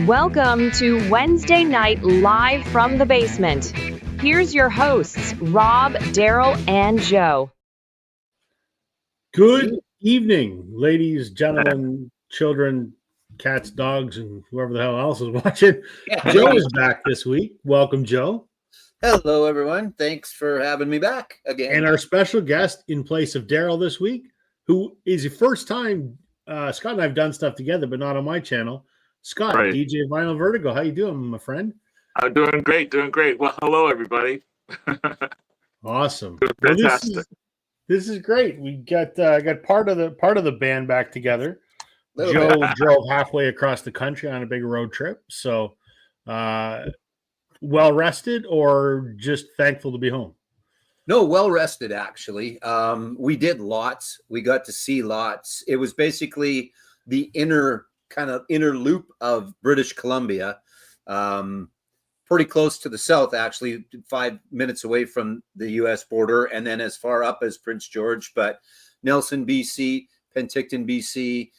Welcome to Wednesday Night Live from the Basement. Here's your hosts, Rob, Daryl, and Joe. Good evening, ladies, gentlemen, children, cats, dogs, and whoever the hell else is watching. Joe is back this week. Welcome, Joe. Hello, everyone. Thanks for having me back again. And our special guest in place of Daryl this week, who is the first time Scott and I have done stuff together, but not on my channel. Scott, Right. DJ Vinyl Vertigo. How you doing, my friend? I'm doing great. Well, hello, everybody. Awesome. Fantastic. This is great. We got part of the band back together. Little Joe bit. drove halfway across the country on a big road trip. So, well rested or just thankful to be home? No, well rested, actually. We did lots. We got to see lots. It was basically the inner loop of British Columbia. Pretty close to the south, actually, 5 minutes away from the U.S. border, and then as far up as Prince George. But Nelson, BC, Penticton, BC,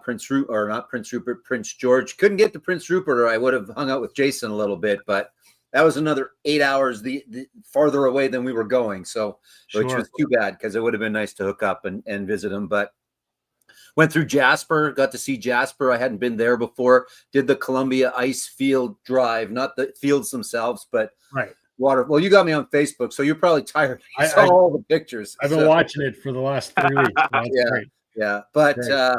Prince George. Couldn't get to Prince Rupert, or I would have hung out with Jason a little bit, but that was another 8 hours the farther away than we were going. So, which was too bad because it would have been nice to hook up and visit him. But went through Jasper, got to see Jasper. I hadn't been there before. Did the Columbia Ice Field Drive, not the fields themselves, but right. Water. Well, you got me on Facebook, so you're probably tired. I saw all the pictures. I've been watching it for the last 3 weeks. That's great. Yeah. But Great.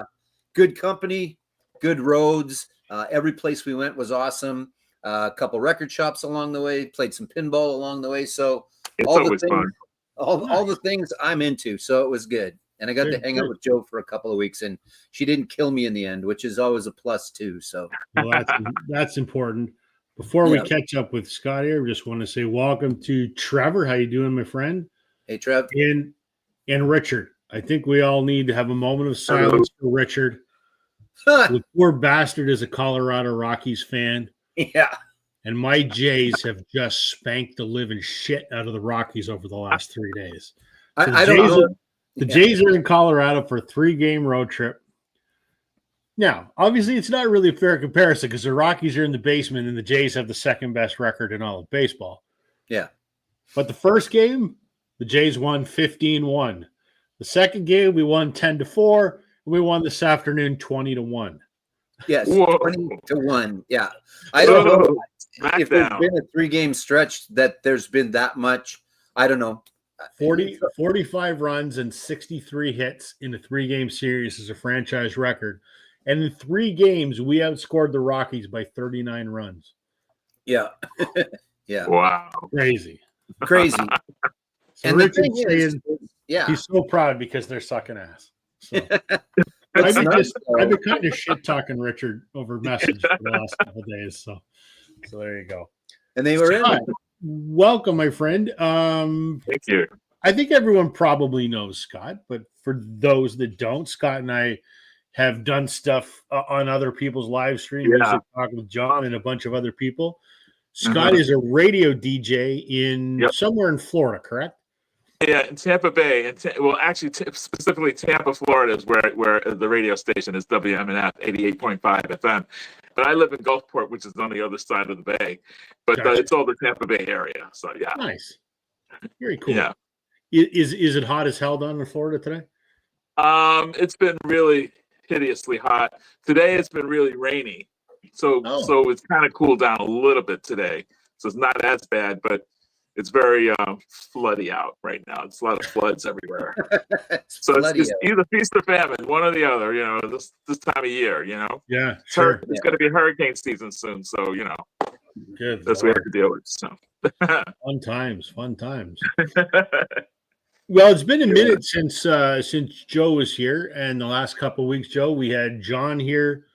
Good company, good roads. Every place we went was awesome. A couple record shops along the way, played some pinball along the way. So It's all the always things, fun. all the things I'm into. So it was good. And I got to hang out with Joe for a couple of weeks, and she didn't kill me in the end, which is always a plus too. So Well, that's important. Before we catch up with Scott here, we just want to say welcome to Trevor. How you doing, my friend? hey, Trev. And Richard. I think we all need to have a moment of silence for Richard. Yeah. The poor bastard is a Colorado Rockies fan, and my Jays have just spanked the living shit out of the Rockies over the last 3 days. So I don't know. The Jays are in Colorado for a 3-game road trip. Now, obviously, it's not really a fair comparison because the Rockies are in the basement and the Jays have the second best record in all of baseball. Yeah. But the first game, the Jays won 15-1. The second game, we won 10-4. And we won this afternoon 20-1. Yes. Whoa. 20-1. Yeah. I don't know if there's Smackdown. been a 3-game stretch that there's been that much. I don't know. 45 runs and 63 hits in a 3-game series is a franchise record. And in 3 games, we outscored the Rockies by 39 runs. Yeah. Yeah. Wow. Crazy. Crazy. So And the Richard's thing is, saying yeah. he's so proud because they're sucking ass. So It's I've nuts, though. been kind of shit talking Richard over message for the last couple of days. So there you go. And they were Scott, in. welcome, my friend. Thank you. I think everyone probably knows Scott, but for those that don't, Scott and I have done stuff on other people's live stream, music talk with John and a bunch of other people. Scott is a radio DJ in somewhere in Florida, correct? Yeah, in Tampa Bay. Actually, specifically Tampa, Florida is where the radio station is, WMNF 88.5 FM. But I live in Gulfport, which is on the other side of the bay. But Gotcha. it's all the Tampa Bay area. So, yeah. Nice. Very cool. Yeah. Is it hot as hell down in Florida today? It's been really hideously hot. Today it's been really rainy. So it's kind of cooled down a little bit today. So it's not as bad, but it's very floody out right now. It's a lot of floods everywhere. So it's either feast or famine, one or the other, this time of year, Yeah, sure. It's going to be hurricane season soon. So, Good. that's what we have to deal with. So. Fun times. Well, it's been a minute since Joe was here, and the last couple of weeks, Joe, we had John here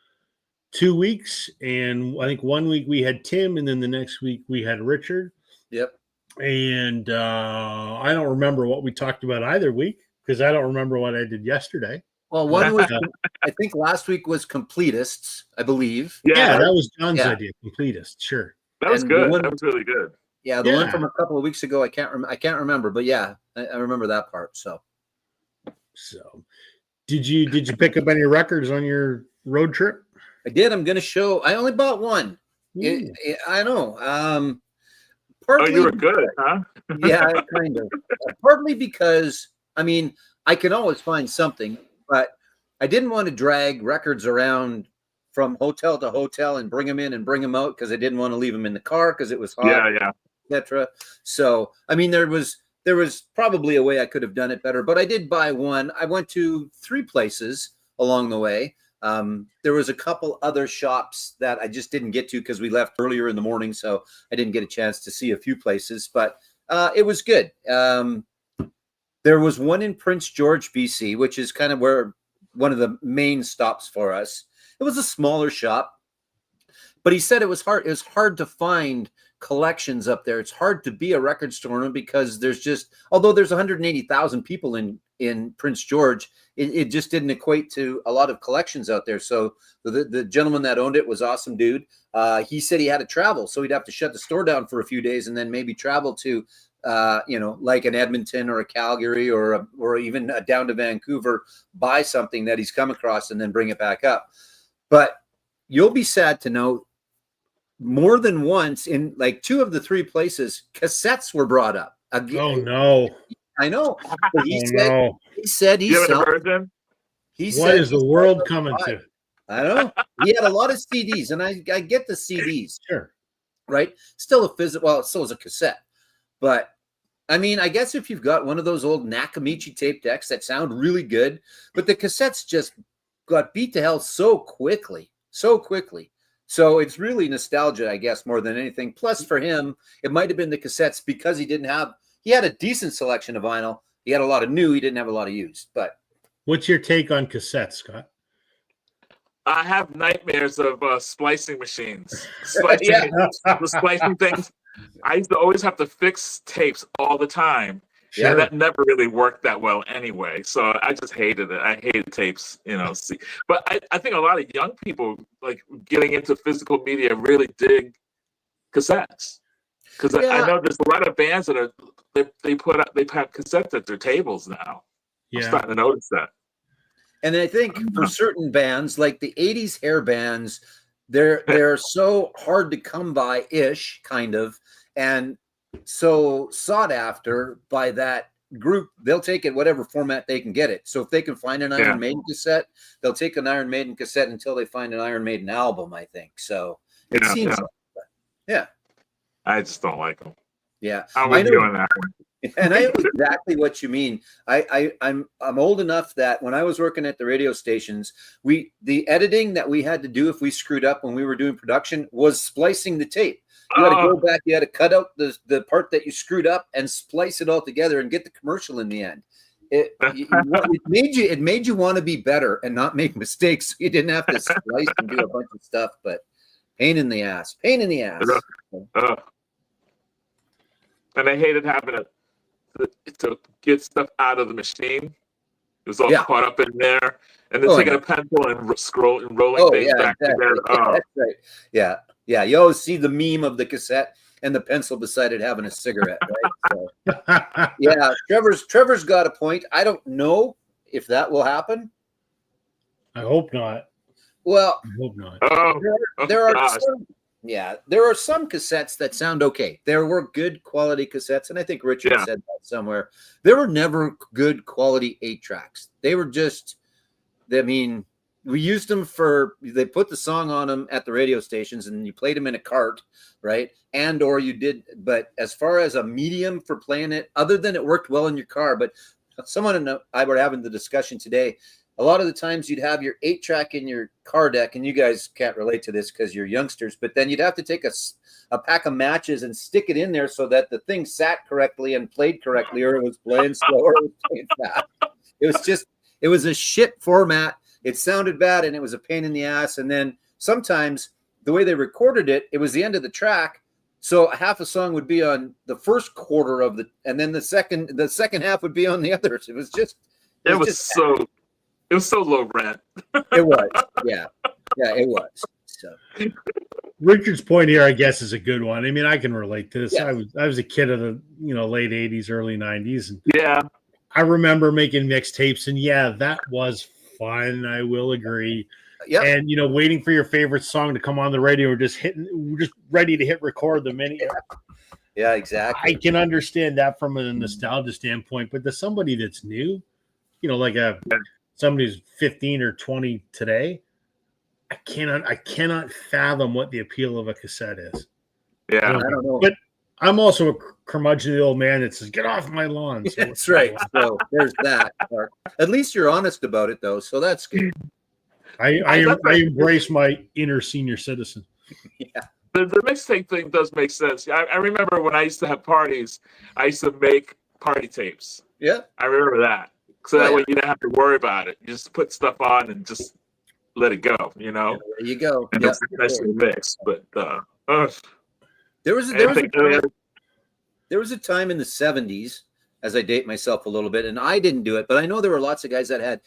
2 weeks, and I think 1 week we had Tim, and then the next week we had Richard. Yep. And I don't remember what we talked about either week because I don't remember what I did yesterday. Well, one was, I think last week was Completists, I believe. Yeah, that was John's idea, Completists, sure. That was And good. one- That was really good. Yeah, the one from a couple of weeks ago, I can't remember, but yeah, I remember that part. So did you pick up any records on your road trip? I did. I'm going to show. I only bought one. I know. Partly, you were good, huh? Yeah, kind of. Partly because, I mean, I can always find something, but I didn't want to drag records around from hotel to hotel and bring them in and bring them out because I didn't want to leave them in the car because it was hot, etc. So, I mean, there was probably a way I could have done it better, but I did buy one. I went to 3 places along the way. There was a couple other shops that I just didn't get to because we left earlier in the morning, so I didn't get a chance to see a few places, but it was good. There was one in Prince George, BC, which is kind of where one of the main stops for us. It was a smaller shop, but he said it was hard. It was hard to find collections up there. It's hard to be a record store owner because although there's 180,000 people in Prince George, it just didn't equate to a lot of collections out there. So the gentleman that owned it was awesome dude. He said he had to travel, so he'd have to shut the store down for a few days and then maybe travel to like an Edmonton or a Calgary or even down to Vancouver, buy something that he's come across and then bring it back up. But you'll be sad to know, more than once in like 2 of the 3 places, cassettes were brought up. Again, oh no! I know. He said what is the world coming to? I know. He had a lot of CDs, and I get the CDs. Sure. Right? Still a physical. Well, it still is a cassette, but I mean, I guess if you've got one of those old Nakamichi tape decks that sound really good, but the cassettes just got beat to hell so quickly. So it's really nostalgia, I guess, more than anything. Plus, for him, it might have been the cassettes because he had a decent selection of vinyl. He had a lot of new. He didn't have a lot of used. But what's your take on cassettes, Scott? I have nightmares of splicing machines. The splicing things. I used to always have to fix tapes all the time. Sure. And that never really worked that well anyway. So I just hated it. I hated tapes, But I think a lot of young people, like getting into physical media, really dig cassettes. Because I know there's a lot of bands that they have cassettes at their tables now. Yeah. I'm starting to notice that. And I think for certain bands, like the 80s hair bands, they're so hard to come by-ish, kind of, and so sought after by that group. They'll take it whatever format they can get it. So if they can find an Iron Maiden cassette, they'll take an Iron Maiden cassette until they find an Iron Maiden album, I think. So it seems like that. Yeah. I just don't like them. Yeah. I was doing that. And I know exactly what you mean. I'm old enough that when I was working at the radio stations, the editing that we had to do if we screwed up when we were doing production was splicing the tape. You had to go back, you had to cut out the part that you screwed up and splice it all together and get the commercial in the end. It made you want to be better and not make mistakes. So you didn't have to splice and do a bunch of stuff, but pain in the ass. And I hated having to get stuff out of the machine. It was all caught up in there, and then taking a pencil and rolling things back together. Yeah, that's right. Yeah. You always see the meme of the cassette and the pencil beside it having a cigarette, right? So, yeah, Trevor's got a point. I don't know if that will happen. I hope not. Well, I hope not. There are some cassettes that sound okay. There were good quality cassettes, and I think Richard said that somewhere. There were never good quality 8-tracks. They were just, we used them they put the song on them at the radio stations, and you played them in a cart, right? But as far as a medium for playing it, other than it worked well in your car, but someone and I were having the discussion today. A lot of the times you'd have your 8-track in your car deck, and you guys can't relate to this because you're youngsters, but then you'd have to take a pack of matches and stick it in there so that the thing sat correctly and played correctly, or it was playing slow or it was playing fast. It was a shit format. It sounded bad, and it was a pain in the ass. And then sometimes the way they recorded it, it was the end of the track. So half a song would be on the first quarter and then the second half would be on the others. It was so low rent. It was. Yeah, it was. So Richard's point here, I guess, is a good one. I mean, I can relate to this. Yeah. I was a kid of the late 80s, early 90s. And I remember making mixtapes, and that was fun. I will agree. Yeah. And waiting for your favorite song to come on the radio, or just ready to hit record the minute. Yeah, exactly. I can understand that from a nostalgia standpoint, but to somebody that's new, like somebody who's 15 or 20 today, I cannot fathom what the appeal of a cassette is. Yeah, I don't know. But I'm also a curmudgeonly old man that says, "Get off my lawn." So That's right. So there's that part. At least you're honest about it, though, so that's good. I embrace my inner senior citizen. Yeah. The mixtape thing does make sense. I remember when I used to have parties, I used to make party tapes. Yeah. I remember that. So that way you didn't have to worry about it. You just put stuff on and just let it go, Yeah, there you go. And it's nicely mixed. But there was a time in the 70s, as I date myself a little bit, and I didn't do it, but I know there were lots of guys that had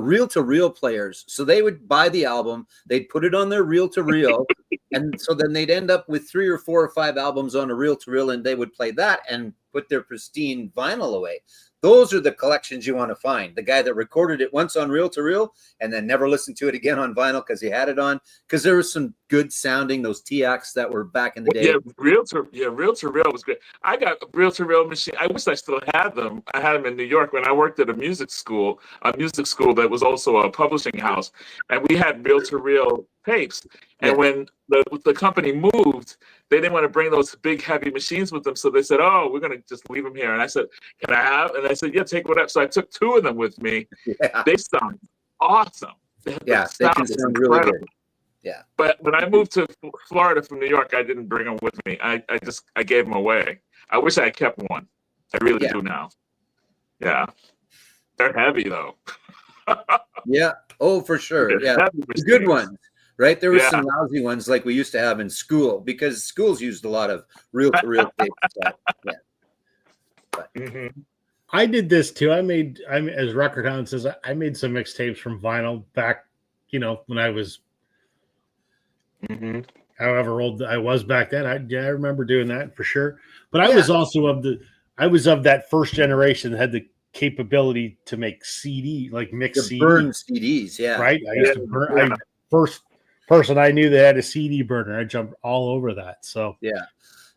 reel-to-reel players. So they would buy the album, they'd put it on their reel-to-reel, and so then they'd end up with 3 or 4 or 5 albums on a reel-to-reel, and they would play that and put their pristine vinyl away. Those are the collections you want to find. The guy that recorded it once on reel-to-reel and then never listened to it again on vinyl because he had it on. Because there was some good sounding, those TX that were back in the day. Yeah, reel-to-reel was great. I got a reel-to-reel machine. I wish I still had them. I had them in New York when I worked at a music school that was also a publishing house. And we had reel-to-reel tapes. And when the company moved, they didn't want to bring those big, heavy machines with them. So they said, "Oh, we're going to just leave them here." And I said, "Can I have?" And I said, "Yeah, take whatever." So I took 2 of them with me. Yeah. They sound awesome. They can sound really good. Yeah. But when I moved to Florida from New York, I didn't bring them with me. I gave them away. I wish I had kept one. I really do now. Yeah. They're heavy, though. Yeah. Oh, for sure. Yeah. The good ones. Right, there were some lousy ones like we used to have in school because schools used a lot of reel-to-reel tape stuff. Yeah, but. I did this too. As Record Hound says, I made some mixtapes from vinyl back, when I was, however old I was back then. I remember doing that for sure. But I was also of that first generation that had the capability to make CD, like mix CDs. Burn CDs, yeah. Right. I used to burn. First person I knew that had a CD burner. I jumped all over that. So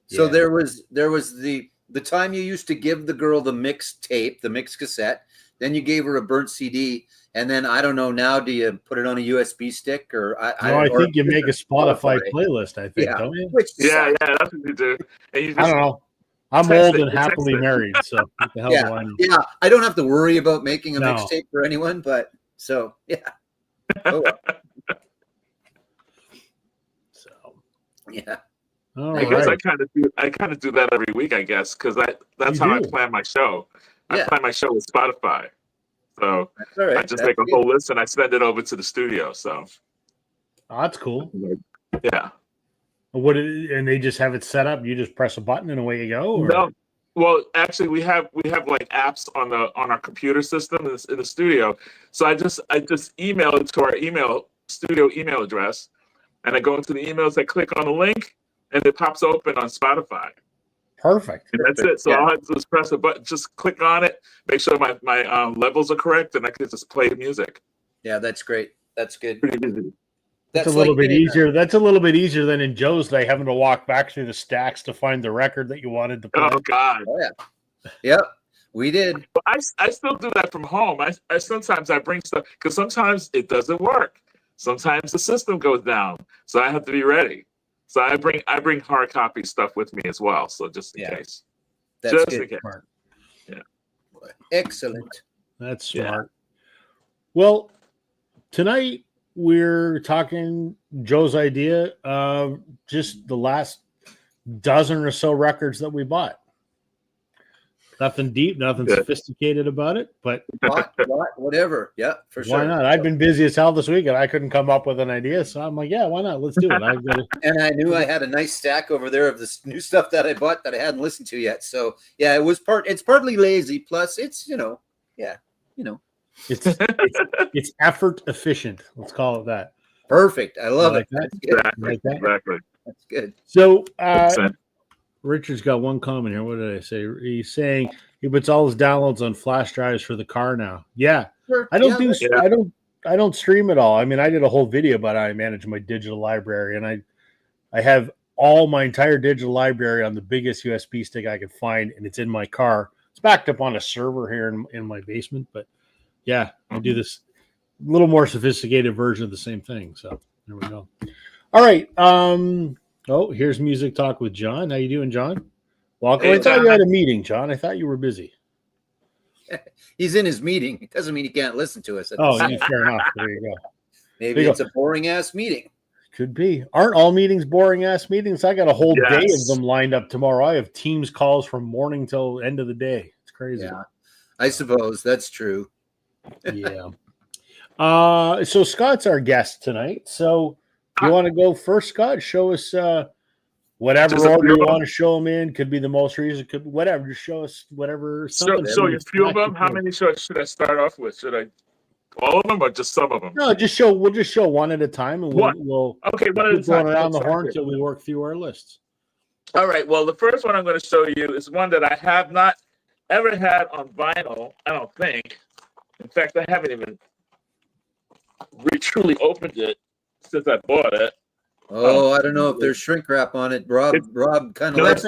So there was the time you used to give the girl the mixed tape, the mixed cassette, then you gave her a burnt CD, and then I don't know now, do you put it on a USB stick or I think you make a Spotify playlist, I think, don't you? Yeah, that's what you do. And you just, I don't know. I'm old and happily married, so what the hell do I know? Yeah, I don't have to worry about making a mixtape for anyone, but so Oh, well. Yeah. I guess I kind of do that every week, I guess, because that's how I plan my show. I plan my show with Spotify. So I just make a whole list and I send it over to the studio. So that's cool. Yeah. And they just have it set up. You just press a button and away you go. Or? No. Well, actually, we have like apps on our computer system in the studio. So I just email it to our studio email address. And I go into the emails, I click on the link, and it pops open on Spotify. Perfect. And that's it. So all I have to do is press a button, just click on it, make sure my levels are correct, and I can just play the music. Yeah, that's great. That's good. Pretty easy. That's a little bit easier. That's a little bit easier than in Joe's day, having to walk back through the stacks to find the record that you wanted to play. Oh, God. Oh, yeah. Yep, we did. But I still do that from home. I sometimes I bring stuff, because sometimes it doesn't work. Sometimes the system goes down, so I have to be ready. So I bring hard copy stuff with me as well. So just in case. That's just good. in case. Smart. Yeah. Excellent. That's smart. Well, tonight we're talking Joe's idea of just the last dozen or so records that we bought. Nothing deep, nothing sophisticated about it, but whatever. Yeah, for sure. Why not? I've been busy as hell this week and I couldn't come up with an idea. So I'm like, yeah, why not? Let's do it. And I knew I had a nice stack over there of this new stuff that I bought that I hadn't listened to yet. So yeah, it's partly lazy. Plus it's, it's effort efficient. Let's call it that. Perfect. I love it. That. Exactly. That's good. So, Richard's got one comment here. What did I say? He's saying he puts all his downloads on flash drives for the car now. Yeah, sure. I don't don't stream at all. I mean, I did a whole video about how I manage my digital library, and I have all my entire digital library on the biggest USB stick I could find, and it's in my car. It's backed up on a server here in my basement, but yeah, I do this a little more sophisticated version of the same thing. So there we go. All right. Oh, here's Music Talk with John. How you doing, John? Welcome. Hey, I thought John. you had a meeting, John. I thought you were busy. He's in his meeting. It doesn't mean he can't listen to us. Oh, yeah, fair enough. There you go. Maybe there you it's a boring ass meeting. Could be. Aren't all meetings boring ass meetings? I got a whole day of Yes. them lined up tomorrow. I have Teams calls from morning till end of the day. It's crazy. Yeah, I suppose that's true. Yeah. So Scott's our guest tonight. So you want to go first, Scott? Show us whatever Just a order few you of them. want to show them in. Could be the most recent, could be whatever. Just show us whatever. So something. you few of them. How many should I start off with? Should I all of them or just some of them? No, we'll just show one at a time, and we'll Okay, one at a keep going time. around the Sounds horn good. until we work through our lists. All right. Well, the first one I'm going to show you is one that I have not ever had on vinyl. I don't think. In fact, I haven't even truly opened it since I bought it. Oh, I don't know if there's shrink wrap on it. Rob kind of No, likes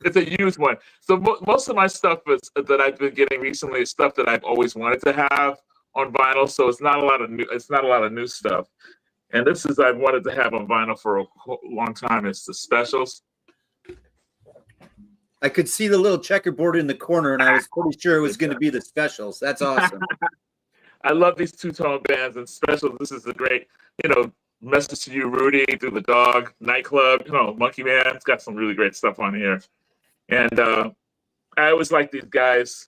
it's a used one. So most of my stuff that I've been getting recently is stuff that I've always wanted to have on vinyl. So it's not a lot of new stuff. And this is I've wanted to have on vinyl for a long time. It's the specials. I could see the little checkerboard in the corner, and I was pretty sure it was going to be the specials. That's awesome. I love these two-tone bands and specials. This is a great, Message to You, Rudy, Do the Dog, Nightclub, Monkey Man. It's got some really great stuff on here. And I always like these guys.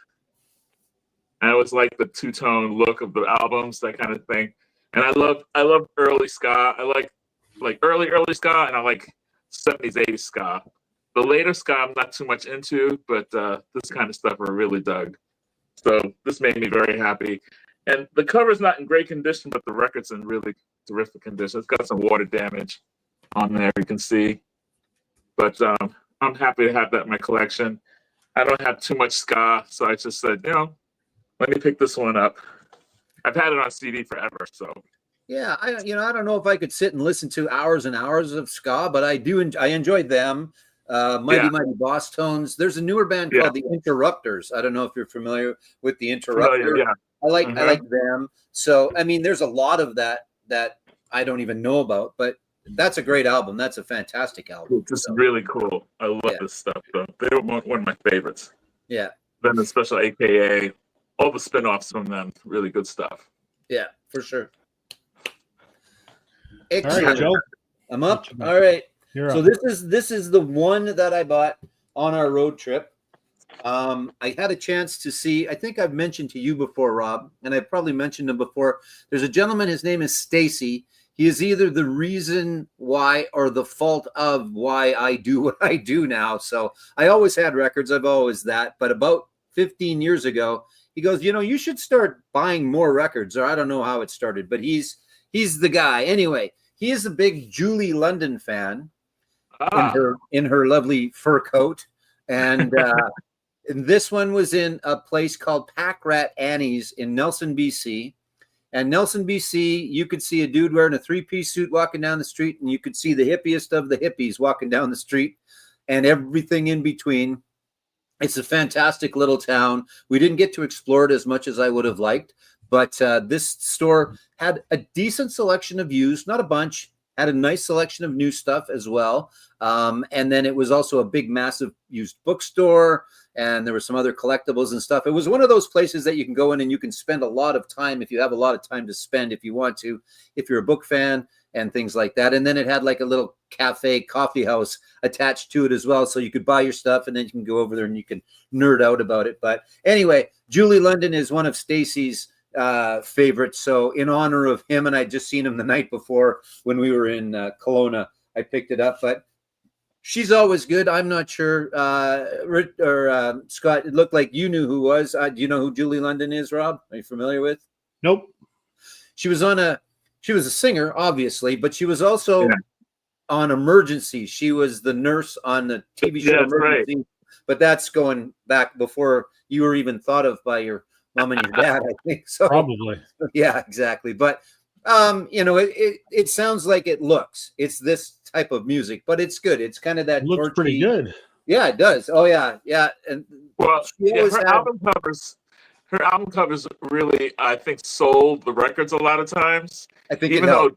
I always like the two-tone look of the albums, that kind of thing. And I love early ska. I like early ska, and I like 70s, 80s ska. The later ska I'm not too much into, but this kind of stuff I really dug. So this made me very happy. And the cover's not in great condition, but the record's in really terrific condition. It's got some water damage on there, you can see. But I'm happy to have that in my collection. I don't have too much ska, so I just said, let me pick this one up. I've had it on CD forever, so. Yeah, I don't know if I could sit and listen to hours and hours of ska, but I enjoyed them. Mighty Boss Tones. There's a newer band called the Interrupters. I don't know if you're familiar with the Interrupters. Yeah. I like them. So I mean, there's a lot of that I don't even know about, but that's a great album. That's a fantastic album. It's really cool. I love this stuff. Though. They were one of my favorites. Yeah. Then the special AKA, all the spin-offs from them, really good stuff. Yeah, for sure. All right, Joe. I'm up. All right. So this is the one that I bought on our road trip. I had a chance to see, I think I've mentioned to you before, Rob, and I've probably mentioned him before. There's a gentleman, his name is Stacy. He is either the reason why or the fault of why I do what I do now. So I always had records. I've always that. But about 15 years ago, he goes, you should start buying more records. Or I don't know how it started, but he's the guy. Anyway, he is a big Julie London fan in her lovely fur coat. And and this one was in a place called Pack Rat Annie's in Nelson, BC. And Nelson, BC, you could see a dude wearing a three-piece suit walking down the street, and you could see the hippiest of the hippies walking down the street and everything in between. It's a fantastic little town. We didn't get to explore it as much as I would have liked, but this store had a decent selection of used, not a bunch, had a nice selection of new stuff as well. And then it was also a big, massive used bookstore, and there were some other collectibles and stuff. It was one of those places that you can go in and you can spend a lot of time if you have a lot of time to spend, if you want to, if you're a book fan and things like that. And then it had like a little cafe, coffee house attached to it as well. So you could buy your stuff and then you can go over there and you can nerd out about it. But anyway, Julie London is one of Stacy's favorites. So in honor of him, and I just seen him the night before when we were in Kelowna, I picked it up. But she's always good. I'm not sure. Scott, it looked like you knew who was. Do you know who Julie London is, Rob? Are you familiar with? Nope. She was a singer, obviously, but she was also on Emergency. She was the nurse on the TV show Emergency. Right. But that's going back before you were even thought of by your mom and your dad, I think so. Probably. Yeah, exactly. But it sounds like it's this type of music, but it's good. It's kind of that It looks pretty good. Yeah, it does. Oh yeah, yeah. And Well, her album covers really, I think, sold the records a lot of times. I think even though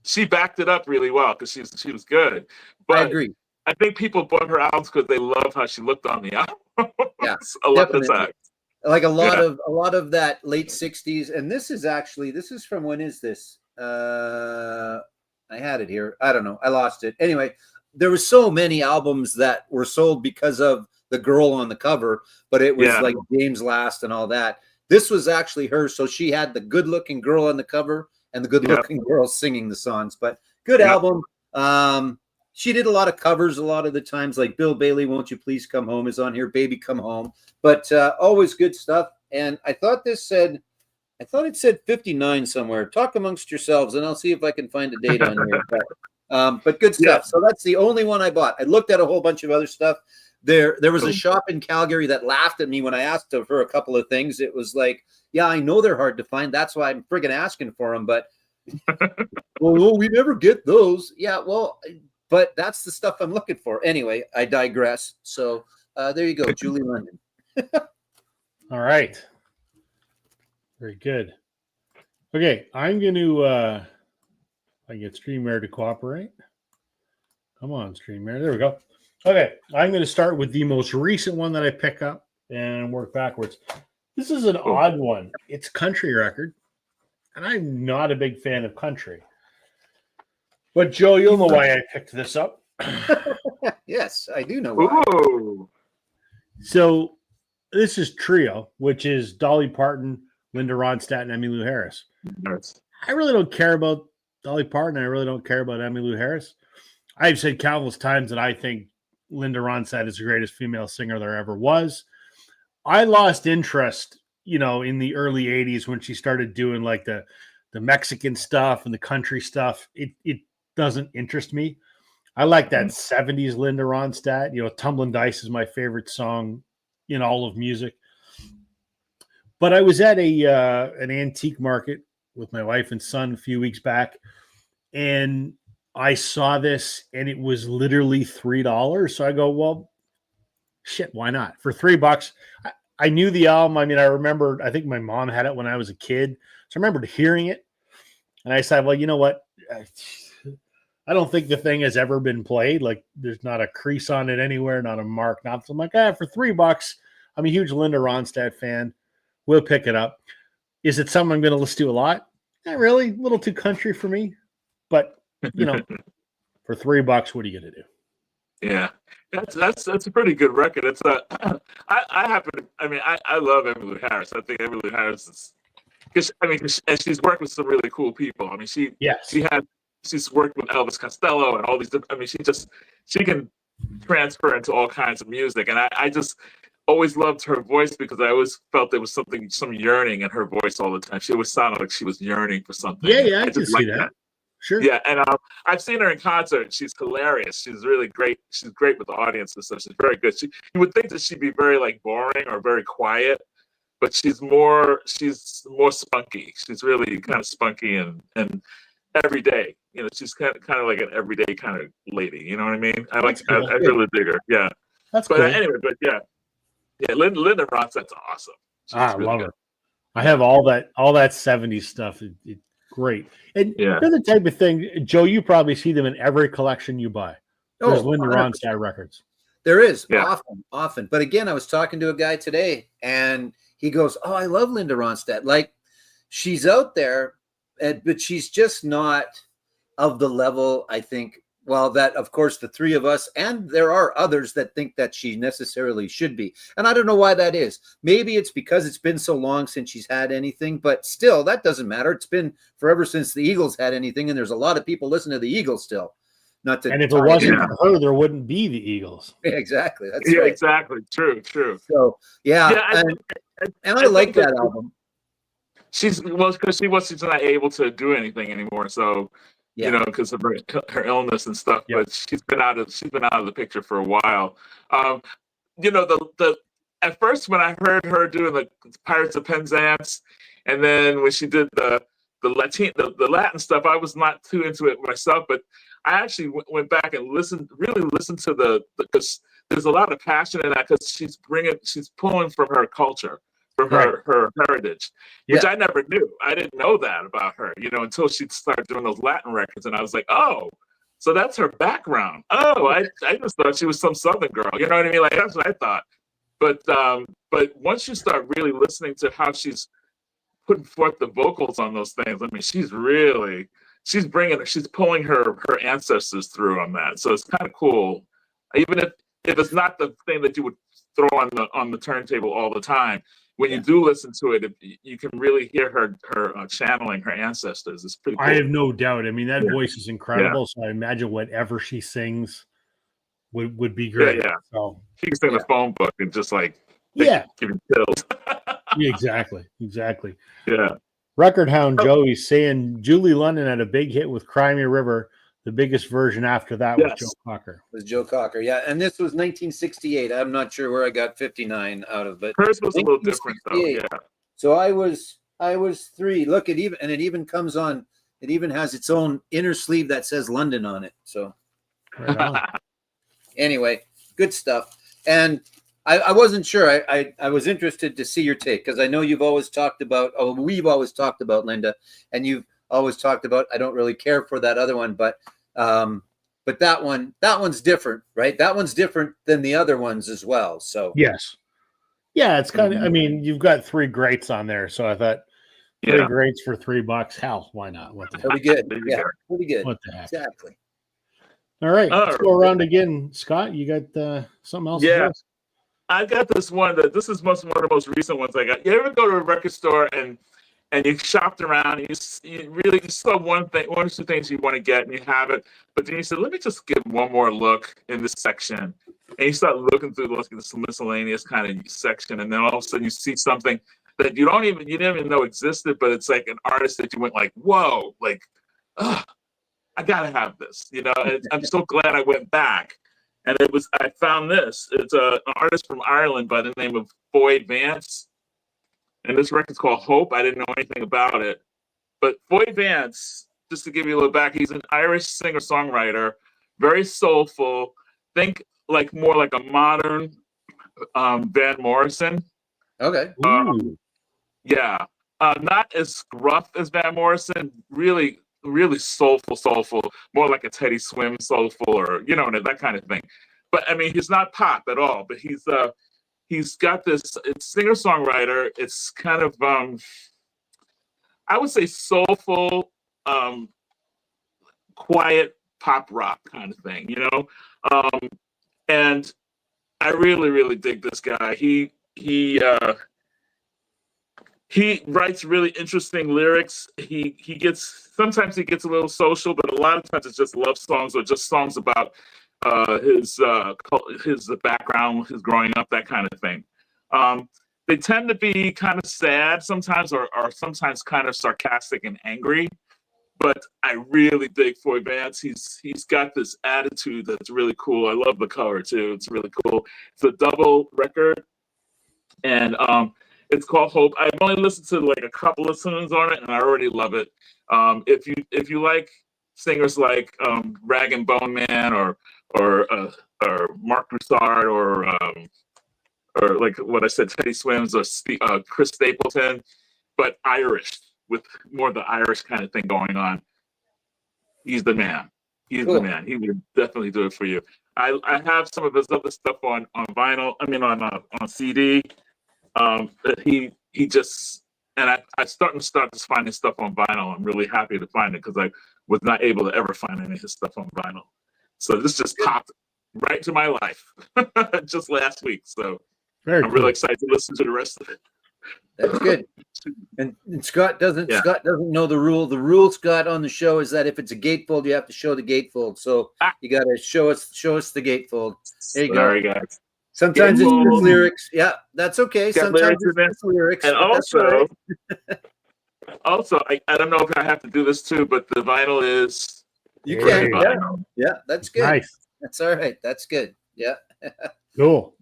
she backed it up really well because she was good. But I agree. I think people bought her albums because they love how she looked on the album. Yeah, a lot of times. Like a lot of that late 60s. And this is from, when is this? I had it here. I don't know. I lost it. Anyway, there were so many albums that were sold because of the girl on the cover, but it was like James Last and all that. This was actually her. So she had the good looking girl on the cover and the good looking girl singing the songs, but good album. She did a lot of covers a lot of the times, like Bill Bailey, Won't You Please Come Home is on here, Baby Come Home, but always good stuff. And I thought it said 59 somewhere. Talk amongst yourselves and I'll see if I can find a date on here. But good stuff. So that's the only one I bought. I looked at a whole bunch of other stuff. There was a shop in Calgary that laughed at me when I asked her for a couple of things. It was like, yeah, I know they're hard to find. That's why I'm friggin' asking for them. But, well, we never get those. Yeah, well, but that's the stuff I'm looking for. Anyway, I digress. So there you go, Julie London. All right. Very good. Okay, I'm going to I get StreamYard to cooperate. Come on, StreamYard. There we go. Okay, I'm going to start with the most recent one that I pick up and work backwards. This is an odd one. It's a country record, and I'm not a big fan of country. But Joe, you'll know why I picked this up. Yes, I do know why. Ooh. So this is Trio, which is Dolly Parton, Linda Ronstadt, and Emmylou Harris. Nice. I really don't care about Dolly Parton. I really don't care about Emmylou Harris. I've said countless times that I think Linda Ronstadt is the greatest female singer there ever was. I lost interest, in the early 80s when she started doing like the Mexican stuff and the country stuff. It doesn't interest me. I like that 70s Linda Ronstadt. Tumblin' Dice is my favorite song in all of music. But I was at an antique market with my wife and son a few weeks back, and I saw this, and it was literally $3. So I go, well, shit, why not? For $3, I knew the album. I mean, I think my mom had it when I was a kid. So I remembered hearing it. And I said, well, you know what? I don't think the thing has ever been played. Like, there's not a crease on it anywhere, not a mark, nothing. So I'm like, for $3, I'm a huge Linda Ronstadt fan. We'll pick it up. Is it something I'm going to listen to a lot? Not really. A little too country for me. But, for $3, what are you going to do? Yeah, that's a pretty good record. It's I love Emmylou Harris. I think Emmylou Harris is, and she's worked with some really cool people. I mean, she's worked with Elvis Costello and all these different, she can transfer into all kinds of music. And I just always loved her voice because I always felt there was some yearning in her voice all the time. She always sounded like she was yearning for something. Yeah, I can see that. Sure. Yeah, and I've seen her in concert. She's hilarious. She's really great. She's great with the audience and stuff. She's very good. You would think that she'd be very boring or very quiet, but she's more spunky. She's really kind of spunky and everyday. She's kind of like an everyday kind of lady. You know what I mean? I really dig her. Yeah. That's cool. Anyway, yeah. Linda Ronstadt's awesome. I love her. I have all that 70s stuff. It's great. And they're the type of thing, Joe, you probably see them in every collection you buy. There's Linda Ronstadt records. There is, often. But again, I was talking to a guy today, and he goes, "Oh, I love Linda Ronstadt. Like, she's out there, but she's just not of the level, I think." Well, that, of course, the three of us, and there are others that think that she necessarily should be. And I don't know why that is. Maybe it's because it's been so long since she's had anything, but still, that doesn't matter. It's been forever since the Eagles had anything, and there's a lot of people listening to the Eagles still. And if it wasn't for her, there wouldn't be the Eagles. Exactly. That's right. Exactly. True. So, and I like that album. Because she's not able to do anything anymore, so... because of her illness and stuff. But she's been out of the picture for a while. The at first when I heard her doing the Pirates of Penzance, and then when she did the Latin stuff, I was not too into it myself. But I actually went back and really listened to because there's a lot of passion in that, because she's pulling from her culture, from her heritage, which I never knew. I didn't know that about her, until she started doing those Latin records, and I was like, oh, so that's her background. Oh, I just thought she was some Southern girl. You know what I mean? Like, that's what I thought. But once you start really listening to how she's putting forth the vocals on those things, I mean, she's pulling her ancestors through on that. So it's kind of cool, even if it's not the thing that you would throw on the turntable all the time. When you do listen to it, you can really hear her channeling her ancestors. It's pretty cool. I have no doubt. I mean, that voice is incredible. So I imagine whatever she sings would be great. Yeah. So she can sing the phone book and just like give you chills. Exactly. Yeah. Record Hound Joey's saying Julie London had a big hit with Cry Me a River. The biggest version after that was Joe Cocker. Was Joe Cocker, yeah. And this was 1968. I'm not sure where I got 59 out of, but hers was a little different though. Yeah. So I was 3. Look, it even comes on. It even has its own inner sleeve that says London on it. So anyway, good stuff. And I wasn't sure. I was interested to see your take, because I know we've always talked about, Linda, and you've always talked about, I don't really care for that other one, but that one's different, right? That one's different than the other ones as well. So yes. Yeah, it's kind of, I mean, you've got 3 greats on there. So I thought 3 greats for $3. Hell, why not? What the heck? Pretty good. Yeah, pretty good. What the heck? Exactly. All right. Let's go around again. Scott, you got something else? Yeah. I got this one this is one of the most recent ones I got. You ever go to a record store and you shopped around and you saw one or two things you want to get and you have it, but then you said, let me just give one more look in this section. And you start looking through this miscellaneous kind of section, and then all of a sudden you see something that you didn't even know existed, but it's like an artist that you went like, whoa, like, I gotta have this. I'm so glad I went back. And I found this. It's an artist from Ireland by the name of Boyd Vance. And this record's called Hope. I didn't know anything about it. But Boyd Vance, just to give you a little back, he's an Irish singer-songwriter, very soulful. Think more like a modern Van Morrison. Okay. Yeah. Not as gruff as Van Morrison, really soulful, more like a Teddy Swims soulful, or that kind of thing. But I mean, he's not pop at all, but he's got this, it's singer-songwriter. It's kind of I would say soulful, quiet pop rock kind of thing, and I really dig this guy. He writes really interesting lyrics. Sometimes he gets a little social, but a lot of times it's just love songs or just songs about his background, his growing up, that kind of thing. They tend to be kind of sad sometimes, or sometimes kind of sarcastic and angry. But I really dig Boyd Vance. He's got this attitude that's really cool. I love the cover too. It's really cool. It's a double record, and it's called Hope. I've only listened to like a couple of tunes on it, and I already love it. If you like singers like Rag and Bone Man or Mark Broussard or like what I said, Teddy Swims or Chris Stapleton, but Irish, with more of the Irish kind of thing going on. He's the man. He's cool. The man. He would definitely do it for you. I have some of his other stuff on vinyl. I mean on CD. He just, and I starting to find his stuff on vinyl. I'm really happy to find it, because I was not able to ever find any of his stuff on vinyl. So this just popped right to my life just last week. So I'm really excited to listen to the rest of it. That's good. And Scott doesn't know the rule. The rule, Scott, on the show is that if it's a gatefold, you have to show the gatefold. So you got to show us the gatefold. There you go. Sorry, guys. Sometimes it's just lyrics. Yeah, that's okay. Sometimes it's just lyrics. And also, I don't know if I have to do this too, but the vinyl is. You can. Yeah, that's good. Nice. That's all right. That's good. Yeah. Cool.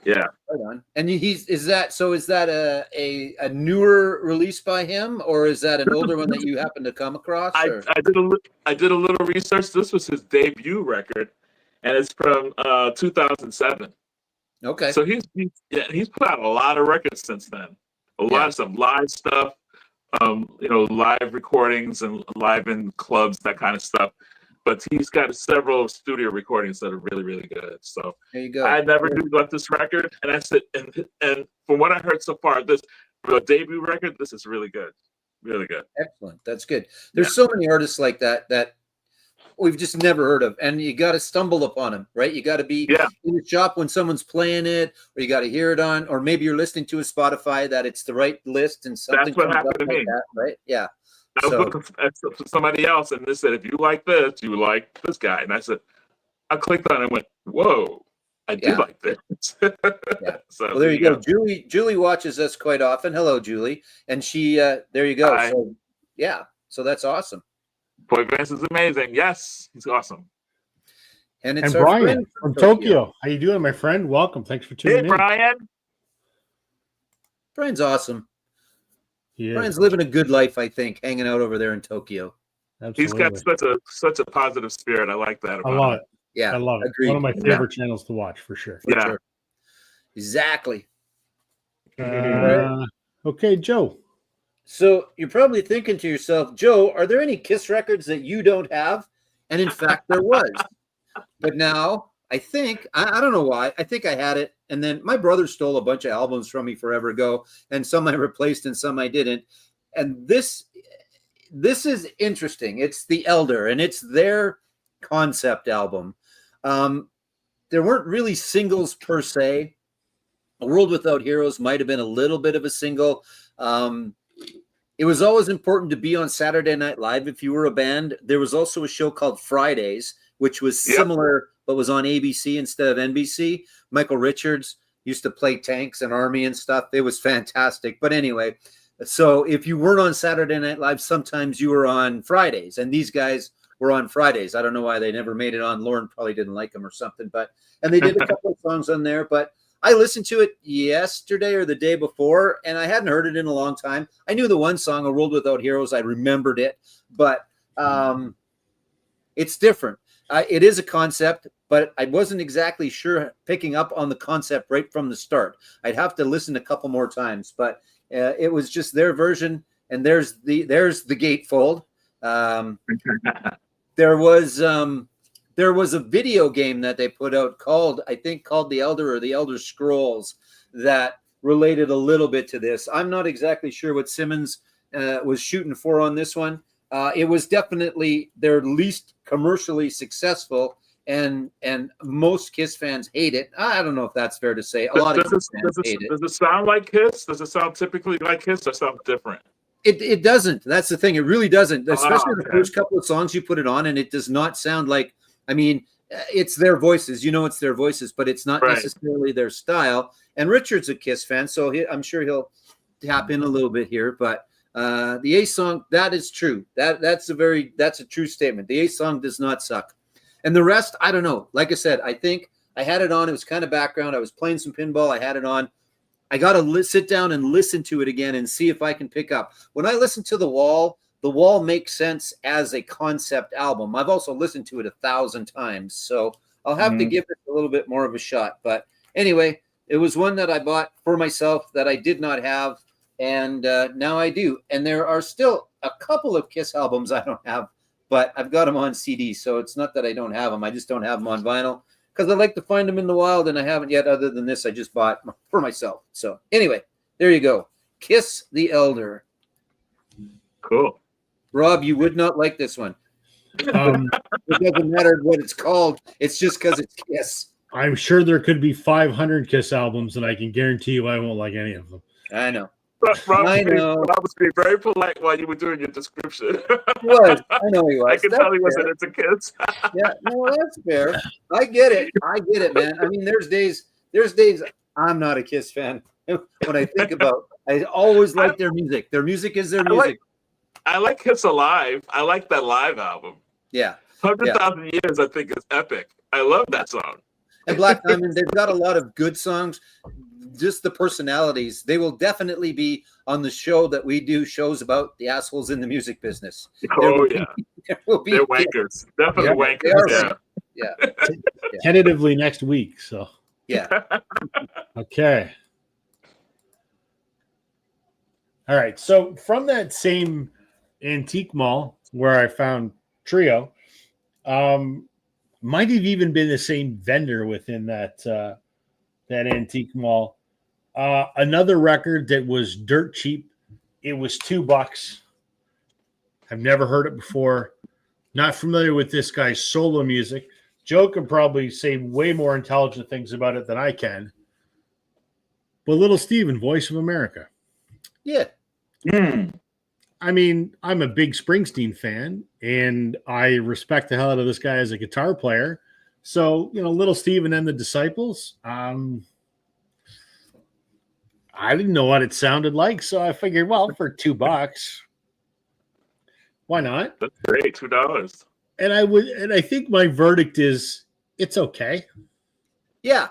Yeah. Right on. And is that a newer release by him, or is that an older one that you happen to come across? I did a little research. This was his debut record, and it's from 2007. Okay. So he's put out a lot of records since then. A lot of some live stuff, live recordings and live in clubs, that kind of stuff. But he's got several studio recordings that are really, really good. So there you go. I never knew about this record, and I said, and from what I heard so far, this for a debut record, this is really good, really good. Excellent. That's good. There's so many artists like that we've just never heard of, and you got to stumble upon them, right? You got to be in the shop when someone's playing it, or you got to hear it on, or maybe you're listening to a Spotify that it's the right list and something. That's what happened to me, right? Yeah. I was looking for somebody else, and they said, if you like this, you like this guy. And I said, I clicked on it and went, whoa, I do like this. So well, there you go. Julie watches us quite often. Hello, Julie. And she, there you go. So, so that's awesome. Boy Vance is amazing. Yes, he's awesome. And it's Brian from Tokyo. How you doing, my friend? Welcome. Thanks for tuning in. Hey, Brian. Brian's awesome. Brian's living a good life, I think, hanging out over there in Tokyo. Absolutely. He's got such a positive spirit. I like that. I love it. Yeah, I love it. Agreed. One of my favorite channels to watch for sure. Sure. Exactly. Okay, Joe. So you're probably thinking to yourself, Joe, are there any Kiss records that you don't have? And in fact, there was. But now I think, I don't know why, I think I had it. And then my brother stole a bunch of albums from me forever ago, and some I replaced and some I didn't. And this is interesting. It's The Elder, and it's their concept album. There weren't really singles per se. A World Without Heroes might have been a little bit of a single. It was always important to be on Saturday Night Live if you were a band. There was also a show called Fridays, which was similar, but was on ABC instead of NBC. Michael Richards used to play tanks and army and stuff. It was fantastic. But anyway, so if you weren't on Saturday Night Live, sometimes you were on Fridays, and these guys were on Fridays. I don't know why they never made it on. Lauren probably didn't like them or something, and they did a couple of songs on there, but I listened to it yesterday or the day before, and I hadn't heard it in a long time. I knew the one song, A World Without Heroes. I remembered it, but it's different. It is a concept, but I wasn't exactly sure picking up on the concept right from the start. I'd have to listen a couple more times, but it was just their version, and there's the gatefold. There was a video game that they put out called The Elder or The Elder Scrolls that related a little bit to this. I'm not exactly sure what Simmons was shooting for on this one. It was definitely their least commercially successful, and most Kiss fans hate it. I don't know if that's fair to say. A lot of Kiss fans hate it. Does it sound like Kiss? Does it sound typically like Kiss or something different? It doesn't. That's the thing. It really doesn't. Especially the first couple of songs you put it on, and it does not sound like. I mean, it's their voices. It's their voices, but it's not necessarily their style. And Richard's a Kiss fan, so I'm sure he'll tap in a little bit here. But the Ace song, that is true. That's a true statement. The Ace song does not suck, and the rest, I don't know. Like I said, I think I had it on. It was kind of background. I was playing some pinball. I had it on. I got to sit down and listen to it again and see if I can pick up. When I listen to The Wall makes sense as a concept album. I've also listened to it 1,000 times, so I'll have to give it a little bit more of a shot. But anyway, it was one that I bought for myself that I did not have, and now I do. And there are still a couple of Kiss albums I don't have, but I've got them on CD, so it's not that I don't have them. I just don't have them on vinyl because I like to find them in the wild, and I haven't yet other than this I just bought for myself. So anyway, there you go. Kiss the Elder. Cool. Rob, you would not like this one. It doesn't matter what it's called. It's just because it's Kiss. I'm sure there could be 500 Kiss albums, and I can guarantee you I won't like any of them. I know. Rob was being very polite while you were doing your description. He was. I know he was. I can tell he wasn't into Kiss. Yeah, no, that's fair. I get it, man. I mean, there's days I'm not a Kiss fan. When I think about, I always like their music. Their music is their music. I like Kiss Alive. I like that live album. Yeah. 100,000 Years, I think, is epic. I love that song. And Black Diamond, they've got a lot of good songs. Just the personalities. They will definitely be on the show that we do shows about the assholes in the music business. Oh, yeah. There will be, They're wankers. Definitely they wankers. are Yeah. yeah. Tentatively next week. So Yeah. okay. All right. So from that same antique mall where I found Trio, might have even been the same vendor within that that antique mall. Another record that was dirt cheap. It was $2. I've never heard it before. Not familiar with this guy's solo music. Joe can probably say way more intelligent things about it than I can. But Little Steven, Voice of America. Yeah. I mean, I'm a big Springsteen fan, and I respect the hell out of this guy as a guitar player. So, Little Steven and the Disciples, I didn't know what it sounded like, so I figured, well, for $2, why not? That's great, $2. And I think my verdict is it's okay. Yeah.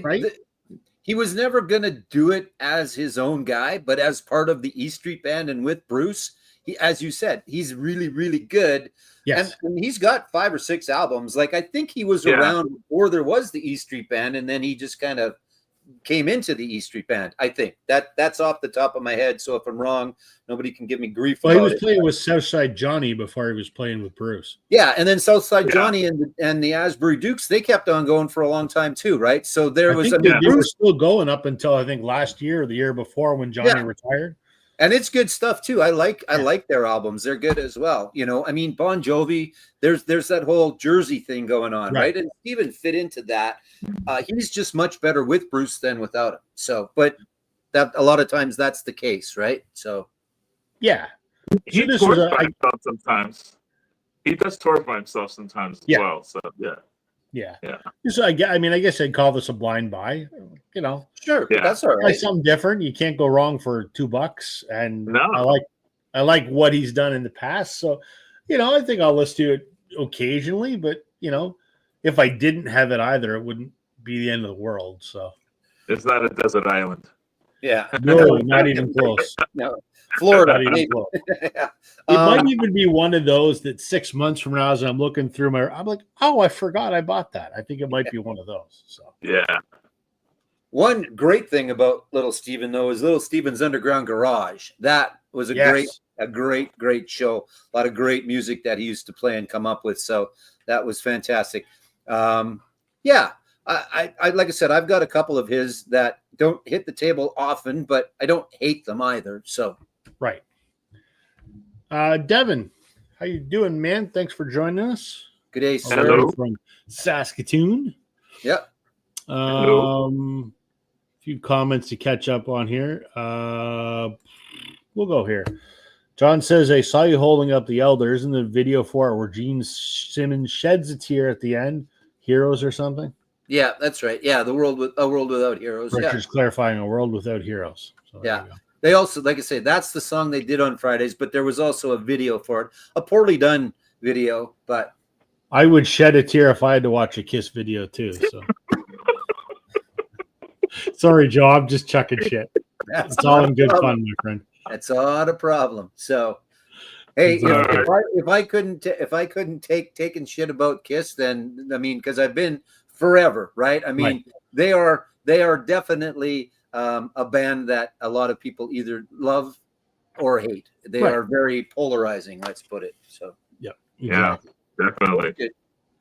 Right? He was never going to do it as his own guy, but as part of the E Street Band and with Bruce, he, as you said, he's really, really good. Yes. And he's got 5 or 6 albums. Like, I think he was around before there was the E Street Band, and then he just kind of came into the E Street Band. I think that's off the top of my head. So if I'm wrong, nobody can give me grief. Well, he was playing with Southside Johnny before he was playing with Bruce. Yeah, and then Southside Johnny and the Asbury Dukes, they kept on going for a long time too, right? So there they were still going up until I think last year or the year before when Johnny retired. And it's good stuff too. I like their albums. They're good as well. I mean, Bon Jovi, there's that whole Jersey thing going on, right? And Steven fit into that. He's just much better with Bruce than without him. So, but that a lot of times that's the case, right? So, yeah. He tours by himself sometimes. He does tour by himself sometimes as well. So Yeah. So I guess I'd call this a blind buy. Sure, that's all right. Try something different. You can't go wrong for $2, and I like what he's done in the past. So, I think I'll listen to it occasionally. But if I didn't have it either, it wouldn't be the end of the world. So it's not a desert island. Yeah, no, not even close. No, Florida. Not even close. It might even be one of those that 6 months from now, as I'm looking through I'm like, oh, I forgot I bought that. I think it might be one of those. So yeah. One great thing about Little Steven, though, is Little Steven's Underground Garage. That was a great show. A lot of great music that he used to play and come up with. So that was fantastic. I like I said, I've got a couple of his that don't hit the table often, but I don't hate them either. So right. Devin, how you doing, man? Thanks for joining us. Good day, sir. Hello. From Saskatoon. Yep. Few comments to catch up on here. We'll go here. John says, I saw you holding up the Elders in the video for it where Gene Simmons sheds a tear at the end. Heroes or something? Yeah, that's right. Yeah, A World Without Heroes. Richard's clarifying A World Without Heroes. So yeah. They also, like I say, that's the song they did on Fridays, but there was also a video for it. A poorly done video, but I would shed a tear if I had to watch a Kiss video too. So sorry, Joe. I'm just chucking shit. It's all in good fun, my friend. That's not a problem. So, hey, if I couldn't take taking shit about Kiss, then I mean, because I've been forever, right? I mean, they are definitely a band that a lot of people either love or hate. They are very polarizing. Let's put it. So, exactly. Definitely.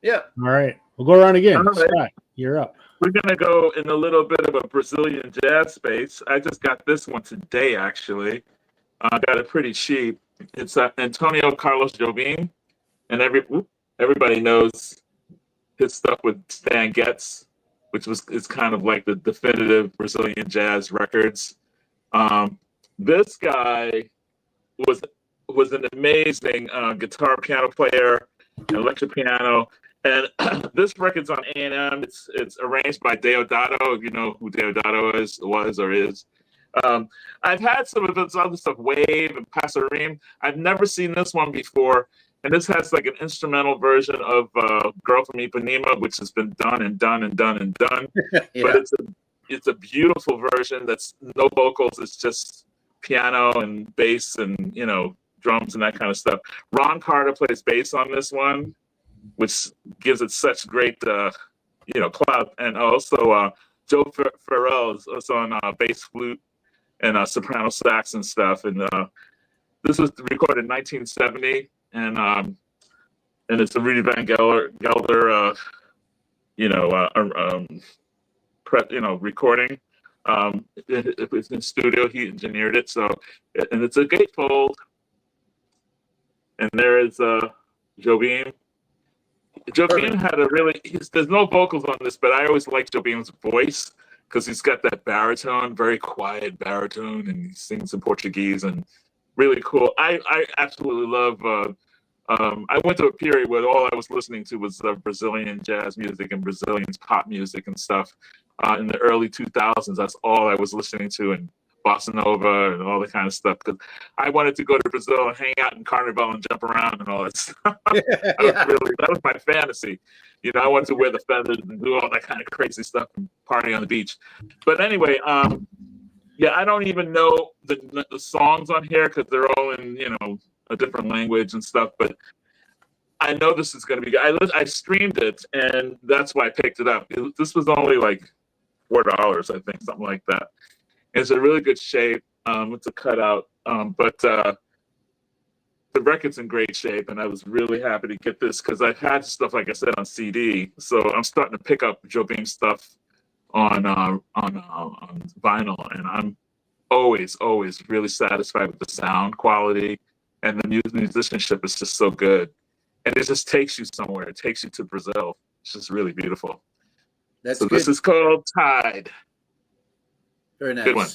Yeah. All right, we'll go around again. Scott, you're up. We're going to go in a little bit of a Brazilian jazz space. I just got this one today, actually. I got it pretty cheap. It's Antonio Carlos Jobim, and everybody knows his stuff with Stan Getz, which is kind of like the definitive Brazilian jazz records. This guy was an amazing guitar, piano player, electric piano. And this record's on A&M. It's arranged by Deodato. If you know who Deodato was or is. I've had some of his other stuff, Wave and Passarim. I've never seen this one before. And this has like an instrumental version of "Girl from Ipanema," which has been done and done and done and done. Yeah. But it's a beautiful version that's no vocals. It's just piano and bass and, you know, drums and that kind of stuff. Ron Carter plays bass on this one, which gives it such great, you know, clout. And also Joe Farrell is also on bass flute and soprano sax and stuff. And this was recorded in 1970, and it's a Rudy Van Gelder, you know, recording. It was in studio. He engineered it. So, and it's a gatefold. And there is Jobim. Jobim had a really. There's no vocals on this, but I always liked Jobim's voice because he's got that baritone, very quiet baritone, and he sings in Portuguese and really cool. I absolutely love. I went through a period where all I was listening to was Brazilian jazz music and Brazilian pop music and stuff. In the early 2000s, that's all I was listening to, and bossa nova and all that kind of stuff. Because I wanted to go to Brazil and hang out in Carnival and jump around and all that stuff. That was my fantasy. You know, I wanted to wear the feathers and do all that kind of crazy stuff and party on the beach. But anyway, yeah, I don't even know the songs on here because they're all in, you know, a different language and stuff. But I know this is going to be good. I streamed it, and that's why I picked it up. This was only like $4, I think, something like that. It's in really good shape. It's a cutout, but the record's in great shape, and I was really happy to get this because I've had stuff, like I said, on CD. So I'm starting to pick up Jobim stuff on vinyl, and I'm always really satisfied with the sound quality, and the musicianship is just so good, and it just takes you somewhere. It takes you to Brazil. It's just really beautiful. That's so good. This is called Tide. Very nice. Good one.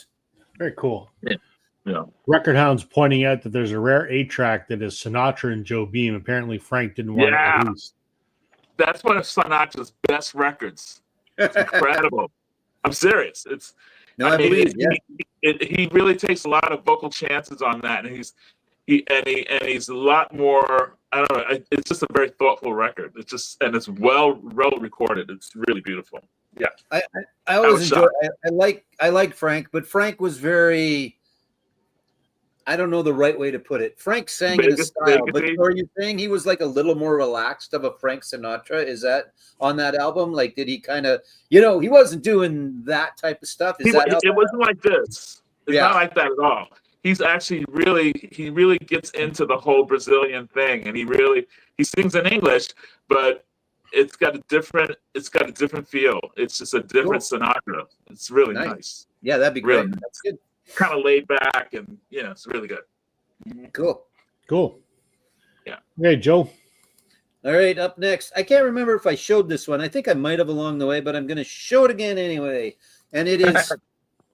Very cool. Yeah. Record Hound's pointing out that there's a rare 8-track that is Sinatra and Jobim. Apparently, Frank didn't want it released. That's one of Sinatra's best records. It's incredible. I'm serious. It's. I believe. He really takes a lot of vocal chances on that, and he's a lot more. I don't know. It's just a very thoughtful record. It's well recorded. It's really beautiful. Yeah. I always enjoy. I like Frank, but Frank was very. I don't know the right way to put it. Frank sang in a style, but are you saying he was like a little more relaxed of a Frank Sinatra? Is that on that album? Like, did he kind of, you know, he wasn't doing that type of stuff? It wasn't like this. It's not like that at all. He's actually he really gets into the whole Brazilian thing, and he sings in English, but it's got a different feel. It's just a different Sinatra. It's really nice. Yeah, that'd be great. Really, that's good. Kind of laid back, and it's really good. Cool. Yeah. Hey, Joe. All right, up next. I can't remember if I showed this one. I think I might have along the way, but I'm going to show it again anyway. And it is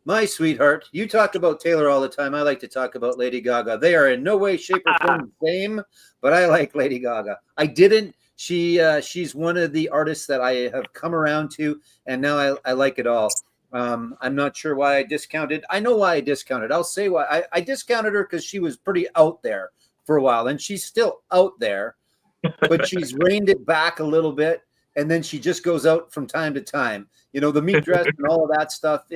my sweetheart. You talk about Taylor all the time. I like to talk about Lady Gaga. They are in no way, shape, or form the same, but I like Lady Gaga. I didn't. She's one of the artists that I have come around to, and now I like it all. I'm not sure why I discounted. I know why I discounted. I'll say why. I discounted her because she was pretty out there for a while, and she's still out there, but she's reined it back a little bit, and then she just goes out from time to time. You know, the meat dress and all of that stuff.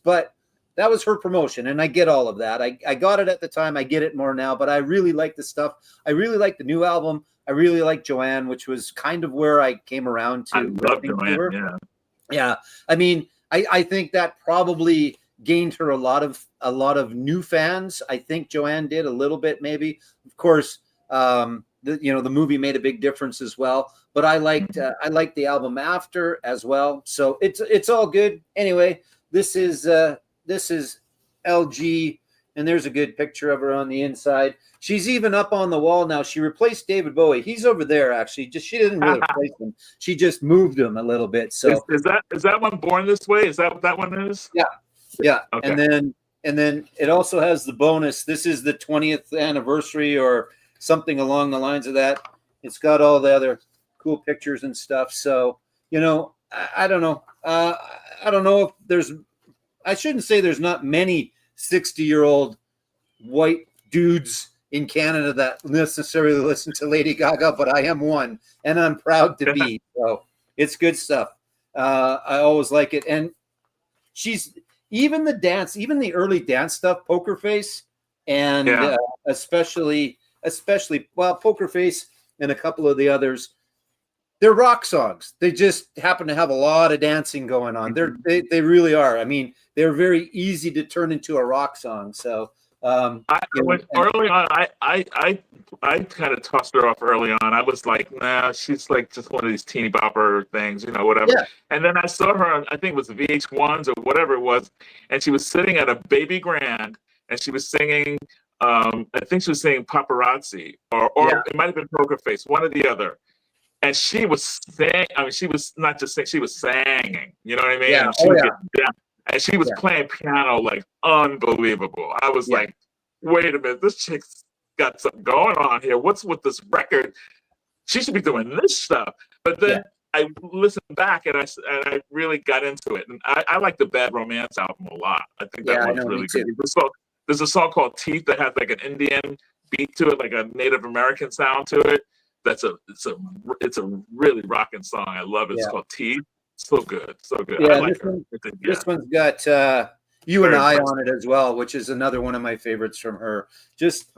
But that was her promotion, and I get all of that. I got it at the time. I get it more now, but I really like the stuff. I really like the new album. I really like Joanne, which was kind of where I came around to. I love Joanne, yeah. I mean, I think that probably gained her a lot of new fans. I think Joanne did a little bit, maybe. Of course, the movie made a big difference as well. But I liked the album after as well. So it's all good. Anyway, this is LG, and there's a good picture of her on the inside. She's even up on the wall now. She replaced David Bowie. He's over there, actually. She didn't really replace him. She just moved him a little bit. So is that one Born This Way? Is that what that one is? Yeah. Okay. And then it also has the bonus. This is the 20th anniversary or something along the lines of that. It's got all the other cool pictures and stuff. So, I don't know. I don't know if I shouldn't say there's not many 60-year-old white dudes in Canada that necessarily listen to Lady Gaga, but I am one, and I'm proud to be. So it's good stuff. I always like it, and she's even the early dance stuff, Poker Face, and especially Poker Face and a couple of the others. They're rock songs. They just happen to have a lot of dancing going on. They really are. I mean, they're very easy to turn into a rock song. So early on, I kind of tossed her off early on. I was like, nah, she's like just one of these teeny bopper things, whatever. Yeah. And then I saw her on, I think it was VH1s or whatever it was, and she was sitting at a Baby Grand, and she was singing. I think she was singing Paparazzi, or it might have been Poker Face, one or the other. And she was saying, she was not just saying, she was singing. You know what I mean? Yeah. And she was getting down. And she was playing piano like unbelievable. I was like, wait a minute, this chick's got something going on here. What's with this record? She should be doing this stuff. But then I listened back and I really got into it. And I like the Bad Romance album a lot. I think that one's really good. There's a song called Teeth that has like an Indian beat to it, like a Native American sound to it. It's a really rocking song. I love it. It's called Teeth. So good. Yeah, I like her. This one's got You and I on it as well, which is another one of my favorites from her. Just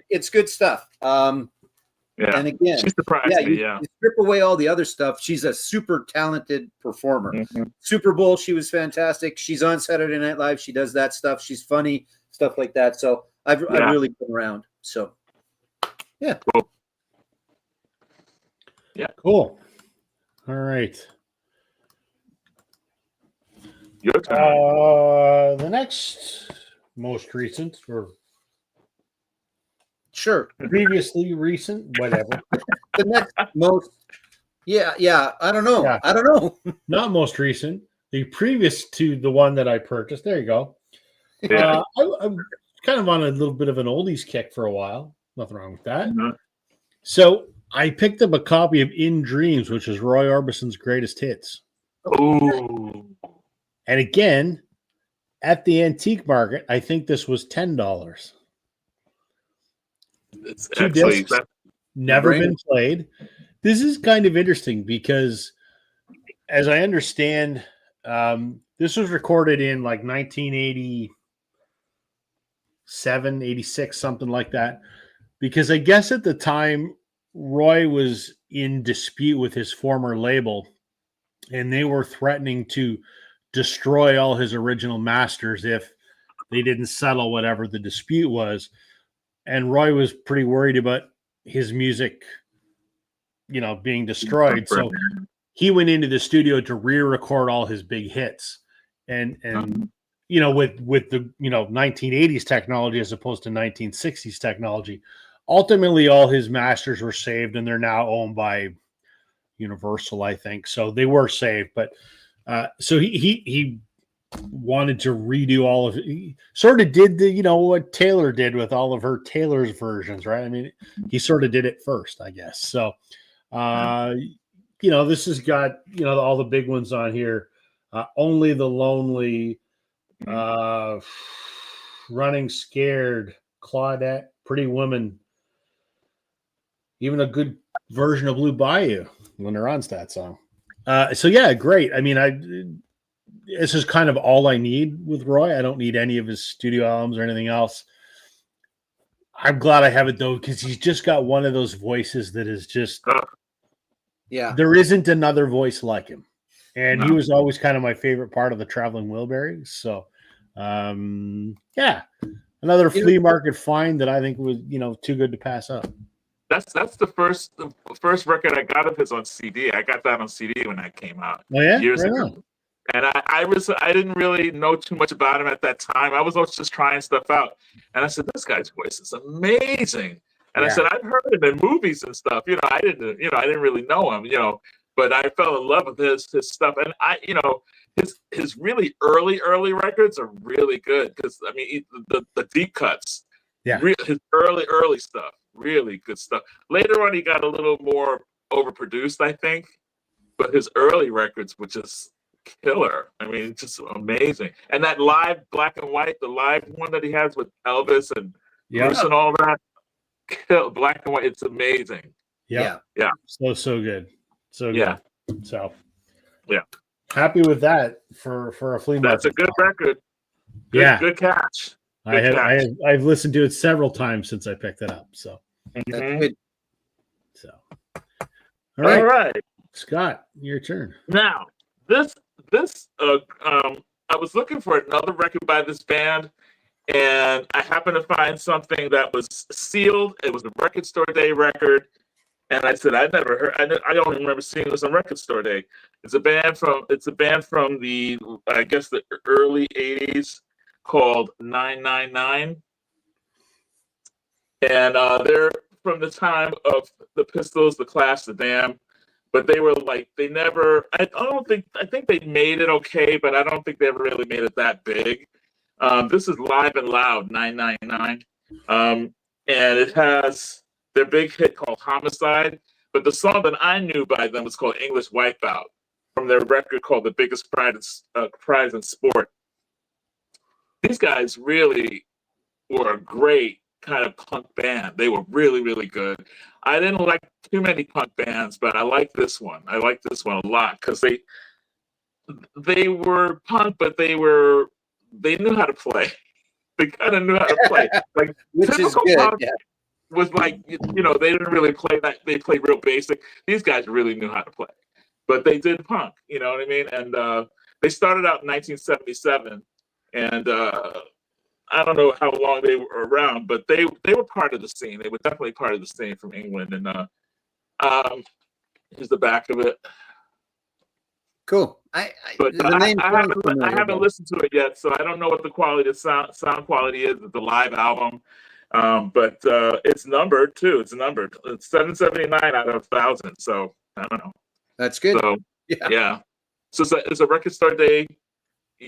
it's good stuff. And again, she surprised me. You strip away all the other stuff. She's a super talented performer. Super Bowl, she was fantastic. She's on Saturday Night Live. She does that stuff. She's funny, stuff like that. So I've really been around. So cool. Cool. All right. Your turn. The next most recent, or previously recent, whatever. The next most, I don't know. I don't know. Not most recent. The previous to the one that I purchased. There you go. I'm kind of on a little bit of an oldies kick for a while. Nothing wrong with that. So I picked up a copy of In Dreams, which is Roy Orbison's greatest hits. Ooh. And again, at the antique market, I think this was $10. It's 2 discs, never been played. This is kind of interesting because, as I understand, this was recorded in like 1987, 86, something like that. Because I guess at the time, Roy was in dispute with his former label, and they were threatening to destroy all his original masters if they didn't settle whatever the dispute was. And Roy was pretty worried about his music, being destroyed. So he went into the studio to re-record all his big hits. And with the 1980s technology as opposed to 1960s technology, ultimately all his masters were saved, and they're now owned by Universal, I think. So they were saved, but so he wanted to redo all of it. He sort of did what Taylor did with all of her Taylor's versions, right? I mean, he sort of did it first, I guess. So this has got all the big ones on here. Only the Lonely, Running Scared, Claudette, Pretty Woman, even a good version of Blue Bayou when they're on that song. Great. I mean, this is kind of all I need with Roy. I don't need any of his studio albums or anything else. I'm glad I have it though, because he's just got one of those voices that is just, there isn't another voice like him. And he was always kind of my favorite part of the Traveling Wilburys. So, another flea market find that I think was, too good to pass up. That's the first record I got of his on CD. I got that on CD when that came out years ago. And I didn't really know too much about him at that time. I was just trying stuff out. And I said, this guy's voice is amazing. And I said, I've heard him in movies and stuff. I didn't really know him, but I fell in love with his stuff. And his really early records are really good. Because I mean, the deep cuts, his early stuff, really good stuff. Later on, he got a little more overproduced, I think. But his early records were just killer. I mean, just amazing. And that live black and white, the live one that he has with Elvis and Bruce and all that. black and white. It's amazing. Yep. Yeah. So good. So good. Yeah. So yeah. Happy with that for a flea market. That's a good record. Good catch. I've listened to it several times since I picked it up. So That's good. So all right. Scott, your turn. Now, I was looking for another record by this band, and I happened to find something that was sealed. It was a Record Store Day record, and I said I never heard. I don't remember seeing this on Record Store Day. It's a band from the I guess the early '80s called 999, and they're from the time of the Pistols, the Clash, the Damned. But they were like, they never, I think they made it okay, but I don't think they ever really made it that big. This is Live and Loud, 999. And it has their big hit called Homicide. But the song that I knew by them was called English Wipeout from their record called The Biggest Prize in Sport. These guys really were a great kind of punk band. They were really, really good. I didn't like too many punk bands, but I like this one. I like this one a lot because they were punk, but they knew how to play. They kind of knew how to play. Like Which is good. Punk was like, they didn't really play that. They played real basic. These guys really knew how to play, but they did punk. You know what I mean? And they started out in 1977, and I don't know how long they were around, but they were part of the scene. They were definitely part of the scene from England. And here's the back of it. Cool. I haven't listened to it yet, so I don't know what the sound quality is of the live album. But it's numbered too. It's numbered. It's 779 out of 1,000. So I don't know. That's good. So yeah. So it's a Record Store Day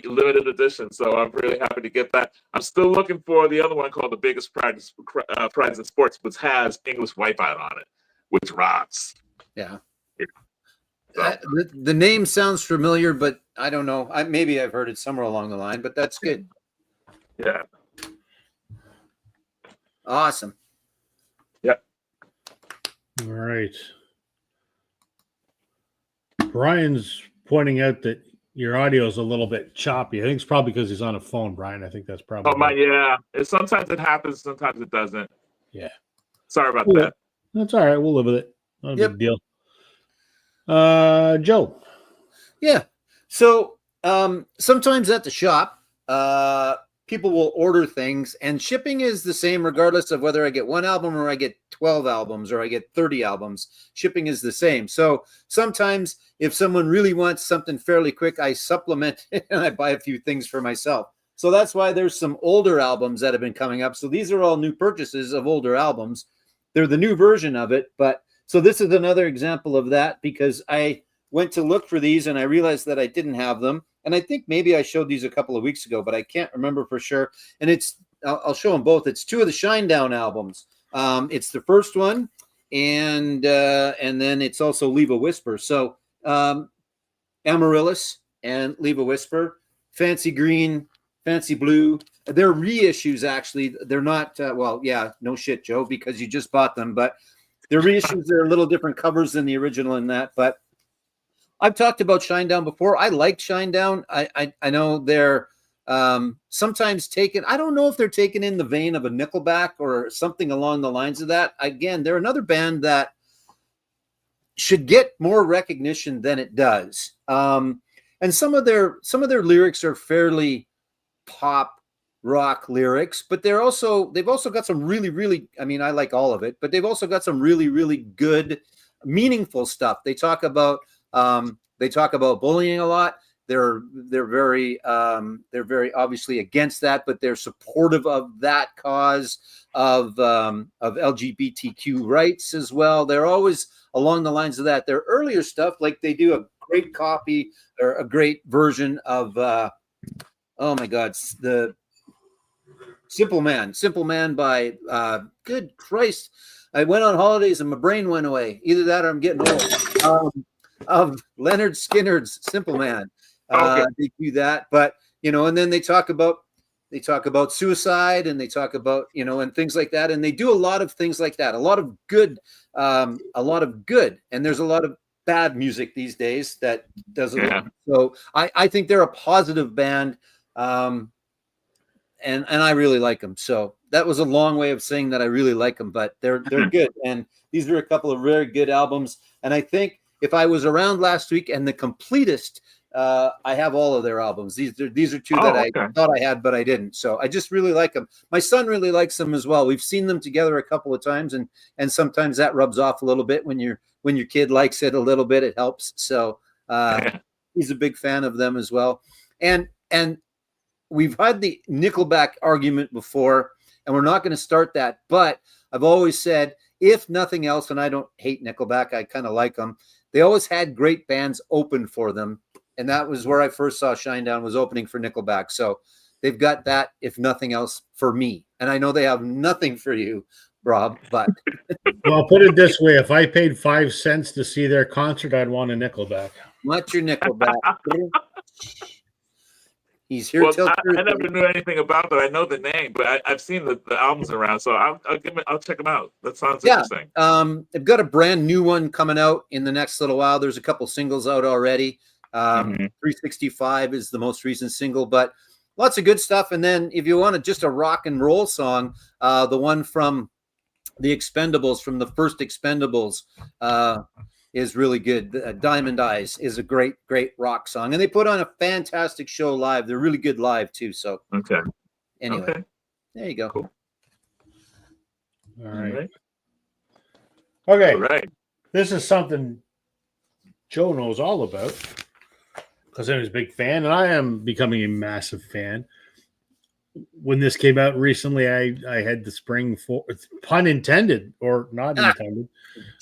limited edition, so I'm really happy to get that. I'm still looking for the other one called The Biggest Prize in Sports, which has English Wipeout on it, which rocks. Yeah. So. The name sounds familiar, but I don't know. Maybe I've heard it somewhere along the line, but that's good. Yeah. Awesome. Yeah. All right. Brian's pointing out that your audio is a little bit choppy. I think it's probably because he's on a phone, Brian. I think that's probably. Oh my, yeah. Sometimes it happens, sometimes it doesn't. Yeah. Sorry about that. That's all right. We'll live with it. Not a big deal. Joe. Yeah. So sometimes at the shop, people will order things, and shipping is the same regardless of whether I get one album or I get 12 albums or I get 30 albums. Shipping is the same. So sometimes if someone really wants something fairly quick, I supplement it and I buy a few things for myself. So that's why there's some older albums that have been coming up. So these are all new purchases of older albums. They're the new version of it. But so this is another example of that, because I went to look for these and I realized that I didn't have them. And I think maybe I showed these a couple of weeks ago, but I can't remember for sure. And I'll show them both. It's two of the Shinedown albums. It's the first one, and then it's also Leave a Whisper. So Amaryllis and Leave a Whisper, Fancy Green, Fancy Blue. They're reissues, actually. They're not, no shit, Joe, because you just bought them. But they're reissues. They're a little different covers than the original in that. But I've talked about Shinedown before. I like Shinedown. I know they're sometimes taken. I don't know if they're taken in the vein of a Nickelback or something along the lines of that. Again, they're another band that should get more recognition than it does. And some of their lyrics are fairly pop rock lyrics, but they've also got some really, really, I mean, I like all of it, but they've also got some really, really good, meaningful stuff. They talk about bullying a lot. They're very obviously against that, but they're supportive of that cause of LGBTQ rights as well. They're always along the lines of that. Their earlier stuff, like they do a great copy or a great version of oh my God, the Simple Man by good Christ. I went on holidays and my brain went away. Either that or I'm getting old. Of Leonard Skinner's Simple Man. Okay. They do that, but and then they talk about They talk about suicide, and they talk about, and things like that. And they do a lot of things like that. A lot of good. And there's a lot of bad music these days that does it. Yeah. So I think they're a positive band. And I really like them. So that was a long way of saying that I really like them, but they're good. And these are a couple of very good albums. And I think if I was around last week and the completest, I have all of their albums. These are two that I thought I had, but I didn't. So I just really like them. My son really likes them as well. We've seen them together a couple of times, and sometimes that rubs off a little bit when your kid likes it a little bit. It helps. So he's a big fan of them as well. And we've had the Nickelback argument before, and we're not going to start that. But I've always said, if nothing else, and I don't hate Nickelback, I kind of like them. They always had great bands open for them. And that was where I first saw Shinedown, was opening for Nickelback. So they've got that, if nothing else, for me. And I know they have nothing for you, Rob, but. Well, I'll put it this way. If I paid 5 cents to see their concert, I'd want a Nickelback. Not your Nickelback. He's here till I never knew anything about that. I know the name, but I've seen the albums around, so I'll check them out. That sounds interesting. They've got a brand new one coming out in the next little while. There's a couple singles out already. 365 is the most recent single, but lots of good stuff. And then if you want just a rock and roll song, the one from the Expendables, from the first Expendables, is really good. Diamond Eyes is a great rock song, and they put on a fantastic show live. They're really good live too. So anyway, there you go. Cool. All right. Okay. All right. This is something Joe knows all about, because I was a big fan, and I am becoming a massive fan. When this came out recently, I had to spring for, pun intended or not intended,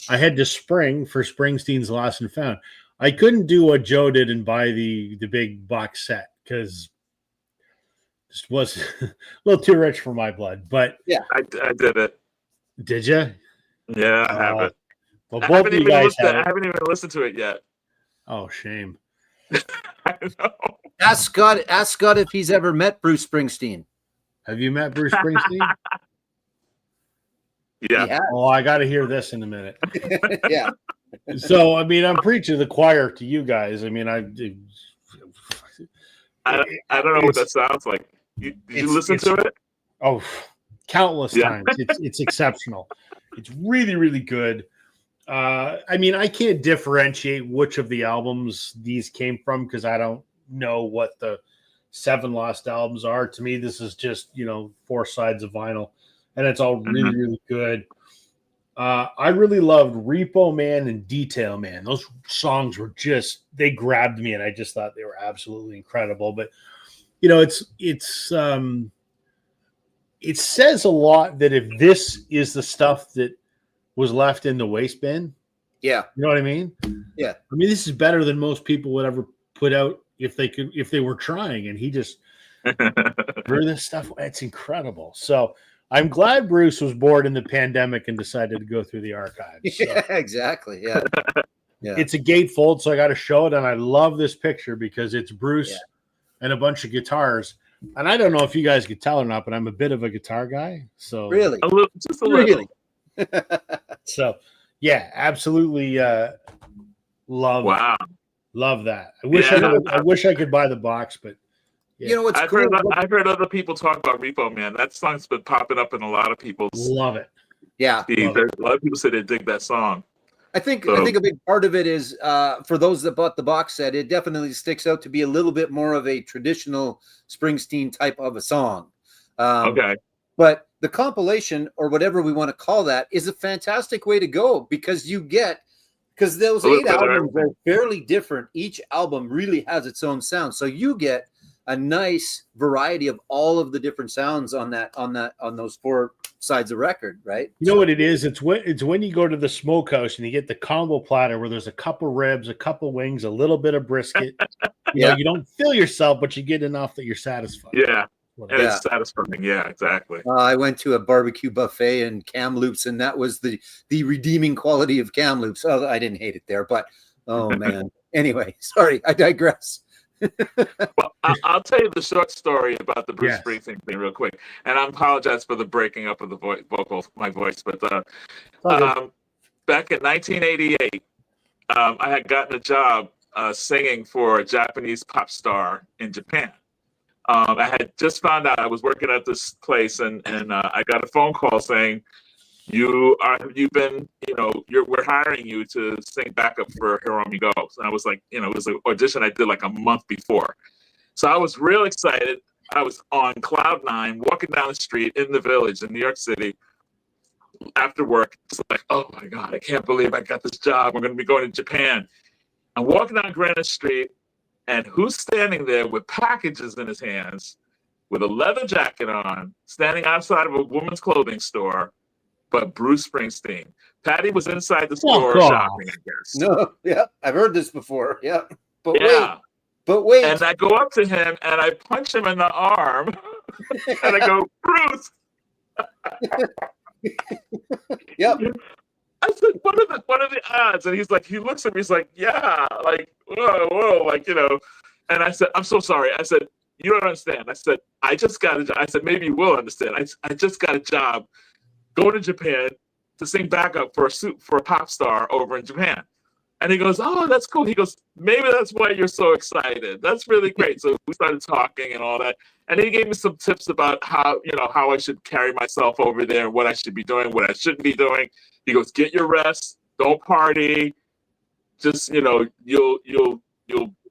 I had to spring for Springsteen's Lost and Found. I couldn't do what Joe did and buy the big box set, because this was a little too rich for my blood. But yeah, I did it. Did you? Yeah, I have it. Well, both of you guys have it. I haven't even listened to it yet. Oh, shame. I know. Ask Scott if he's ever met Bruce Springsteen. Have you met Bruce Springsteen? Yeah. Oh, I got to hear this in a minute. Yeah. So, I mean, I'm preaching the choir to you guys. I mean, I don't know what that sounds like. Did you listen to it? Oh, countless times. It's exceptional. It's really, really good. I mean, I can't differentiate which of the albums these came from, because I don't know what the 7 lost albums are. To me, this is just, 4 sides of vinyl, and it's all really, really good. I really loved Repo Man and Detail Man. Those songs were they grabbed me, and I just thought they were absolutely incredible. But, it says a lot that if this is the stuff that was left in the waste bin. Yeah. You know what I mean? Yeah. I mean, this is better than most people would ever put out if they were trying, and he just threw this stuff. It's incredible. So I'm glad Bruce was bored in the pandemic and decided to go through the archives. So. Yeah, exactly. Yeah. Yeah. It's a gatefold, so I got to show it. And I love this picture because it's Bruce and a bunch of guitars. And I don't know if you guys could tell or not, but I'm a bit of a guitar guy. So really, just a little. So yeah, absolutely love that. I wish I could buy the box, but what's I've heard other people talk about Repo Man. That song's been popping up in a lot of people's love it. Yeah, a lot of people say they dig that song. I think a big part of it is for those that bought the box set, it definitely sticks out to be a little bit more of a traditional Springsteen type of a song. Okay. But the compilation, or whatever we want to call that, is a fantastic way to go, because those 8 albums are fairly different. Each album really has its own sound. So you get a nice variety of all of the different sounds on those 4 sides of record, right? You know what it is? It's when you go to the smokehouse and you get the combo platter where there's a couple ribs, a couple wings, a little bit of brisket. You don't fill yourself, but you get enough that you're satisfied. Yeah. And it's satisfying. Yeah, exactly. I went to a barbecue buffet in Kamloops, and that was the redeeming quality of Kamloops. Oh, I didn't hate it there, but oh man. Anyway, sorry, I digress. Well, I'll tell you the short story about the Bruce Yes. Springsteen thing real quick, and I apologize for the breaking up of the my voice, but back in 1988, I had gotten a job singing for a Japanese pop star in Japan. I had just found out I was working at this place, and I got a phone call saying, we're hiring you to sing backup for Hiromi Goes. And I was like, it was an audition I did like a month before. So I was real excited. I was on cloud nine, walking down the street in the Village in New York City after work. It's like, oh my God, I can't believe I got this job. I'm going to be going to Japan. I'm walking down Greenwich Street, and who's standing there with packages in his hands, with a leather jacket on, standing outside of a woman's clothing store, but Bruce Springsteen. Patty was inside the store shopping, I guess. No, yeah, I've heard this before. Yeah, but yeah. wait. And I go up to him and I punch him in the arm, and I go, Bruce. Yep. I said, what are the odds? And he looks at me, he's like, yeah, like, whoa, like, And I said, I'm so sorry. I said, you don't understand. I said, I just got a job. I said, maybe you will understand. I just got a job going to Japan to sing backup for a pop star over in Japan. And he goes, oh, that's cool. He goes, maybe that's why you're so excited. That's really great. So we started talking and all that. And he gave me some tips about how I should carry myself over there, what I should be doing, what I shouldn't be doing. He goes, get your rest, don't party. Just, you'll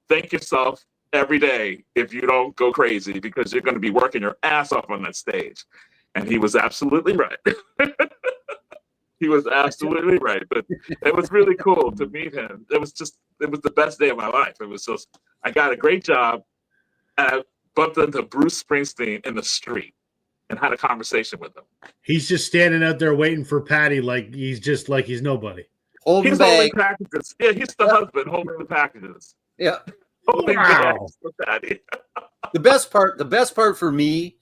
thank yourself every day if you don't go crazy, because you're going to be working your ass off on that stage. And he was absolutely right. He was absolutely right. But it was really cool to meet him. It was the best day of my life. It was just, I got a great job, and I bumped into Bruce Springsteen in the street and had a conversation with him. He's just standing out there waiting for Patty like he's nobody. He's holding packages. Yeah, he's the husband holding the packages. Yeah. Holding bags for Patty. The best part for me,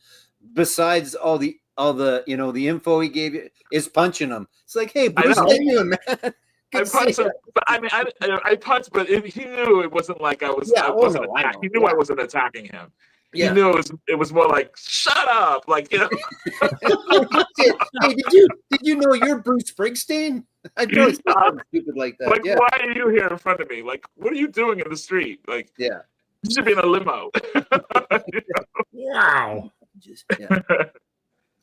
besides all the the info he gave you, is punching him. It's like, hey, Bruce, how you doing, man? I punched him, but I punched, but he knew it wasn't like I was. Yeah, he knew I wasn't attacking him. Yeah. He knew it was more like, shut up, like, Hey, did you know you're Bruce Springsteen? I probably said something stupid like that. Like, why are you here in front of me? Like, what are you doing in the street? Like, yeah, you should be in a limo. Wow.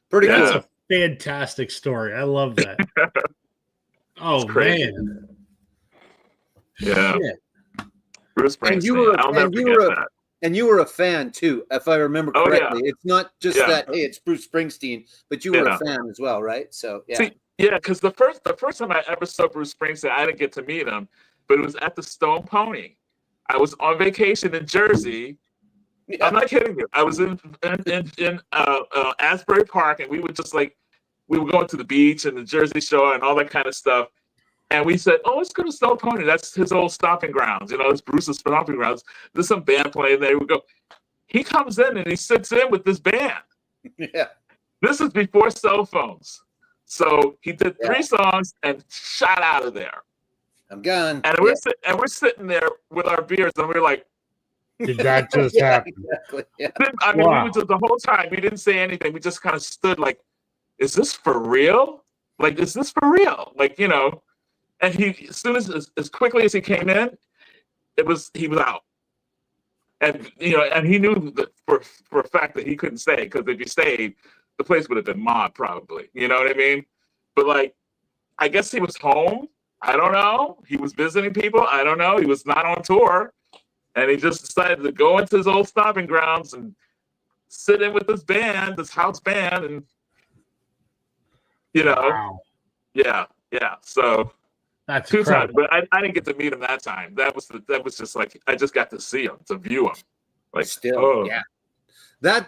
Pretty That's cool. a fantastic story. I love that. Oh man. Yeah. Bruce Springsteen. And you were a fan too, if I remember correctly. It's not just that, hey, it's Bruce Springsteen, but you were a fan as well, right? So because the first time I ever saw Bruce Springsteen, I didn't get to meet him, but it was at the Stone Pony. I was on vacation in Jersey. Yeah. I'm not kidding you. I was in Asbury Park, and we were going to the beach and the Jersey Shore and all that kind of stuff. And we said, oh, let's go to Stone Pony. That's his old stomping grounds. It's Bruce's stomping grounds. There's some band playing there. We go. He comes in and he sits in with this band. Yeah. This is before cell phones. So he did 3 songs and shot out of there. I'm gone. And we're sitting there with our beers, and we're like, did that just happen? Exactly. Yeah. I mean, we were just, the whole time we didn't say anything. We just kind of stood like, is this for real? Like, is this for real? Like, And he, as quickly as he came in, he was out. And and he knew that for a fact that he couldn't stay, because if he stayed, the place would have been mobbed probably. You know what I mean? But like, I guess he was home. I don't know. He was visiting people. I don't know. He was not on tour, and he just decided to go into his old stomping grounds and sit in with this band, this house band, and Wow. yeah. So. That's 2 times, incredible. but I didn't get to meet him that time. That was just like, I just got to see him, to view him. Like, Still, yeah. That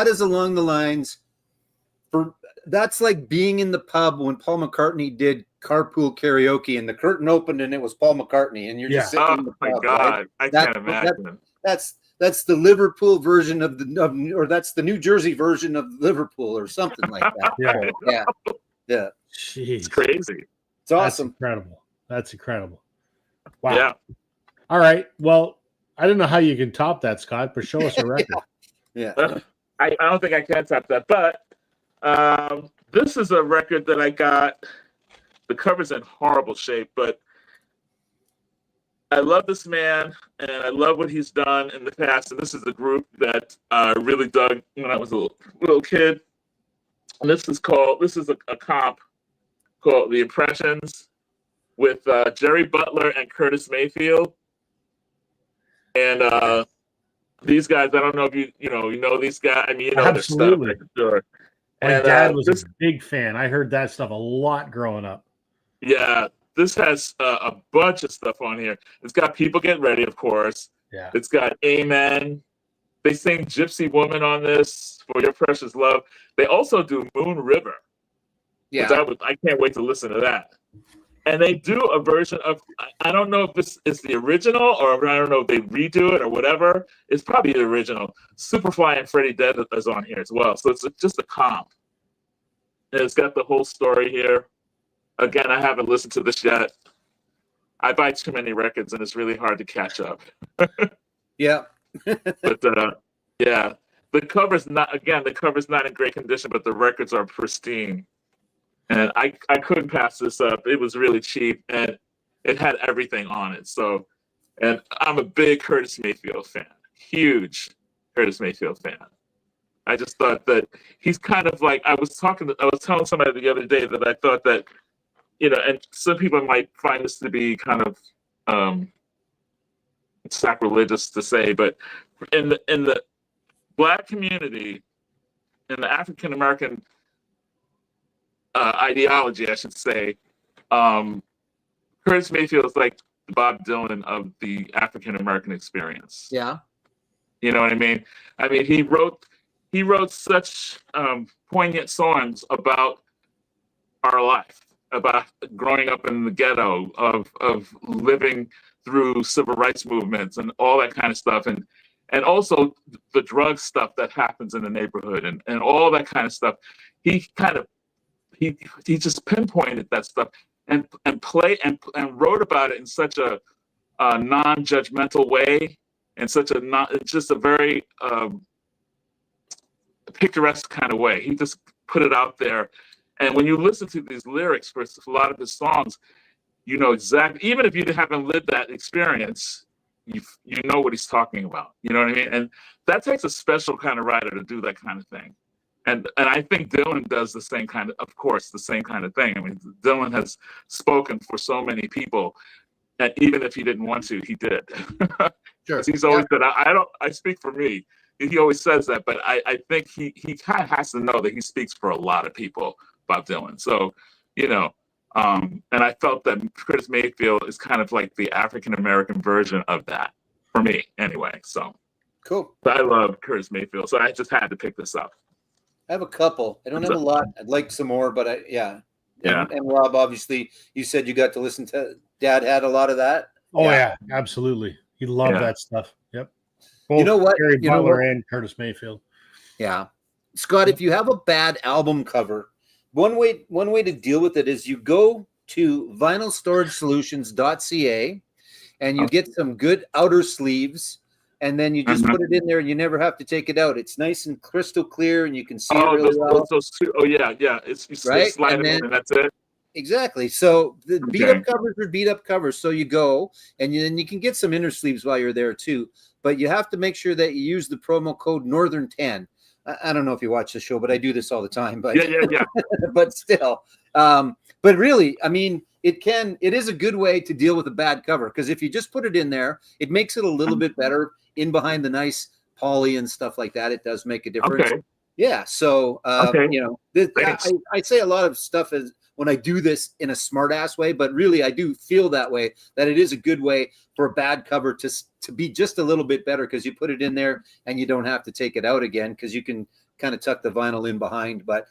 is along the lines that's like being in the pub when Paul McCartney did Carpool Karaoke and the curtain opened and it was Paul McCartney and you're just sitting in the pub. Oh my God, right? I can't imagine. That's the Liverpool version or that's the New Jersey version of Liverpool or something like that. Yeah. Jeez. It's crazy. It's awesome. That's incredible. Wow. Yeah. All right. Well, I don't know how you can top that, Scott, but show us a record. Yeah. I don't think I can top that, but this is a record that I got. The cover's in horrible shape, but I love this man, and I love what he's done in the past. And this is a group that I really dug when I was a little kid. And this is a comp called The Impressions with Jerry Butler and Curtis Mayfield. And these guys, I don't know if you know these guys. I mean, you know Absolutely. their stuff, for sure. My dad was a big fan. I heard that stuff a lot growing up. Yeah, this has a bunch of stuff on here. It's got People Get Ready, of course. Yeah. It's got Amen. They sing Gypsy Woman on this, For Your Precious Love. They also do Moon River. Yeah. I can't wait to listen to that. And they do a version of, I don't know if this is the original or I don't know if they redo it or whatever. It's probably the original. Superfly and Freddie Dead is on here as well. So it's just a comp. And it's got the whole story here. Again, I haven't listened to this yet. I buy too many records and it's really hard to catch up. Yeah. But yeah, the cover's not in great condition, but the records are pristine. And I couldn't pass this up. It was really cheap and it had everything on it. So, and I'm a big Curtis Mayfield fan, huge Curtis Mayfield fan. I just thought that he's kind of like, I was telling somebody the other day that I thought that, and some people might find this to be kind of sacrilegious to say, but in the Black community, in the African American ideology, I should say, Curtis Mayfield is like the Bob Dylan of the African American experience. Yeah. You know what I mean? I mean, he wrote such poignant songs about our life, about growing up in the ghetto, of living through civil rights movements and all that kind of stuff, and also the drug stuff that happens in the neighborhood and all that kind of stuff. He just pinpointed that stuff and wrote about it in such a non-judgmental way, and just a very picturesque kind of way. He just put it out there. And when you listen to these lyrics for a lot of his songs, you know exactly, even if you haven't lived that experience, you know what he's talking about. You know what I mean? And that takes a special kind of writer to do that kind of thing. And I think Dylan does the same kind of thing. I mean, Dylan has spoken for so many people, and even if he didn't want to, he did. Sure. He's always said, I speak for me. He always says that, but I think he kind of has to know that he speaks for a lot of people, Bob Dylan. So, and I felt that Curtis Mayfield is kind of like the African American version of that for me, anyway. So cool. But I love Curtis Mayfield, so I just had to pick this up. I have a couple. I don't have a lot. I'd like some more, but yeah. And Rob, obviously, you said you got to listen to. Dad had a lot of that. Oh yeah, absolutely. He loved that stuff. Yep. Both you know what? Jerry Butler and Curtis Mayfield. Yeah, Scott. If you have a bad album cover, one way to deal with it is you go to vinylstoragesolutions.ca and you get some good outer sleeves. And then you just put it in there, and you never have to take it out. It's nice and crystal clear, and you can see it really well. Yeah. It's right, slide in, and that's it. Exactly. So the beat-up covers are beat-up covers. So you go, and then you can get some inner sleeves while you're there too. But you have to make sure that you use the promo code Northern10. I don't know if you watch the show, but I do this all the time. But yeah. But still, but really, I mean, it is a good way to deal with a bad cover, because if you just put it in there, it makes it a little bit better. In behind the nice poly and stuff like that, it does make a difference. Okay. Yeah. So, I say a lot of stuff is when I do this in a smart ass way, but really I do feel that way, that it is a good way for a bad cover to be just a little bit better, because you put it in there and you don't have to take it out again, because you can kind of tuck the vinyl in behind. But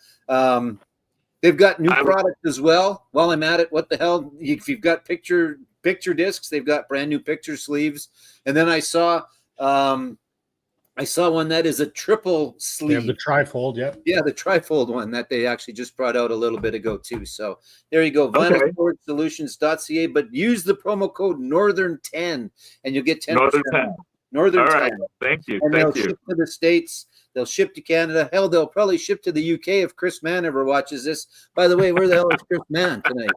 they've got new product as well. While I'm at it, what the hell? If you've got picture discs, they've got brand new picture sleeves. And then I saw one that is a triple sleeve. The trifold, Yeah, the trifold one that they actually just brought out a little bit ago too. So there you go, vinylstoragesolutions.ca, but use the promo code Northern10 and you'll get 10% off. Northern All right. 10. Thank you. And Thank they'll you. ship to the States. They'll ship to Canada. Hell, they'll probably ship to the UK if Chris Mann ever watches this. By the way, where the hell is Chris Mann tonight?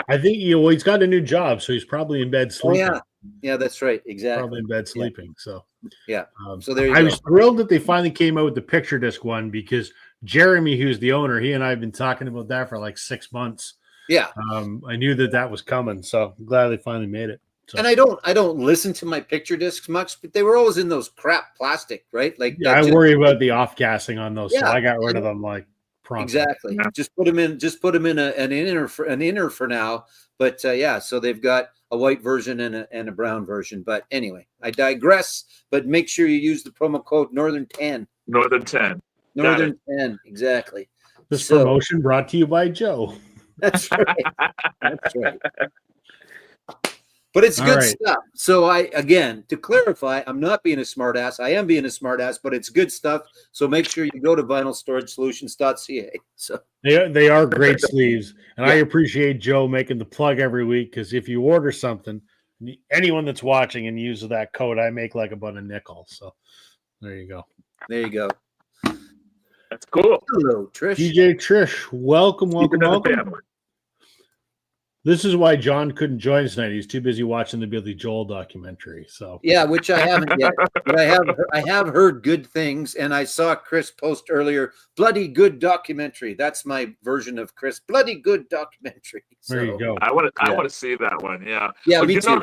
I think he's got a new job, so he's probably in bed Oh, sleeping. yeah, that's right. Exactly. Probably in bed sleeping. So Yeah. So there you I go. was thrilled that they finally came out with the picture disc one, because Jeremy, who's the owner, he and I have been talking about that for like 6 months. Yeah. I knew that was coming, so I'm glad they finally made it. So. And I don't listen to my picture discs much, but they were always in those crap plastic, right? Like I worry about the off gassing on those, so Yeah. I got rid of them like pronto. Exactly. Yeah. Just put them in an inner for now. But so they've got a white version and a brown version. But anyway, I digress. But make sure you use the promo code Northern 10. Northern 10. Northern 10, exactly. This So- promotion brought to you by Joe. That's right. That's right. But it's All good right. stuff. So to clarify, I'm not being a smartass. I am being a smartass, but it's good stuff. So make sure you go to vinylstoragesolutions.ca. So They are great sleeves, and I Yeah. appreciate Joe making the plug every week, because if you order something, anyone that's watching and uses that code, I make like about a nickel. So there you go. there you go. That's cool. Hello, Trish. DJ Trish, welcome. Keep it in the family. This is why John couldn't join us tonight. He's too busy watching the Billy Joel documentary. So Yeah, which I haven't yet, but I have heard good things, and I saw Chris post earlier. Bloody good documentary. That's my version of Chris. Bloody good documentary. there you go. I want Yeah. to see that one. Yeah. Yeah, But me too.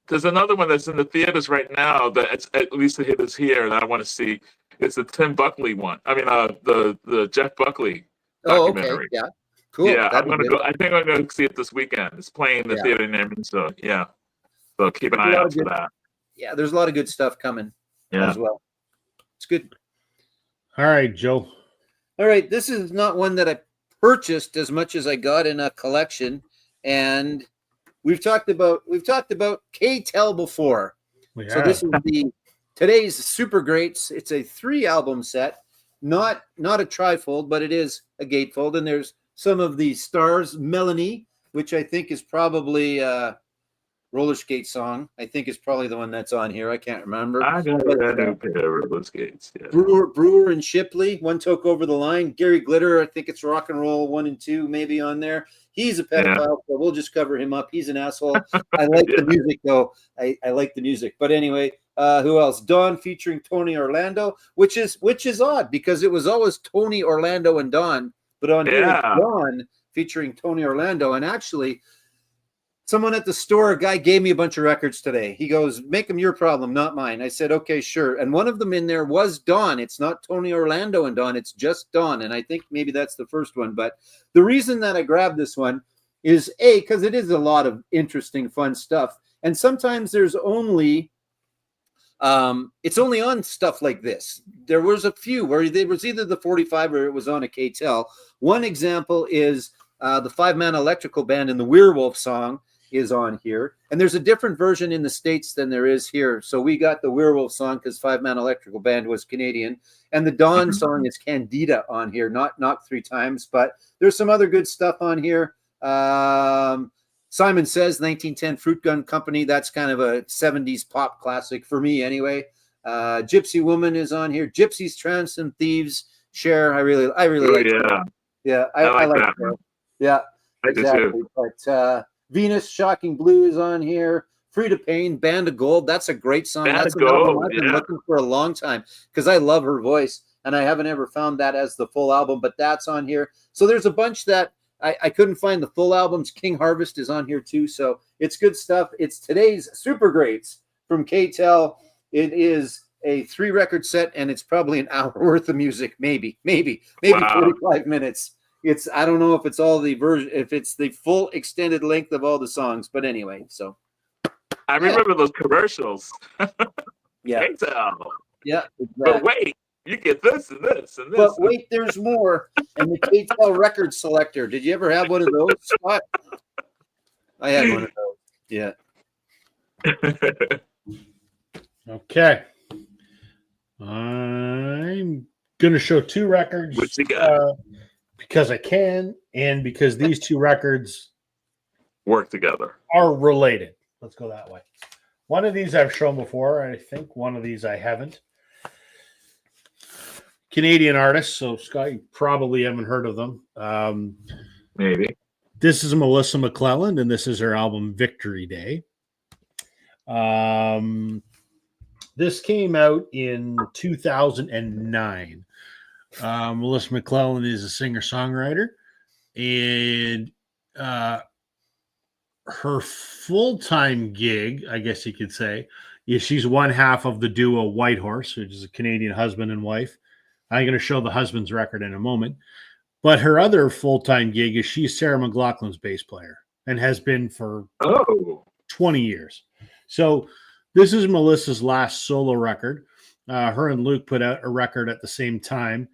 There's another one that's in the theaters right now that it's, at least it is here that I want to see. It's the Tim Buckley one. I mean, the Jeff Buckley Oh, okay. documentary. Yeah. Cool. Yeah, That'd I'm be gonna good. go. I think I'm gonna see it this weekend. It's playing in the Yeah. theater in Edmonton, so yeah. So keep an There's a eye lot out of for good- that. Yeah, there's a lot of good stuff coming Yeah. as well. It's good. All right, Joe. All right, this is not one that I purchased as much as I got in a collection, and we've talked about K-Tel before. We So this is today's Super Greats. It's a 3-album set, not a trifold, but it is a gatefold, and there's some of the stars. Melanie, which I think is probably Roller Skate Song. I think is probably the one that's on here. I can't remember. I got a new pair of those skates. Yeah. Brewer and Shipley. One took over the line. Gary Glitter, I think it's Rock and Roll 1 and 2 maybe on there. He's a pedophile, so we'll just cover him up. He's an asshole. I like the music though. I like the music. But anyway, who else? Dawn featuring Tony Orlando, which is odd because it was always Tony Orlando and Dawn, but on here it's Dawn featuring Tony Orlando. And actually, someone at the store, a guy gave me a bunch of records today. He goes, make them your problem, not mine. I said, okay, sure. And one of them in there was Dawn. It's not Tony Orlando and Dawn. It's just Dawn. And I think maybe that's the first one. But the reason that I grabbed this one is because it is a lot of interesting, fun stuff. And sometimes there's only, it's only on stuff like this. There was a few where there was either the 45 or it was on a K-Tel. One example is the 5-Man Electrical Band and the Werewolf song is on here, and there's a different version in the States than there is here. So we got the Werewolf song because 5-Man Electrical Band was Canadian, and the Dawn song is Candida on here, not Knocked 3 Times, but there's some other good stuff on here. Simon Says, 1910 Fruit Gun Company, that's kind of a 70s pop classic for me anyway. Gypsy Woman is on here. Gypsies, Tramps, and Thieves. Cher, I really like Yeah. Yeah, I like that Cher. one. Yeah, I do exactly. too. But Venus, Shocking Blue is on here. Frida Payne, Band of Gold. That's a great song. Band That's of an album Gold, I've been yeah. looking for a long time because I love her voice, and I haven't ever found that as the full album, but that's on here. So there's a bunch that I couldn't find the full albums. King Harvest is on here too. So it's good stuff. It's today's Super Greats from K-Tel. It is a 3-record set, and it's probably an hour worth of music, maybe Wow. 45 minutes. I don't know if it's all the version, if it's the full extended length of all the songs, but anyway, so I remember those commercials. yeah, K-Tel. yeah. But wait, you get this and this and this. But wait, there's more. And the K-Tel record selector. Did you ever have one of those, Scott? I had one of those. Yeah. Okay. I'm going to show 2 records What you got? because I can, and because these 2 records Work together. are related. Let's go that way. One of these I've shown before. I think one of these I haven't. Canadian artists. So, Scott, you probably haven't heard of them. Maybe. This is Melissa McClelland, and this is her album Victory Day. This came out in 2009. Melissa McClelland is a singer-songwriter, and her full-time gig, I guess you could say, is she's one half of the duo Whitehorse, which is a Canadian husband and wife. I'm going to show the husband's record in a moment. But her other full-time gig is she's Sarah McLachlan's bass player and has been for 20 years. So this is Melissa's last solo record. Her and Luke put out a record at the same time.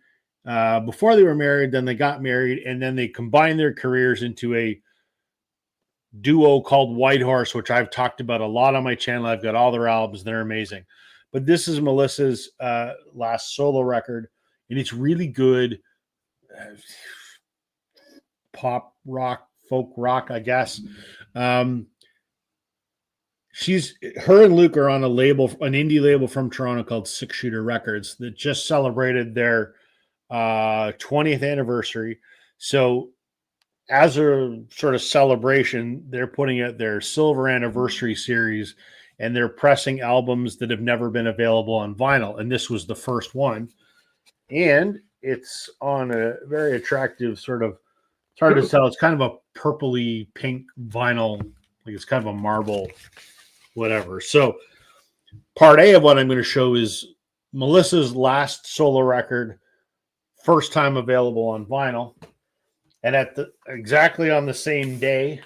Before they were married, then they got married, and then they combined their careers into a duo called Whitehorse, which I've talked about a lot on my channel. I've got all their albums. They're amazing. But this is Melissa's last solo record, and it's really good. Pop rock, folk rock, I guess. Her and Luke are on an indie label from Toronto called Six Shooter Records that just celebrated their 20th anniversary. So as a sort of celebration, they're putting out their silver anniversary series, and they're pressing albums that have never been available on vinyl. And this was the first one. And it's on a very attractive sort of, it's hard to tell. It's kind of a purpley pink vinyl. Like it's kind of a marble, whatever. So part A of what I'm going to show is Melissa's last solo record, first time available on vinyl. And exactly on the same day,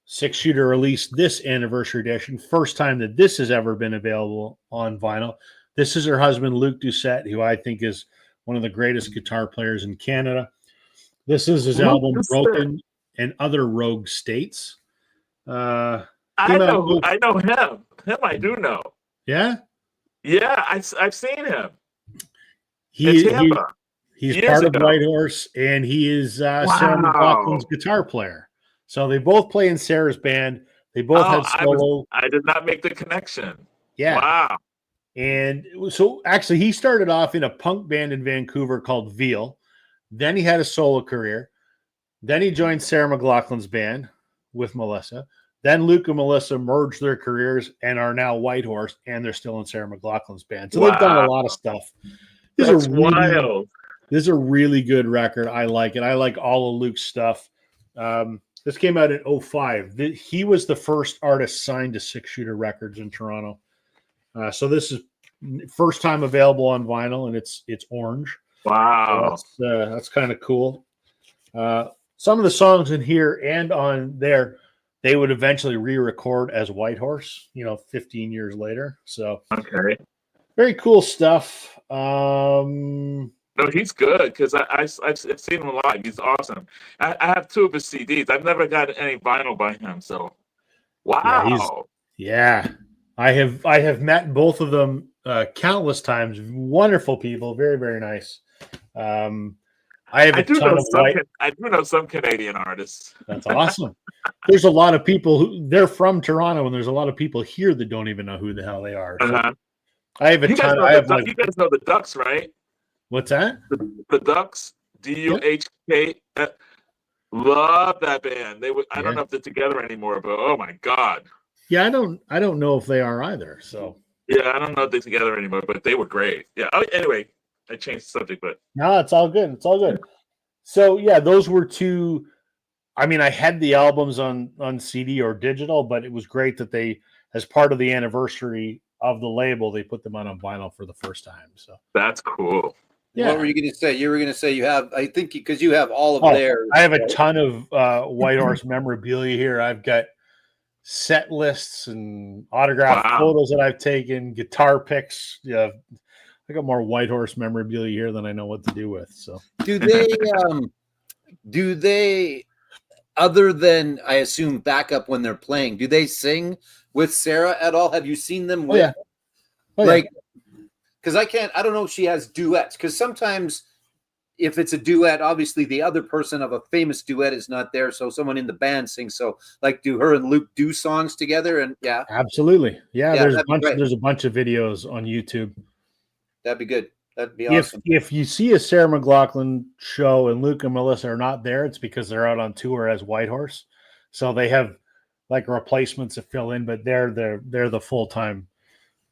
Six Shooter released this anniversary edition. First time that this has ever been available on vinyl. This is her husband, Luke Doucette, who I think is one of the greatest guitar players in Canada. This is his album, Broken and Other Rogue States. I know him. Him I do know. Yeah? Yeah, I've seen him. He's part of Whitehorse, and he is Sarah McLachlan's guitar player. So they both play in Sarah's band. They both had solo. I did not make the connection. Yeah. Wow. And so actually he started off in a punk band in Vancouver called Veal. Then he had a solo career. Then he joined Sarah McLachlan's band with Melissa. Then Luke and Melissa merged their careers and are now Whitehorse, and they're still in Sarah McLachlan's band. So they've done a lot of stuff. That's wild. This is a really good record. I like it. I like all of Luke's stuff. This came out in 2005. He was the first artist signed to Six Shooter Records in Toronto. So this is first time available on vinyl, and it's orange. Wow. So that's kind of cool. Some of the songs in here and on there, they would eventually re-record as Whitehorse, 15 years later. So okay, very cool stuff. No, he's good because I've seen him live. He's awesome. I have 2 of his CDs. I've never got any vinyl by him. So, wow. Yeah, I have met both of them countless times. Wonderful people, very, very nice. I do know some Canadian artists. That's awesome. There's a lot of people they're from Toronto, and there's a lot of people here that don't even know who the hell they are. So I have a ton. You guys know the Ducks, right? What's that? The Ducks, DUHK. Love that band. I don't know if they're together anymore, but oh my god. Yeah, I don't know if they are either. So yeah, I don't know if they're together anymore, but they were great. Yeah. Anyway, I changed the subject, but no, it's all good. It's all good. So yeah, those were 2. I mean, I had the albums on CD or digital, but it was great that they, as part of the anniversary of the label, they put them on vinyl for the first time. So that's cool. Yeah. What were you going to say? You were going to say you have, I think, because you have all of theirs. I have a ton of Whitehorse memorabilia here. I've got set lists and autographed photos that I've taken, guitar picks. Yeah, I got more Whitehorse memorabilia here than I know what to do with. So, do they, other than I assume backup when they're playing, do they sing with Sarah at all? Have you seen them with? Because I don't know if she has duets, because sometimes if it's a duet, obviously the other person of a famous duet is not there, so someone in the band sings. So, like, do her and Luke do songs together? And yeah, absolutely. Yeah, Yeah, there's that'd be great. a bunch of videos on YouTube. that'd be good. That'd be awesome. If you see a Sarah McLachlan show and Luke and Melissa are not there, it's because they're out on tour as Whitehorse, so they have like replacements to fill in, but they're the full-time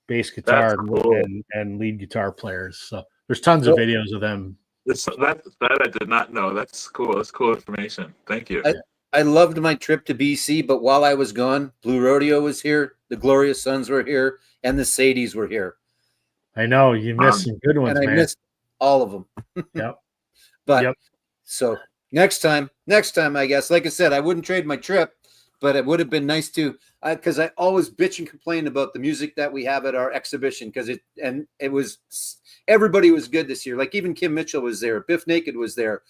bass guitar cool. and lead guitar players. So there's tons of videos of them. That I did not know. That's cool. That's cool information. Thank you. I loved my trip to BC, but while I was gone, Blue Rodeo was here, the Glorious Sons were here, and the Sadies were here. I know you missed some good ones, and I man. missed all of them. Yep. But so next time, I guess, like I said, I wouldn't trade my trip, but it would have been nice to, because I always bitch and complain about the music that we have at our exhibition, because it was, everybody was good this year. Like even Kim Mitchell was there, Biff Naked was there.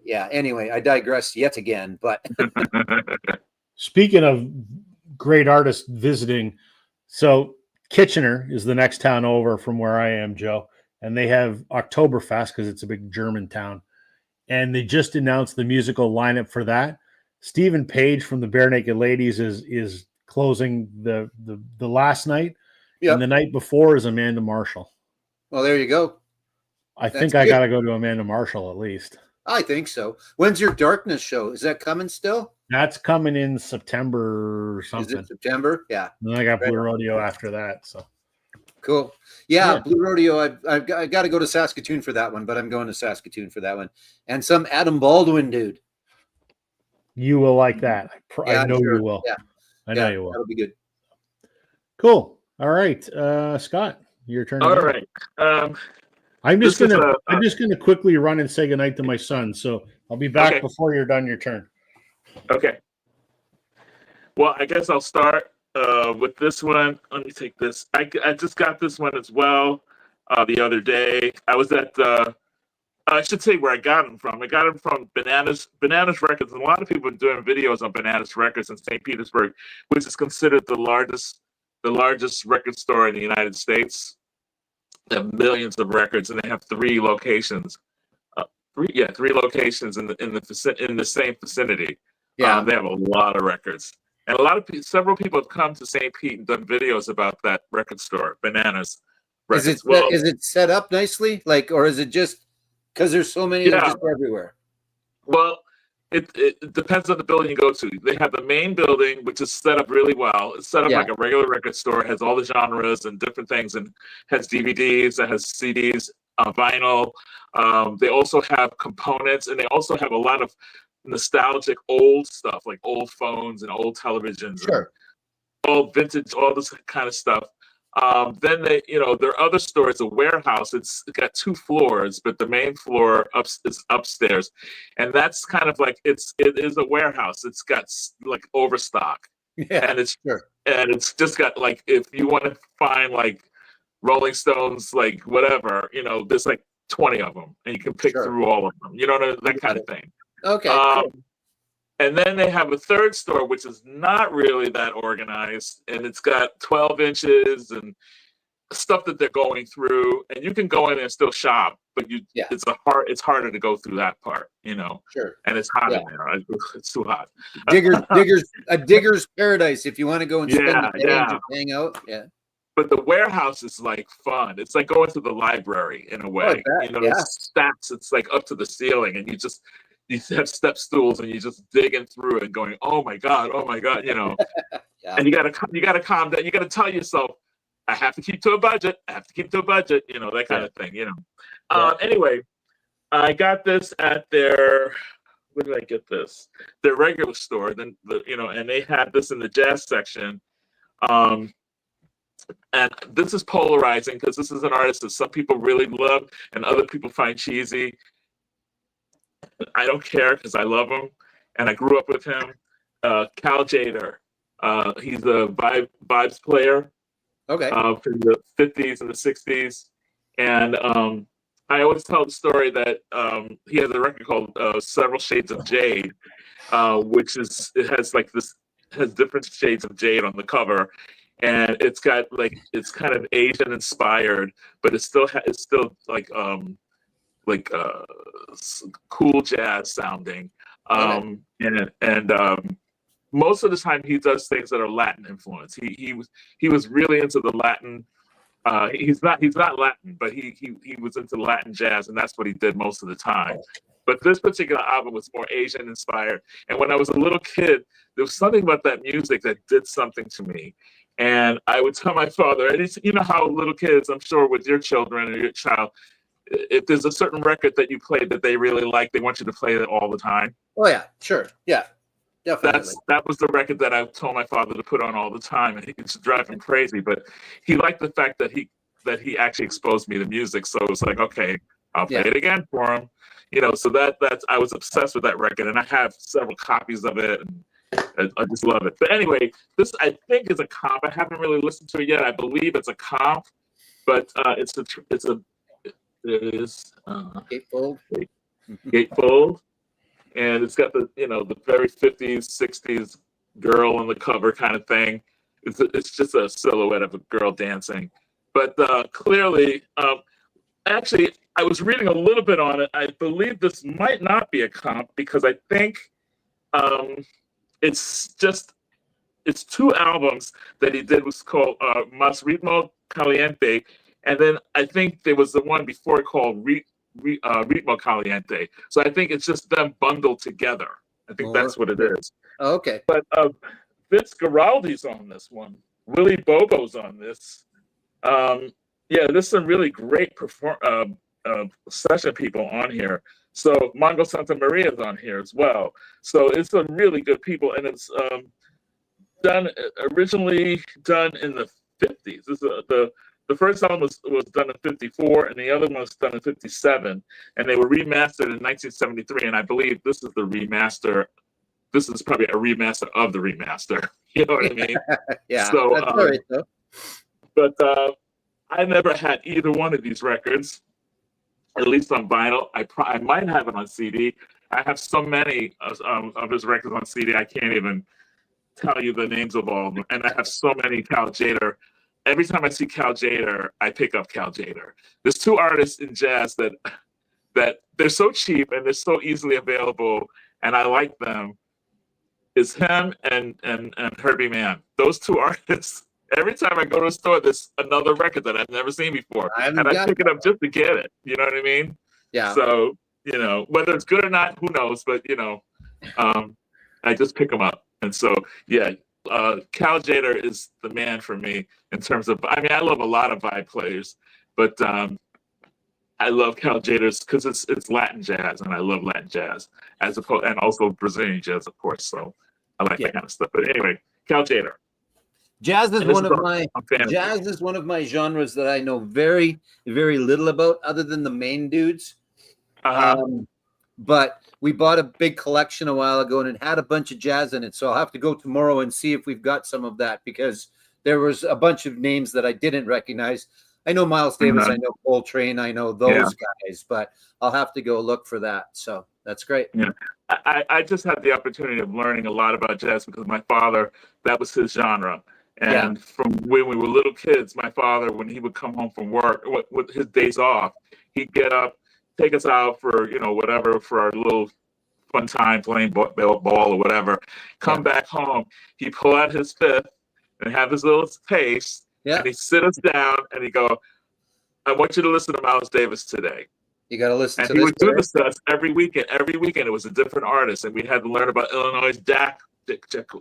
Yeah. Anyway, I digress yet again, but speaking of great artists visiting, so Kitchener is the next town over from where I am, Joe, and they have Oktoberfest because it's a big German town, and they just announced the musical lineup for that. Stephen Page from the Bare Naked Ladies is closing the last night, and the night before is Amanda Marshall. Well, there you go. I think I got to go to Amanda Marshall at least. I think so. When's your Darkness show? Is that coming still? That's coming in September or something. Is it September? Yeah. And then I got Blue Rodeo after that. So cool. Yeah. Blue Rodeo. I got to go to Saskatoon for that one, but I'm going to Saskatoon for that one. And some Adam Baldwin dude. You will like that. I know you will. Yeah. I know you will. That'll be good. Cool. All right. Scott, your turn. All right. I'm just gonna quickly run and say goodnight to my son. So I'll be back before you're done your turn. Okay. Well, I guess I'll start with this one. Let me take this. I just got this one as well the other day. I was at I should say where I got them from. I got them from Bananas Records. And a lot of people are doing videos on Bananas Records in St. Petersburg, which is considered the largest record store in the United States. They have millions of records, and they have 3 locations. Three locations in the same vicinity. Yeah, they have a lot of records, and several people have come to St. Pete and done videos about that record store, Bananas Records. Is it set up nicely, or is it just because there's so many just everywhere? Well, it depends on the building you go to. They have the main building, which is set up really well. It's set up like a regular record store. It has all the genres and different things, and has DVDs, it has CDs, vinyl. They also have components, and they also have a lot of nostalgic old stuff, like old phones and old televisions, old vintage, all this kind of stuff. Then their other store is a warehouse. It's got 2 floors, but the main floor is upstairs, and that's kind of like it is a warehouse. It's got like overstock, and it's just got like, if you want to find like Rolling Stones, like whatever, there's like 20 of them, and you can pick through all of them. That kind of thing. Okay. Cool. And then they have a 3rd store, which is not really that organized, and it's got 12 inches and stuff that they're going through. And you can go in and still shop, but it's harder to go through that part, Sure. And it's hot in there. It's too hot. Digger's paradise. If you want to go and spend the day and just hang out, But the warehouse is like fun. It's like going to the library in a way. Stacks. It's like up to the ceiling, and you have step stools, and you just digging through it, going, oh my god, And you gotta calm down. You gotta tell yourself, I have to keep to a budget. That kind of thing. Anyway, I got this at their. Where did I get this? Their regular store. Then and they had this in the jazz section. And this is polarizing because this is an artist that some people really love and other people find cheesy. I don't care because I love him and I grew up with him. Cal Tjader. He's a vibes player. Okay. From the 50s and the 60s. And I always tell the story that he has a record called Several Shades of Jade, which has different shades of jade on the cover. And it's got it's kind of Asian inspired, but it's still like like cool jazz sounding. And most of the time he does things that are Latin influence. He was really into the Latin. He's not Latin, but he was into Latin jazz, and that's what he did most of the time. But this particular album was more Asian inspired. And when I was a little kid, there was something about that music that did something to me. And I would tell my father, and you know how little kids, I'm sure with your children or your child, if there's a certain record that you play that they really like, they want you to play it all the time. Oh yeah, sure, yeah, definitely. That was the record that I told my father to put on all the time, and it used to drive him crazy. But he liked the fact that he actually exposed me to music. So it was like, okay, I'll play it again for him. You know, so that's I was obsessed with that record, and I have several copies of it, and I just love it. But anyway, this I think is a comp. I haven't really listened to it yet. I believe it's a comp, but it is Gatefold, and it's got the very 50s, 60s girl on the cover kind of thing. It's just a silhouette of a girl dancing, but clearly, actually, I was reading a little bit on it. I believe this might not be a comp because I think it's two albums that he did was called Mas Ritmo Caliente, and then I think there was the one before called Ritmo Caliente. So I think it's just them bundled together. I think that's what it is. Oh, okay. But Vince Guaraldi's on this one. Willie Bobo's on this. There's some really great session people on here. So Mongo Santa Maria is on here as well. So it's some really good people, and it's originally done in the 50s. The first album was done in 54, and the other one was done in 57, and they were remastered in 1973. And I believe this is the remaster. This is probably a remaster of the remaster. You know what I mean? Yeah. So, that's all right, though. But I never had either one of these records, at least on vinyl. I might have it on CD. I have so many of his records on CD, I can't even tell you the names of all of them. And I have so many Cal Tjader. Every time I see Cal Tjader, I pick up Cal Tjader. There's two artists in jazz that they're so cheap and they're so easily available, and I like them. Is him and Herbie Mann. Those two artists. Every time I go to a store, there's another record that I've never seen before, and I pick it up just to get it. You know what I mean? Yeah. So whether it's good or not, who knows? But I just pick them up, and so Cal Tjader is the man for me in terms of. I mean, I love a lot of vibe players, but I love Cal Tjader's because it's Latin jazz, and I love Latin jazz and also Brazilian jazz, of course. So I like that kind of stuff. But anyway, Cal Tjader. Jazz is one of my genres that I know very, very little about, other than the main dudes. But we bought a big collection a while ago, and it had a bunch of jazz in it. So I'll have to go tomorrow and see if we've got some of that, because there was a bunch of names that I didn't recognize. I know Miles Davis, I know Coltrane, I know those guys, but I'll have to go look for that. So that's great. Yeah, I just had the opportunity of learning a lot about jazz because my father, that was his genre. And from when we were little kids, my father, when he would come home from work, with his days off, he'd get up, take us out for, whatever, for our little fun time playing ball or whatever. Come back home, he'd pull out his fifth and have his little taste. And he'd sit us down and he'd go, I want you to listen to Miles Davis today. You got to listen to this. And he would do this to us every weekend. Every weekend it was a different artist. And we had to learn about Illinois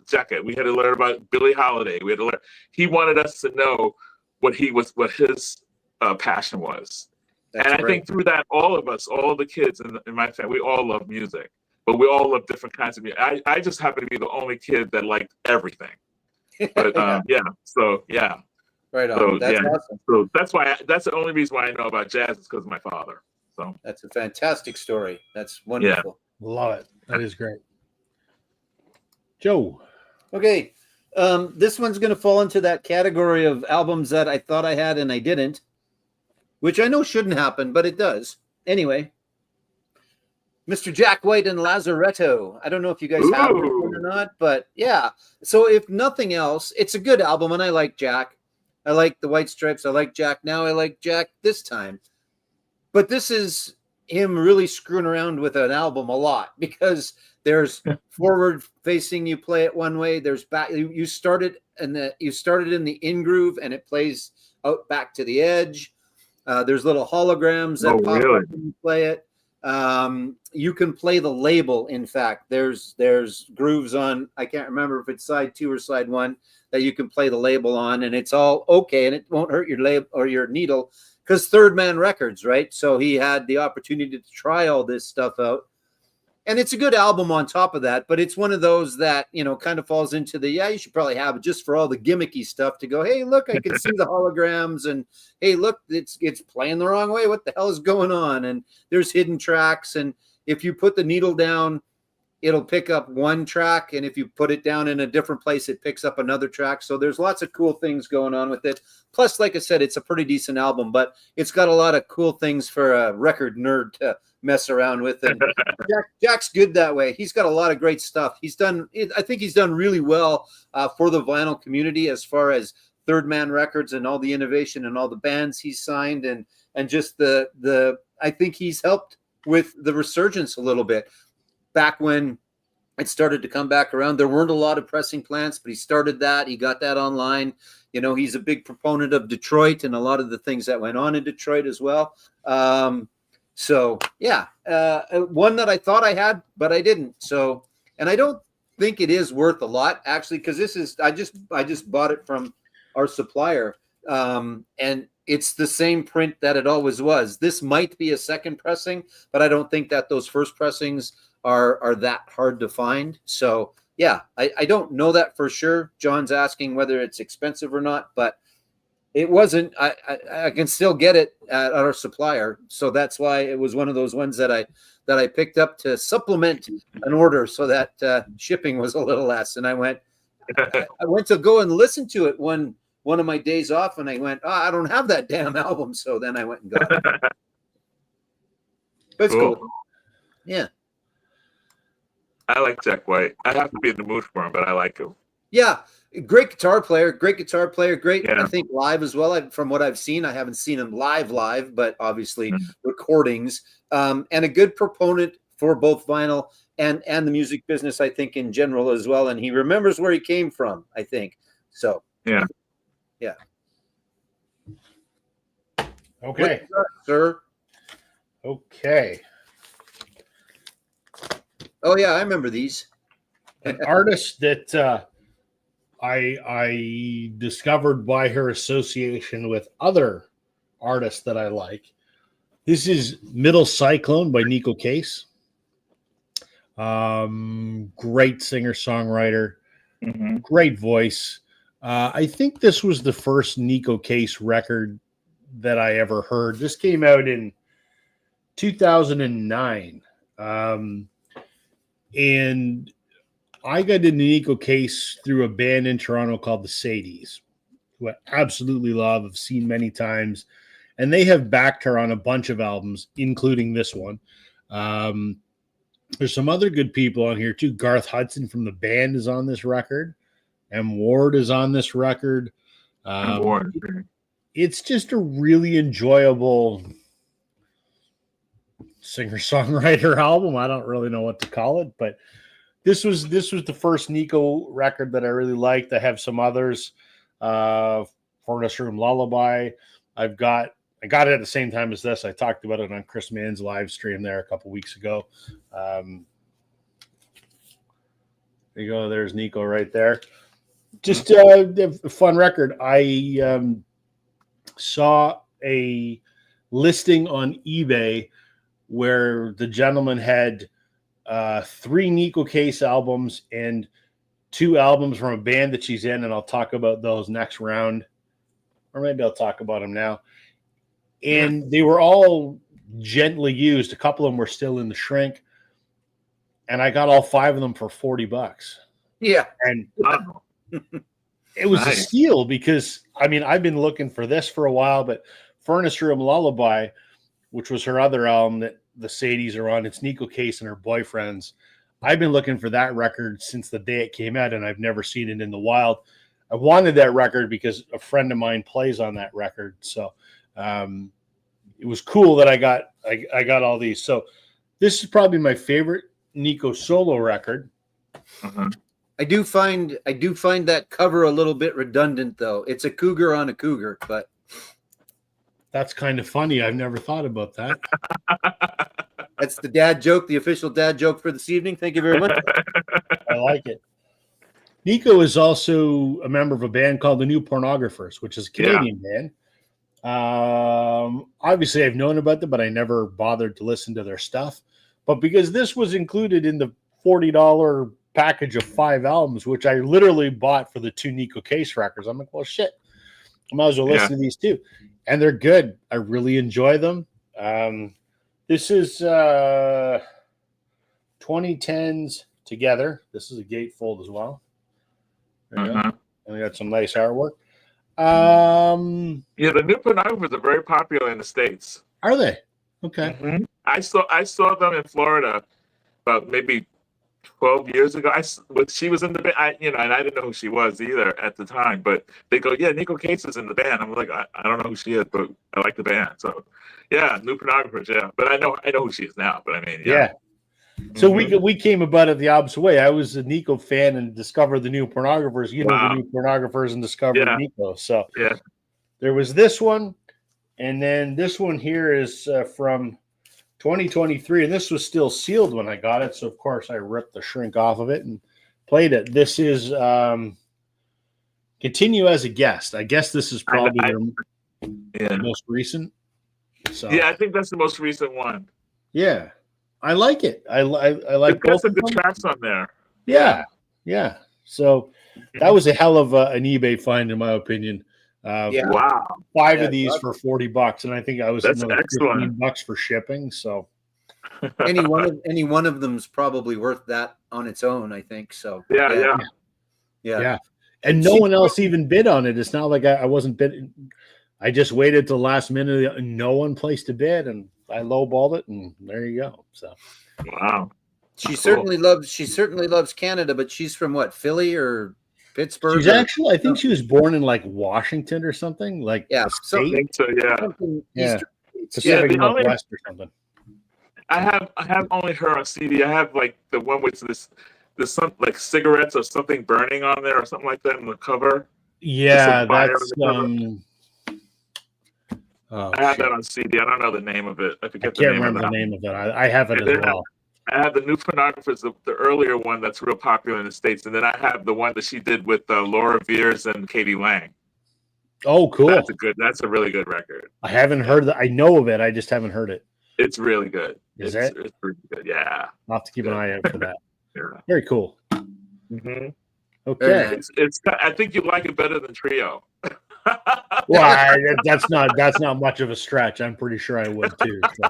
Jacket. We had to learn about Billie Holiday. We had to learn. He wanted us to know what his passion was. And I think through that, all of us, all the kids in my family, we all love music, but we all love different kinds of music. I just happen to be the only kid that liked everything. But Right on. So, that's awesome. So that's the only reason why I know about jazz is because of my father. So that's a fantastic story. That's wonderful. Yeah. Love it. That is great. Joe. Okay. This one's going to fall into that category of albums that I thought I had and I didn't, which I know shouldn't happen, but it does. Anyway, Mr. Jack White and Lazaretto. I don't know if you guys have it or not, but yeah. So if nothing else, it's a good album, and I like Jack. I like the White Stripes. I like Jack now. I like Jack this time. But this is him really screwing around with an album a lot, because there's forward facing, you play it one way, there's back, you started in the in groove and it plays out back to the edge. There's little holograms that pop up when you play it. You can play the label. In fact, there's grooves on, I can't remember if it's side 2 or side 1, that you can play the label on, and it's all okay, and it won't hurt your label or your needle, because Third Man Records, right? So he had the opportunity to try all this stuff out. And it's a good album on top of that, but it's one of those that, kind of falls into the, you should probably have it just for all the gimmicky stuff to go, hey, look, I can see the holograms, and hey, look, it's playing the wrong way. What the hell is going on? And there's hidden tracks. And if you put the needle down, it'll pick up one track. And if you put it down in a different place, it picks up another track. So there's lots of cool things going on with it. Plus, like I said, it's a pretty decent album, but it's got a lot of cool things for a record nerd to mess around with. And Jack's good that way. He's got a lot of great stuff. I think he's done really well for the vinyl community, as far as Third Man Records and all the innovation and all the bands he's signed, and just I think he's helped with the resurgence a little bit. Back when it started to come back around, there weren't a lot of pressing plants, but he started that. He got that online. He's a big proponent of Detroit and a lot of the things that went on in Detroit as well. So yeah, one that I thought I had, but I didn't. So, and I don't think it is worth a lot, actually, because this is, I just bought it from our supplier, and it's the same print that it always was. This might be a second pressing, but I don't think that those first pressings are that hard to find. So yeah, I don't know that for sure. John's asking whether it's expensive or not, but it wasn't. I can still get it at our supplier, so that's why it was one of those ones that I picked up to supplement an order, so that shipping was a little less. And I went to go and listen to it one of my days off, and I went, I don't have that damn album. So then I went and got it. But it's cool. Yeah. I like Jack White. I have to be in the mood for him, but I like him. Yeah, great guitar player. Great, yeah. I think live as well. From what I've seen, I haven't seen him live, but obviously recordings. And a good proponent for both vinyl and the music business, I think, in general as well. And he remembers where he came from, I think. So yeah. Okay, sir. Okay. Oh yeah, I remember these. An artist that I discovered by her association with other artists that I like. This is Middle Cyclone by Neko Case. Great singer-songwriter, great voice. I think this was the first Neko Case record that I ever heard. This came out in 2009. And I got into Neko Case through a band in Toronto called the Sadies, who I absolutely love, have seen many times. And they have backed her on a bunch of albums, including this one. There's some other good people on here, too. Garth Hudson from the band is on this record. M. Ward is on this record. It's just a really enjoyable singer-songwriter album. I don't really know what to call it, but this was the first Neko record that I really liked. I have some others. Furnace Room Lullaby. I got it at the same time as this. I talked about it on Chris Mann's live stream there a couple weeks ago. There you go. There's Neko right there. Just a fun record. I saw a listing on eBay where the gentleman had 3 Neko Case albums and 2 albums from a band that she's in, and I'll talk about those next round. Or maybe I'll talk about them now. And they were all gently used. A couple of them were still in the shrink. And I got all 5 of them for $40. Yeah. And it was a steal because, I mean, I've been looking for this for a while, but Furnace Room Lullaby, which was her other album that the Sadies are on, it's Neko Case and her boyfriends. I've been looking for that record since the day it came out, and I've never seen it in the wild. I wanted that record because a friend of mine plays on that record. So it was cool that I got all these. So this is probably my favorite Nico solo record. Uh-huh. I do find that cover a little bit redundant, though. It's a cougar on a cougar, but that's kind of funny. I've never thought about that. That's the dad joke, the official dad joke for this evening. Thank you very much. I like it. Nico is also a member of a band called the New Pornographers, which is a Canadian band. Obviously, I've known about them, but I never bothered to listen to their stuff. But because this was included in the $40 package of 5 albums, which I literally bought for the 2 Nico Case records, I'm like, well, shit, I might as well listen to these too. And they're good. I really enjoy them. This is 2010s together. This is a gatefold as well. There you go. And we got some nice artwork. The New Pornographers are very popular in the States. Are they? Okay. Mm-hmm. I saw them in Florida about maybe 12 years ago. She was in the band, and I didn't know who she was either at the time. But they go, yeah, Nico Case is in the band. I'm like, I don't know who she is, but I like the band. So, yeah, New Pornographers, yeah. But I know who she is now. But I mean, yeah. So we came about it the opposite way. I was a Nico fan and discovered the New Pornographers. You know the New Pornographers and discovered Nico. So there was this one, and then this one here is from 2023, and this was still sealed when I got it. So of course I ripped the shrink off of it and played it. This is Continue as a Guest. I guess this is probably their most recent. So yeah, I think that's the most recent one. Yeah. I like it. I like both of the tracks on there. Yeah. So that was a hell of an eBay find, in my opinion. Wow. 5 of these for $40, and I think I was another excellent. $15 for shipping. So any one of them's probably worth that on its own, I think. So yeah. And no one else even bid on it. It's not like I wasn't bidding. I just waited till the last minute, and no one placed a bid, and I lowballed it, and there you go. So, wow. She certainly loves Canada, but she's from what, Philly or Pittsburgh? She's actually, I think she was born in like Washington or something. Like Pacific Northwest or something. I have only her on CD. I have like the one with this some like cigarettes or something burning on there or something like that on the cover. Yeah, that's I have that on CD. I don't know the name of it. I can't remember the name of it. I have it as well. I have the New Pornographers, the earlier one that's real popular in the States, and then I have the one that she did with Laura Veers and Katie Lang. Oh, cool! That's a really good record. I haven't heard that. I know of it. I just haven't heard it. It's really good. It's pretty good. Yeah. I'll have to keep an eye out for that. Yeah. Very cool. Mm-hmm. Okay. I think you like it better than Trio. Well, that's not much of a stretch. I'm pretty sure I would too. So.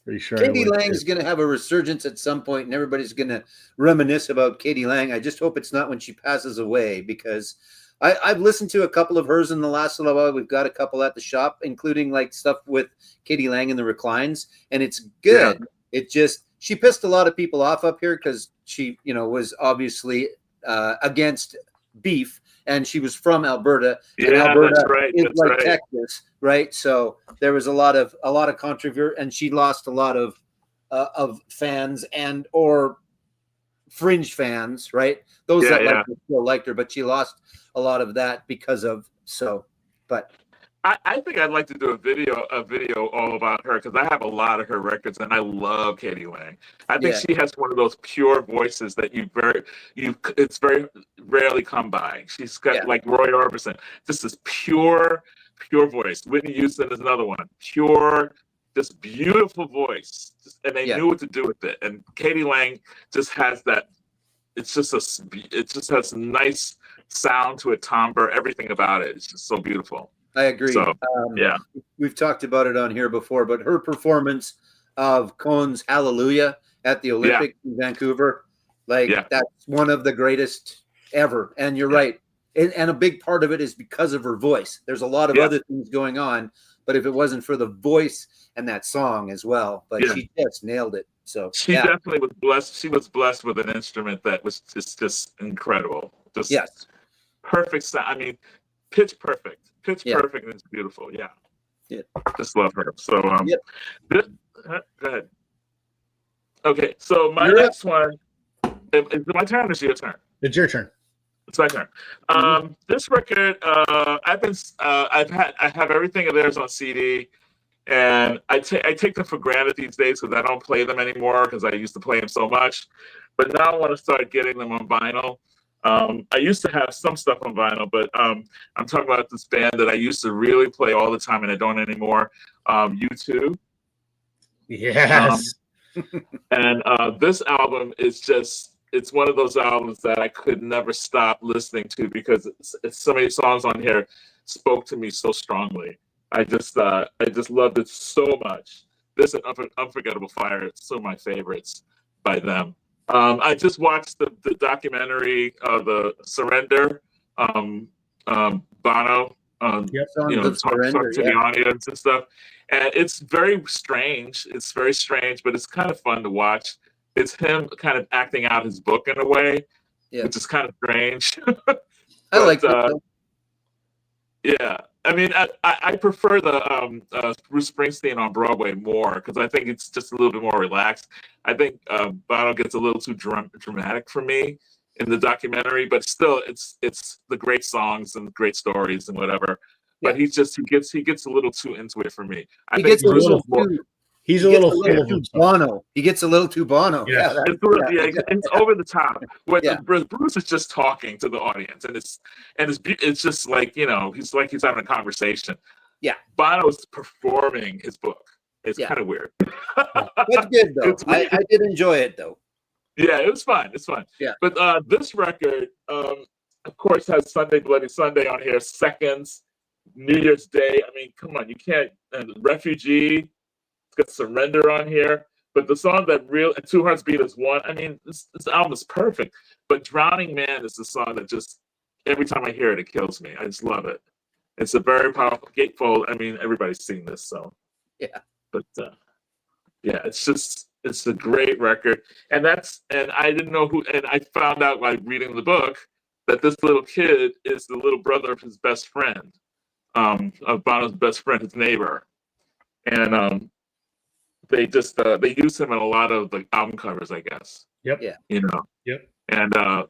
Pretty sure Katie Lang's going to have a resurgence at some point, and everybody's going to reminisce about Katie Lang. I just hope it's not when she passes away, because I've listened to a couple of hers in the last little while. We've got a couple at the shop, including like stuff with Katie Lang in the reclines, and it's good. Yeah. It just, she pissed a lot of people off up here because she, was obviously against beef, and she was from Alberta. And Alberta is like Texas, right? So there was a lot of controversy, and she lost a lot of fans and or fringe fans, right? Those that liked her still liked her, but she lost a lot of that because of so. But I think I'd like to do a video all about her, because I have a lot of her records, and I love Katie Lang. I think she has one of those pure voices that it's very rarely come by. She's got like Roy Orbison, just this pure voice. Whitney Houston is another one, pure, just beautiful voice, and they knew what to do with it. And Katie Lang just has that. It just has a nice sound to it, timbre, everything about it. It's just so beautiful. I agree. So, we've talked about it on here before, but her performance of Cohen's Hallelujah at the Olympics in Vancouver, that's one of the greatest ever. And you're right. And a big part of it is because of her voice. There's a lot of other things going on, but if it wasn't for the voice and that song as well, but she just nailed it. So she definitely was blessed. She was blessed with an instrument that was just incredible. Just perfect sound. I mean, pitch perfect. Pitch perfect, and it's beautiful. Yeah. Yeah. Just love her. So Yep. Go ahead. Okay, so my You're next one is it my turn or is it your turn? It's your turn. It's my turn. This record, I have everything of theirs on CD, and I take them for granted these days because I don't play them anymore because I used to play them so much. But now I want to start getting them on vinyl. I used to have some stuff on vinyl, but I'm talking about this band that I used to really play all the time and I don't anymore. U2. Yes. And this album is just, it's one of those albums that I could never stop listening to because it's so many songs on here spoke to me so strongly. I just loved it so much. This and Unforgettable Fire, it's some of my favorites by them. I just watched the documentary of the Surrender, Bono, talk to the audience and stuff. And it's very strange. It's very strange, but it's kind of fun to watch. It's him kind of acting out his book in a way, which is kind of strange. I like that. Yeah. I mean, I prefer the Bruce Springsteen on Broadway more because I think it's just a little bit more relaxed. I think Bono gets a little too dramatic for me in the documentary, but still, it's the great songs and great stories and whatever. But he gets a little too into it for me. He's a little too Bono. He gets a little too Bono. Yes. It's over the top. When Bruce is just talking to the audience, and it's just like he's having a conversation. Yeah, Bono's performing his book. It's kind of weird. That's good though. I did enjoy it though. Yeah, it was fun. It's fun. Yeah. But this record, of course, has Sunday Bloody Sunday on here. Seconds, New Year's Day. I mean, come on, you can't. Refugee. Got Surrender on here, but the song that and Two Hearts Beat as One. I mean, this album is perfect, but Drowning Man is the song that just every time I hear it, it kills me. I just love it. It's a very powerful gatefold. I mean, everybody's seen this, so yeah. But it's a great record, and I didn't know who, and I found out by reading the book that this little kid is the little brother of his best friend, of Bono's best friend, his neighbor, and they use him in a lot of the album covers, I guess. Yep. Yeah. Yep. And I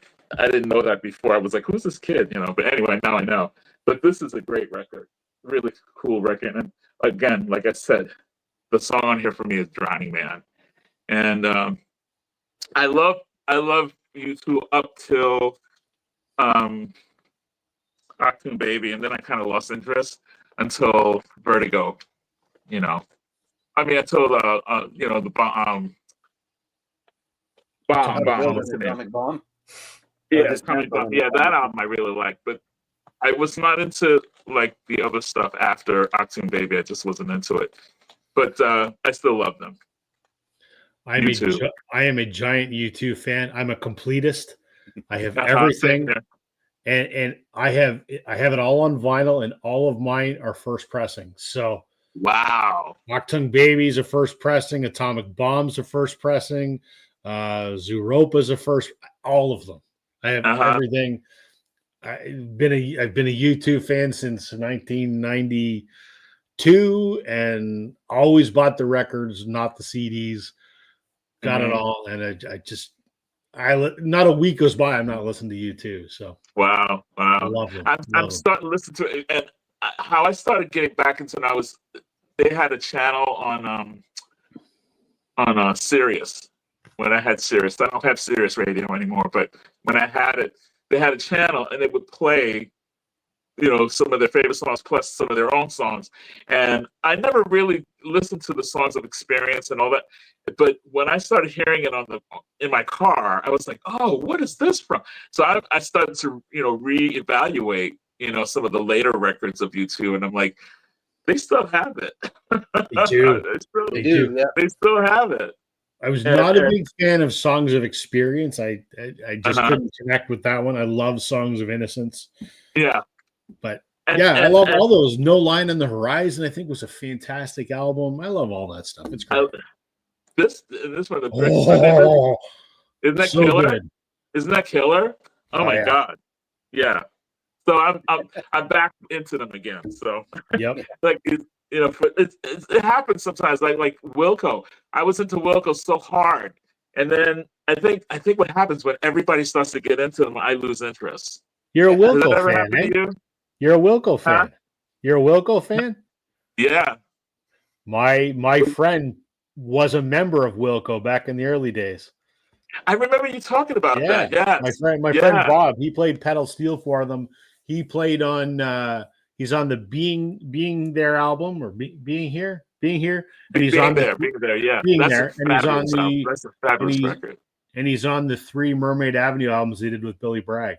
didn't know that before. I was like, who's this kid? But anyway, now I know. But this is a great record. Really cool record. And again, like I said, the song on here for me is Drowning Man. And I love U2 up till Achtung Baby, and then I kind of lost interest until Vertigo, I mean, until the bomb. Atomic Bomb. Yeah, Atomic Bomb. Yeah, that album I really liked, but I was not into like the other stuff after Achtung Baby. I just wasn't into it, but I still love them. I am a giant U2 fan. I'm a completist. I have everything, and I have it all on vinyl, and all of mine are first pressing. So. Wow. Achtung Baby's a first pressing, Atomic Bomb's a first pressing, Zooropa's a first, all of them. I have everything. I've been a U2 fan since 1992 and always bought the records, not the CDs. Got it all, and not a week goes by I'm not listening to U2. So wow. I love them. I'm starting to listen to it, and how I started getting back into it, they had a channel on Sirius when I had Sirius. I don't have Sirius radio anymore, but when I had it, they had a channel and they would play, some of their favorite songs plus some of their own songs. And I never really listened to the songs of Experience and all that. But when I started hearing it in my car, I was like, oh, what is this from? So I started to, reevaluate, some of the later records of U2, and I'm like, they still have it. They do. They do. Yeah. They still have it. I was not a big fan of Songs of Experience. I just couldn't connect with that one. I love Songs of Innocence. Yeah. But I love all those. No Line on the Horizon, I think, was a fantastic album. I love all that stuff. It's great. This one, isn't that so killer? Good. Isn't that killer? Oh my God. Yeah. So I'm back into them again. So yep. like you know, it happens sometimes. Like Wilco, I was into Wilco so hard, and then I think what happens when everybody starts to get into them, I lose interest. You're a Does that Wilco ever fan, happen eh? to you? You're a Wilco Huh? fan. You're a Wilco fan? Yeah. My friend was a member of Wilco back in the early days. I remember you talking about that. Yes. My friend Bob, he played pedal steel for them. He played on he's on the Being There album, or Being Here. And he's Being on there, yeah. That's a fabulous record. And he's on the 3 Mermaid Avenue albums he did with Billy Bragg.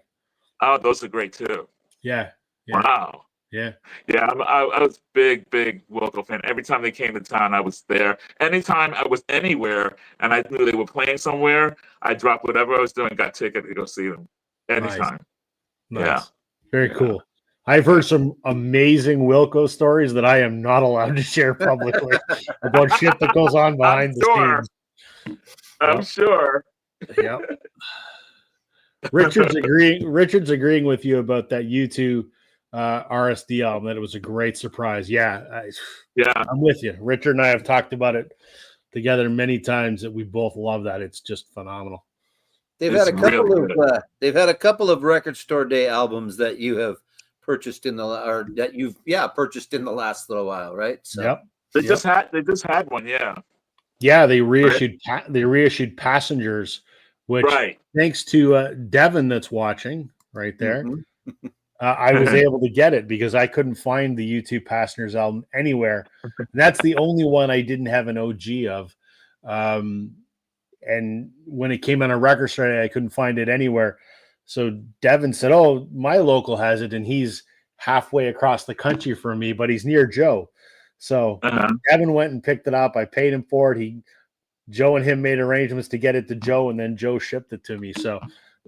Oh, those are great too. Yeah. Wow. Yeah. I was big Wilco fan. Every time they came to town, I was there. Anytime I was anywhere and I knew they were playing somewhere, I dropped whatever I was doing, got ticket to go see them. Anytime. Nice. Yeah. Very cool. I've heard some amazing Wilco stories that I am not allowed to share publicly about shit that goes on behind the scenes. I'm sure. Yep. Richard's agreeing with you about that U2 RSD album, that it was a great surprise. Yeah, I'm with you. Richard and I have talked about it together many times, that we both love that. It's just phenomenal. They've had a couple of record store day albums that you have purchased in the last little while, right? So they just had one, they reissued Passengers, which thanks to Devin that's watching right there. Mm-hmm. I was able to get it because I couldn't find the U2 Passengers album anywhere. And that's the only one I didn't have an OG of. And when it came on a record store, I couldn't find it anywhere. So Devin said, "Oh, my local has it, and he's halfway across the country from me, but he's near Joe." So Devin went and picked it up. I paid him for it. Joe and him made arrangements to get it to Joe, and then Joe shipped it to me. So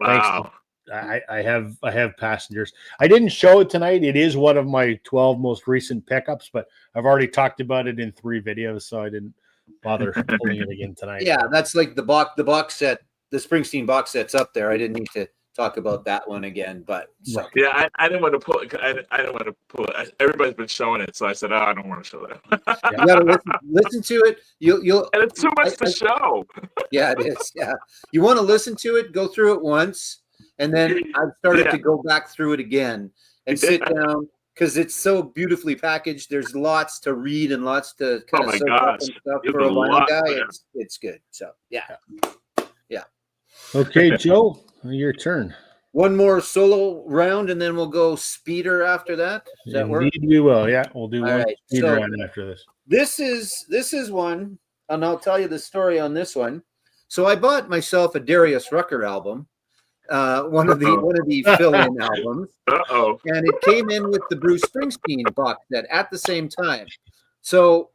thanks. I have Passengers. I didn't show it tonight. It is one of my 12 most recent pickups, but I've already talked about it in 3 videos, so I didn't bother pulling it again tonight. Yeah, that's like the box set, the Springsteen box set's up there. I didn't need to talk about that one again, but I didn't want to pull it. I didn't want to pull it. Everybody's been showing it, so I said, I don't want to show that. You gotta listen to it. You'll and it's too much to show. Yeah, it is. Yeah, you want to listen to it, go through it once, and then I've started to go back through it again and sit down, because it's so beautifully packaged. There's lots to read and lots to kind of soak up and stuff for a vinyl guy. It's good. So yeah. Okay, Joe, your turn. One more solo round, and then we'll go speeder after that. Does that work? Indeed, we will. Yeah, we'll do one speeder round after this. This is one, and I'll tell you the story on this one. So I bought myself a Darius Rucker album, one of the fill-in albums. And it came in with the Bruce Springsteen box set at the same time. So,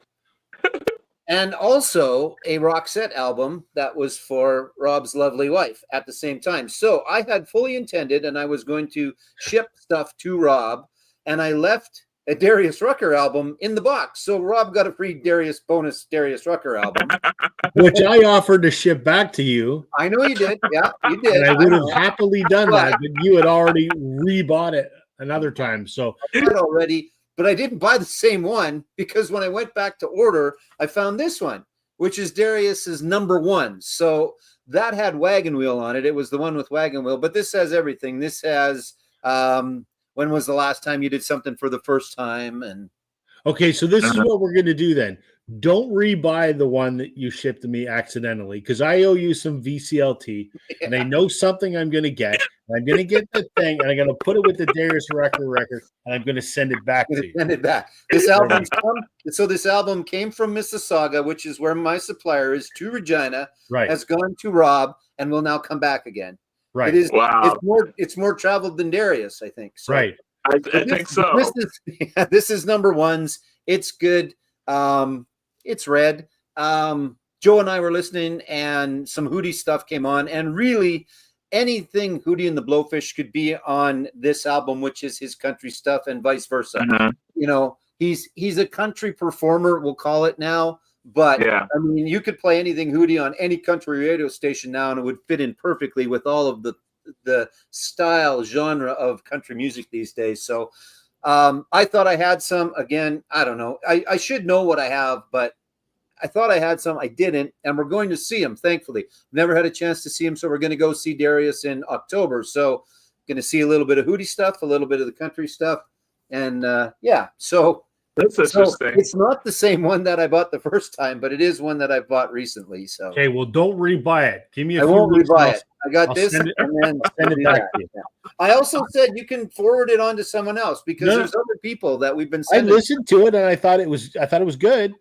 and also a Roxette album that was for Rob's lovely wife at the same time. So I had fully intended, and I was going to ship stuff to Rob, and I left a Darius Rucker album in the box. So Rob got a free bonus Darius Rucker album. Which I offered to ship back to you. I know you did. Yeah, you did. And I would have happily done that, but you had already rebought it another time. So I did already, but I didn't buy the same one, because when I went back to order, I found this one, which is Darius's number 1. So that had Wagon Wheel on it. It was the one with Wagon Wheel, but this has everything. This has when was the last time you did something for the first time? And okay, so this is what we're going to do then. Don't rebuy the one that you shipped to me accidentally, because I owe you some VCLT, and I know something I'm going to get. I'm going to get the thing, and I'm going to put it with the Darius Rucker record, and I'm going to send it back to you. Send it back. This album came from Mississauga, which is where my supplier is, to Regina. Right. Has gone to Rob, and will now come back again. Right. It is. Wow. It's more traveled than Darius, I think. So, right. I think so. This is number 1s. It's good. It's red. Joe and I were listening, and some Hootie stuff came on, and really anything Hootie and the Blowfish could be on this album, which is his country stuff, and vice versa. You know, he's a country performer, we'll call it now. But I mean, you could play anything Hootie on any country radio station now, and it would fit in perfectly with all of the style genre of country music these days. So I thought I had some. Again, I don't know. I should know what I have, but I thought I had some. I didn't, and we're going to see him. Thankfully, never had a chance to see him, so we're going to go see Darius in October. So, going to see a little bit of Hootie stuff, a little bit of the country stuff, and yeah. So that's interesting. It's not the same one that I bought the first time, but it is one that I bought recently. So okay, well, don't rebuy it. Give me a I few won't weeks rebuy and it. I got I'll this, send it- and then send it back to you. I also said you can forward it on to someone else because No. there's other people that we've been I sending. listened to it and I thought it was good,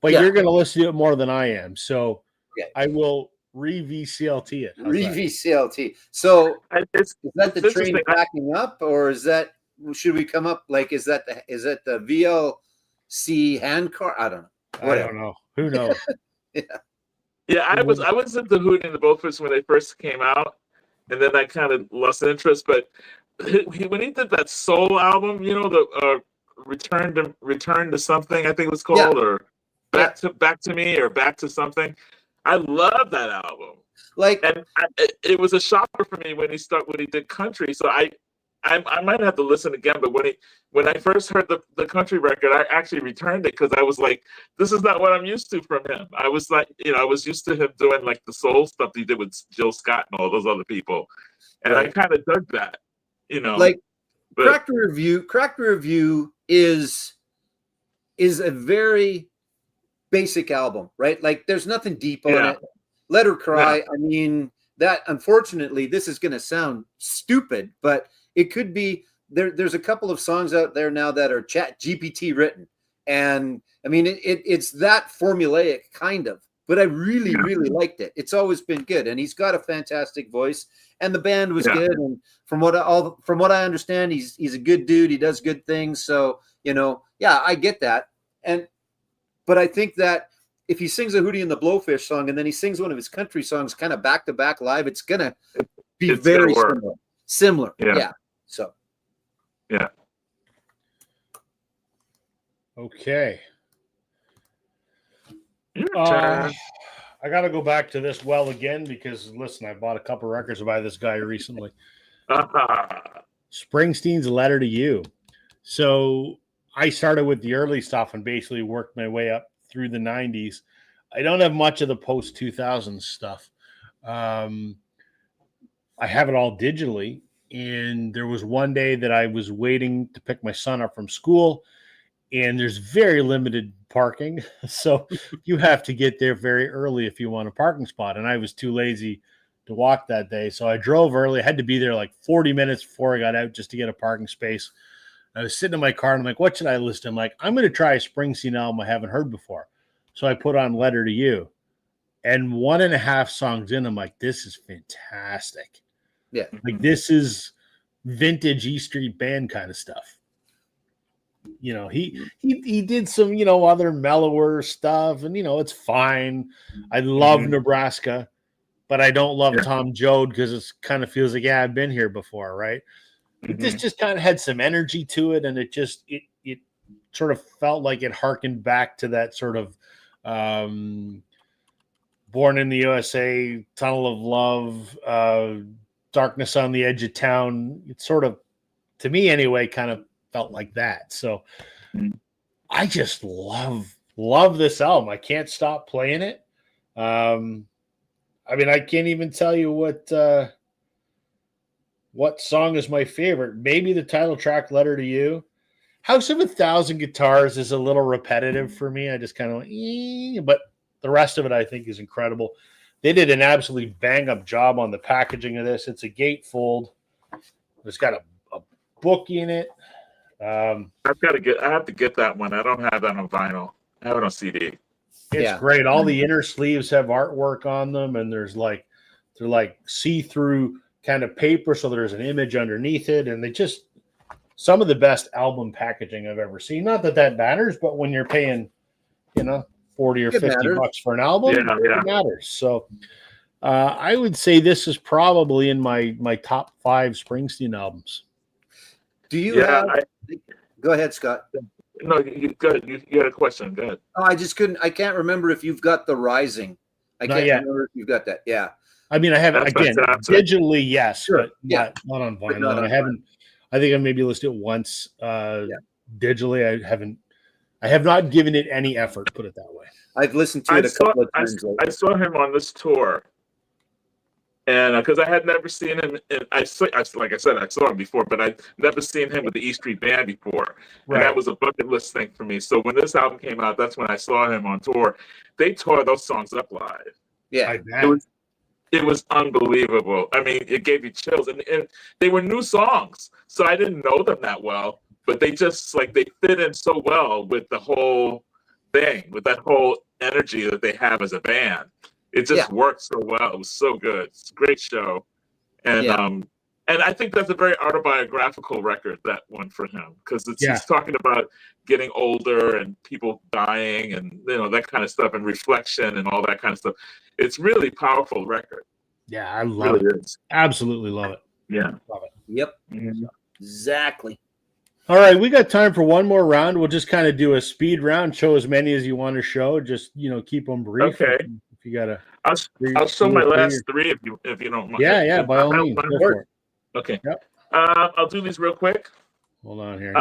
but Yeah. you're going to listen to it more than I am. So Yeah. I will re-VCLT it. How's that? Re-VCLT. So It's is that the it's train interesting. backing up, or is that should we come up like is that the VLC hand car? I don't know. I Whatever. don't know. Who knows? Yeah, I was into Hootie and the Blowfish when they first came out, and then I kind of lost interest. But when he did that soul album, you know, the Return to Something, I think it was called, or Back to Me, or Back to Something. I love that album, Like and it was a shocker for me when he did country. So I might have to listen again. But when I first heard the country record, I actually returned it because I was like, this is not what I'm used to from him. I was like, I was used to him doing like the soul stuff he did with Jill Scott and all those other people, and I kind of dug that, like But Cracked Review is a very basic album, right? Like there's nothing deep on Yeah. it. Let Her Cry. I mean, that unfortunately, this is going to sound stupid, but it could be. There's a couple of songs out there now that are Chat GPT written, and I mean it's that formulaic kind of. But I really liked it. It's always been good, and he's got a fantastic voice, and the band was good. And from what I understand, he's a good dude. He does good things. So yeah, I get that. But I think that if he sings a Hootie and the Blowfish song and then he sings one of his country songs kind of back to back live, it's gonna be It's very gonna work. similar. Yeah. Yeah. So yeah, Okay. Your turn. I got to go back to this well again because, listen, I bought a couple records by this guy recently. Springsteen's Letter to You. So I started with the early stuff and basically worked my way up through the 90s. I don't have much of the post 2000s stuff. I have it all digitally. And there was one day that I was waiting to pick my son up from school, and there's very limited parking. So you have to get there very early if you want a parking spot. And I was too lazy to walk that day. So I drove early. I had to be there like 40 minutes before I got out just to get a parking space. I was sitting in my car and I'm like, what should I listen? I'm like, I'm going to try a Springsteen album I haven't heard before. So I put on Letter to You. And 1.5 songs in, I'm like, this is fantastic. yeah. Like, this is vintage E Street Band kind of stuff. He did some, other mellower stuff, and, it's fine. I love Nebraska, but I don't love Tom Joad because it kind of feels like, yeah, I've been here before, right? But this just kind of had some energy to it, and it sort of felt like it harkened back to that sort of Born in the USA, Tunnel of Love, Darkness on the Edge of Town. It sort of, to me anyway, kind of felt like that. So I just love this album. I can't stop playing it. I mean, I can't even tell you what song is my favorite. Maybe the title track, Letter to You. House of 1,000 Guitars is a little repetitive for me. I just kind of went, but the rest of it I think is incredible. They did an absolutely bang-up job on the packaging of this. It's a gatefold. It's got a book in it. I have to get that one. I don't have that on vinyl. I have it on CD. It's great. All the inner sleeves have artwork on them, and they're like see-through kind of paper, so there's an image underneath it, and they just some of the best album packaging I've ever seen. Not that matters, but when you're paying, 40 or 50 bucks for an album, it matters. So I would say this is probably in my top 5 Springsteen albums. Do you have? Go ahead, Scott. No, you had a question. Go ahead. Oh, I can't remember if you've got The Rising. I can't remember if you've got that. Yeah. I mean, I have That's again fantastic. digitally, yes, Sure. but not on vinyl. And I think I maybe listened to it once digitally. I have not given it any effort, put it that way. I've listened to it a couple of times. I saw him on this tour, and because I had never seen him, like I said, I saw him before, but I'd never seen him with the E Street Band before, and that was a bucket list thing for me. So when this album came out, that's when I saw him on tour. They tore those songs up live. Yeah, it was unbelievable. I mean, it gave you chills, and they were new songs, so I didn't know them that well, but they just they fit in so well with the whole thing, with that whole energy that they have as a band. It just worked so well. It was so good. It's a great show, and I think that's a very autobiographical record, that one, for him, because he's talking about getting older and people dying and that kind of stuff, and reflection and all that kind of stuff. It's really powerful record. Yeah, I love it. Absolutely love it. Yeah, love it. Yep, exactly. All right, we got time for one more round. We'll just kind of do a speed round. Show as many as you want to show. Just keep them brief. Okay. If you gotta, I'll show my last three if you don't mind. Yeah, by all means. Go for it. Okay. Yep. I'll do these real quick. Hold on here.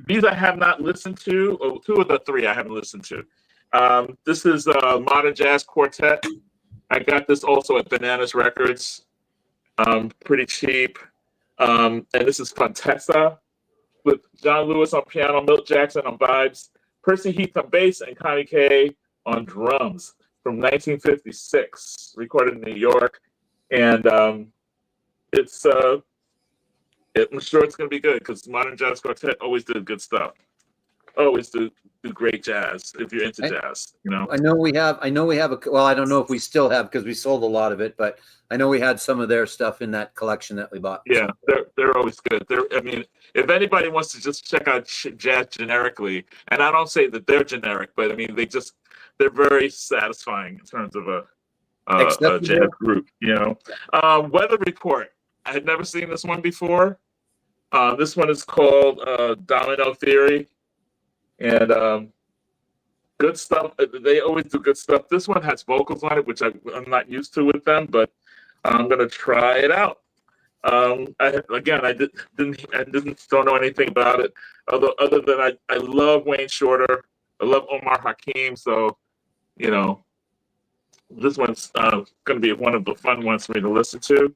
These I have not listened to. Oh, two of the three I haven't listened to. This is Modern Jazz Quartet. I got this also at Bananas Records. Pretty cheap. And this is Contessa with John Lewis on piano, Milt Jackson on vibes, Percy Heath on bass, and Connie Kay on drums, from 1956, recorded in New York. And I'm sure it's going to be good, because Modern Jazz Quartet always did good stuff. Always do great jazz if you're into jazz. I know we have well, I don't know if we still have, because we sold a lot of it, but I know we had some of their stuff in that collection that we bought. Yeah, they're always good. I mean, if anybody wants to just check out jazz generically, and I don't say that they're generic, but I mean they're very satisfying in terms of a jazz group. Weather Report. I had never seen this one before. This one is called Domino Theory. And good stuff. They always do good stuff. This one has vocals on it, which I'm not used to with them, but I'm gonna try it out. I don't know anything about it, other than I love Wayne Shorter. I love Omar Hakim. So, this one's gonna be one of the fun ones for me to listen to.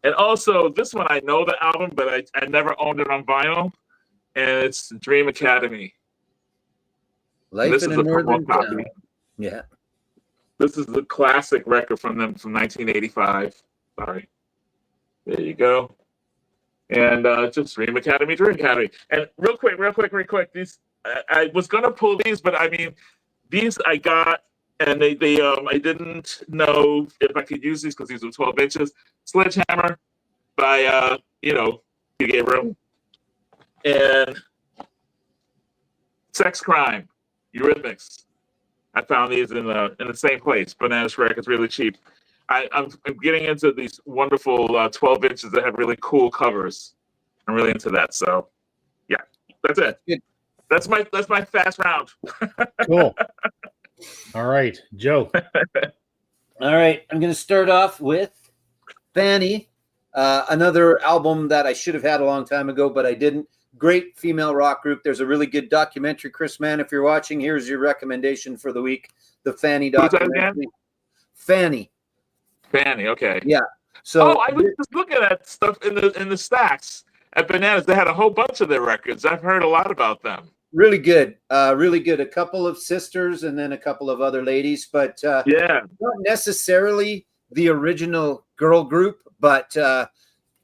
And also, this one, I know the album, but I never owned it on vinyl, and it's Dream Academy. Life in a Northern Town. Yeah. This is the classic record from them from 1985. Sorry. There you go. And just Dream Academy. And real quick, these I was gonna pull these, but I mean, these I got, and they I didn't know if I could use these because these were 12 inches. Sledgehammer by Gabriel, and Sex Crime, Eurythmics. I found these in the same place. Bananas Records, really cheap. I'm getting into these wonderful 12 inches that have really cool covers. I'm really into that. So, yeah, that's it. That's my fast round. Cool. All right, Joe. All right, I'm going to start off with Fanny, another album that I should have had a long time ago, but I didn't. Great female rock group. There's a really good documentary. Chris Mann, if you're watching, here's your recommendation for the week: the Fanny documentary. Fanny, okay. Yeah. So I was just looking at stuff in the stacks at Bananas. They had a whole bunch of their records. I've heard a lot about them. Really good. Really good. A couple of sisters and then a couple of other ladies, but not necessarily the original girl group, but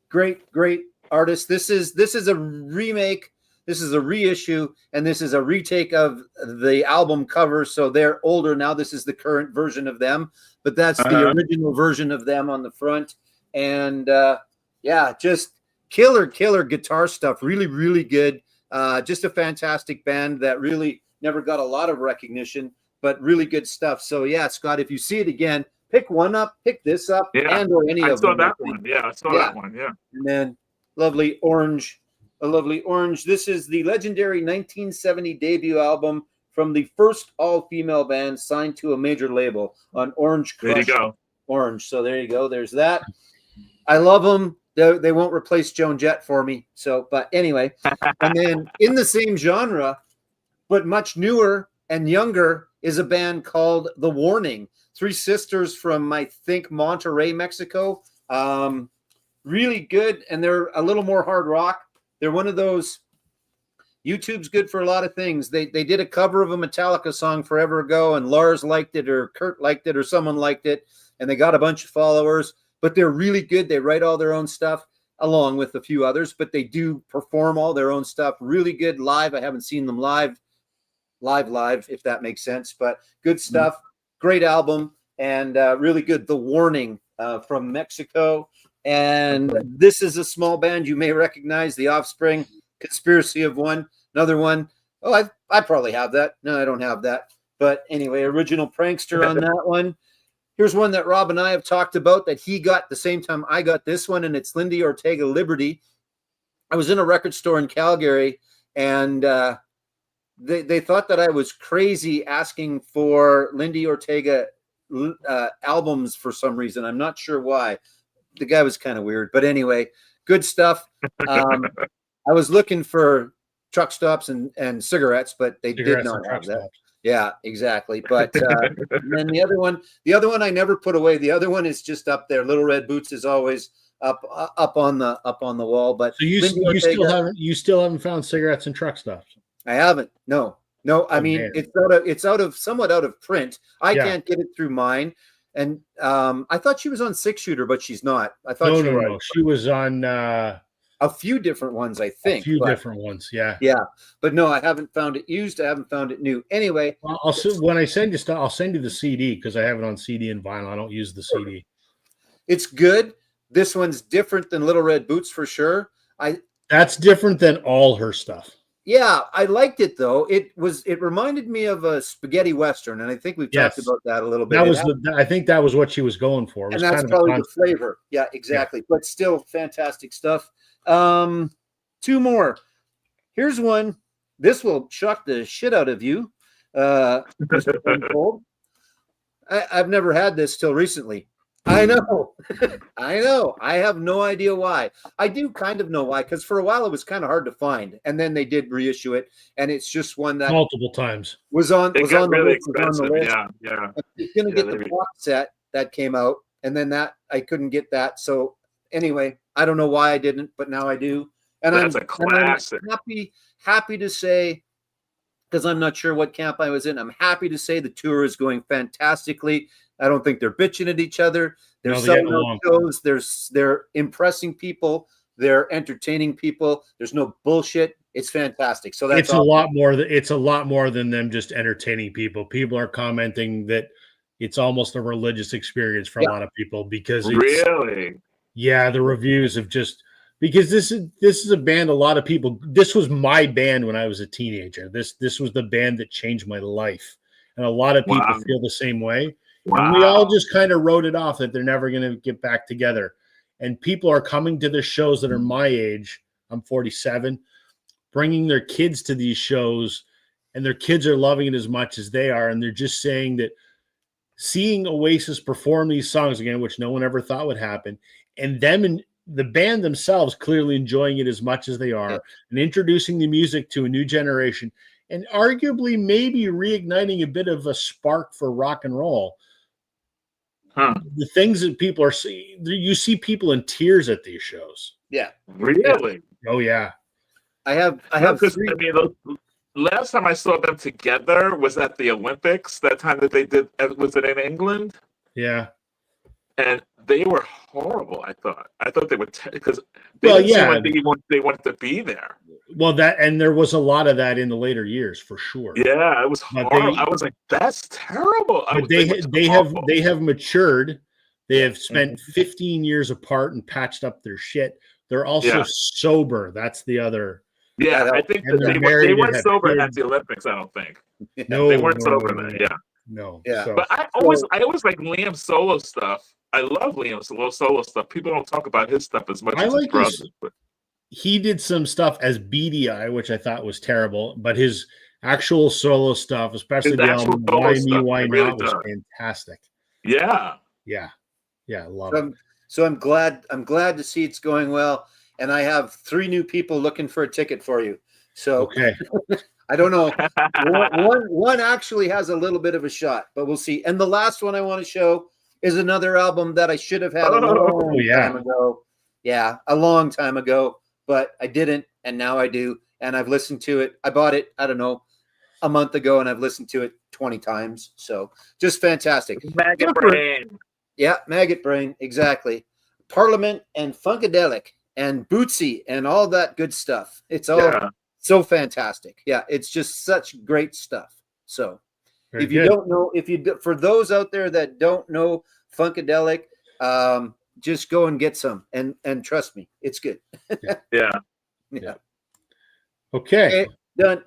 great artists. This is a remake, this is a reissue, and this is a retake of the album cover. So they're older now. This is the current version of them, but that's the original version of them on the front. And just killer guitar stuff. Really good. Just a fantastic band that really never got a lot of recognition, but really good stuff. So yeah, Scott, if you see it again, pick one up, pick this up, and or any of them. I saw that one. Yeah. And then a lovely orange. This is the legendary 1970 debut album from the first all-female band signed to a major label on Orange Crush. There you go. Orange. So there you go. There's that. I love them. they won't replace Joan Jett for me. So, but anyway, and then in the same genre, but much newer and younger, is a band called The Warning. 3 sisters from, I think, Monterrey, Mexico. Really good, and they're a little more hard rock. They're one of those. YouTube's good for a lot of things. They did a cover of a Metallica song forever ago, and Lars liked it, or Kurt liked it, or someone liked it, and they got a bunch of followers. But they're really good. They write all their own stuff along with a few others, but they do perform all their own stuff. Really good live. I haven't seen them live, if that makes sense, but good stuff. Great album, and really good. The Warning from Mexico. And this is a small band you may recognize, The Offspring, Conspiracy of One. Another one. Oh, I probably have that. No, I don't have that. But anyway, Original Prankster on that one. Here's one that Rob and I have talked about that he got the same time I got this one, and it's Lindy Ortega, Liberty. I was in a record store in Calgary, and they thought that I was crazy asking for Lindy Ortega albums for some reason. I'm not sure why. The guy was kind of weird. But anyway, good stuff. I was looking for truck stops and cigarettes, but they did not have that. Stops. Yeah, exactly. But and then the other one I never put away. The other one is just up there. Little Red Boots is always up on the wall. But so you still haven't found cigarettes and truck stops? I haven't. No. I mean, it's somewhat out of print. I can't get it through mine. And I thought she was on 6-Shooter, but she's not. I thought no. She was on a few different ones, I think. Different ones, yeah. Yeah, but no, I haven't found it used. I haven't found it new. Anyway, when I send you stuff, I'll send you the CD because I have it on CD and vinyl. I don't use the CD. It's good. This one's different than Little Red Boots for sure. That's different than all her stuff. Yeah, I liked it though. It reminded me of a spaghetti western, and I think we've talked about that a little bit. I think that was what she was going for. And that's probably the flavor. Yeah, exactly. Yeah. But still fantastic stuff. 2 more. Here's one. This will shock the shit out of you. I've never had this till recently. I know. I have no idea why. I do kind of know why, because for a while it was kind of hard to find, and then they did reissue it, and it's just one that multiple times was on really the list. Yeah. You're gonna get the box set that came out, and then that I couldn't get that. So anyway, I don't know why I didn't, but now I do. And that's a classic. I'm happy to say, because I'm not sure what camp I was in, I'm happy to say the tour is going fantastically. I don't think they're bitching at each other. They're selling out shows. They're impressing people. They're entertaining people. There's no bullshit. It's fantastic. So that's it's a lot more than them just entertaining people. People are commenting that it's almost a religious experience for a lot of people because really, the reviews have just because this is a band. A lot of people. This was my band when I was a teenager. This was the band that changed my life, and a lot of people feel the same way. Wow. And we all just kind of wrote it off that they're never going to get back together. And people are coming to the shows that are my age. I'm 47, bringing their kids to these shows, and their kids are loving it as much as they are. And they're just saying that seeing Oasis perform these songs again, which no one ever thought would happen, and them and the band themselves clearly enjoying it as much as they are, and introducing the music to a new generation, and arguably maybe reigniting a bit of a spark for rock and roll. The things that people are seeing, you see people in tears at these shows. Yeah, really. Oh yeah, I have. The last time I saw them together was at the Olympics. That time that they did, was it in England? Yeah, and they were horrible. I thought they would because they wanted to be there. Well, there was a lot of that in the later years for sure. Yeah, it was horrible. I was like, that's terrible. They have matured. They have spent 15 years apart and patched up their shit. They're also sober. That's the other. Yeah, I think that they weren't sober at the Olympics. I don't think. No, they weren't sober then. Yeah. No. Yeah. So. But I always like Liam's solo stuff. I love Liam's solo stuff. People don't talk about his stuff as much as his brothers. He did some stuff as Beady Eye, which I thought was terrible, but his actual solo stuff, especially the album Why Me, Why Not, was fantastic. Yeah. Yeah. Yeah, love it. So I'm glad to see it's going well. And I have 3 new people looking for a ticket for you. So Okay. I don't know. One actually has a little bit of a shot, but we'll see. And the last one I want to show is another album that I should have had a long time ago. Yeah, a long time ago, but I didn't, and now I do. And I've listened to it. I bought it, I don't know, a month ago, and I've listened to it 20 times. So just fantastic. Maggot Brain. Yeah, Maggot Brain, exactly. Parliament and Funkadelic and Bootsy and all that good stuff. It's all so fantastic. Yeah, it's just such great stuff. So if you don't know, for those out there that don't know Funkadelic, just go and get some and trust me, it's good. Yeah. Okay. Done.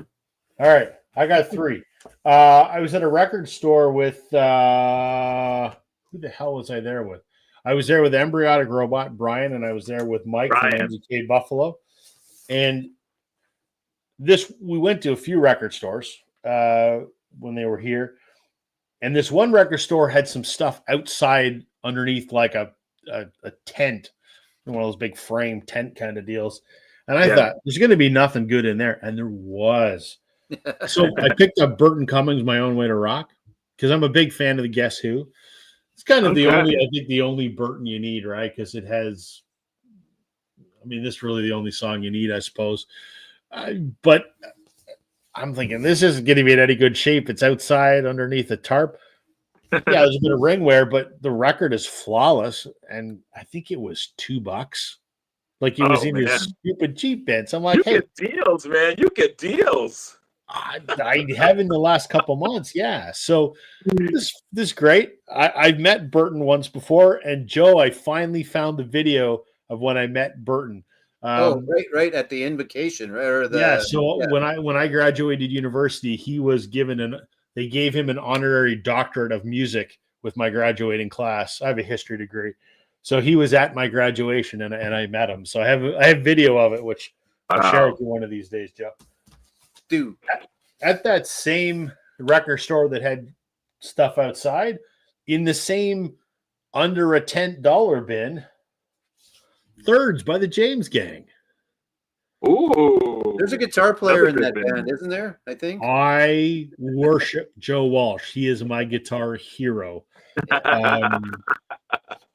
All right. I got 3. I was at a record store with who the hell was I there with? I was there with Embryonic Robot, Brian, and I was there with Mike from MDK Buffalo. And we went to a few record stores when they were here. And this one record store had some stuff outside underneath like a tent, one of those big frame tent kind of deals. And I thought there's going to be nothing good in there. And there was. So I picked up Burton Cummings' My Own Way to Rock because I'm a big fan of the Guess Who. It's kind of the only Burton you need, right? Because it has, this is really the only song you need, I suppose. But I'm thinking this isn't going to be in any good shape. It's outside underneath a tarp. Yeah, there's a bit of ring wear, but the record is flawless. And I think it was $2. Like it was in this stupid cheap bits. I'm like, you get deals, man. You get deals. I have in the last couple months, yeah. So this is great. I've met Burton once before, and Joe, I finally found the video of when I met Burton. Right at the invocation, right? When I graduated university, he was given they gave him an honorary doctorate of music with my graduating class. I have a history degree, so he was at my graduation, and I met him. So I have video of it, which I'll share with you one of these days, Joe. Dude, at that same record store that had stuff outside, in the same under a $10 bin, Thirds by the James Gang. Ooh, there's a guitar player in that band, isn't there? I think I worship Joe Walsh. He is my guitar hero.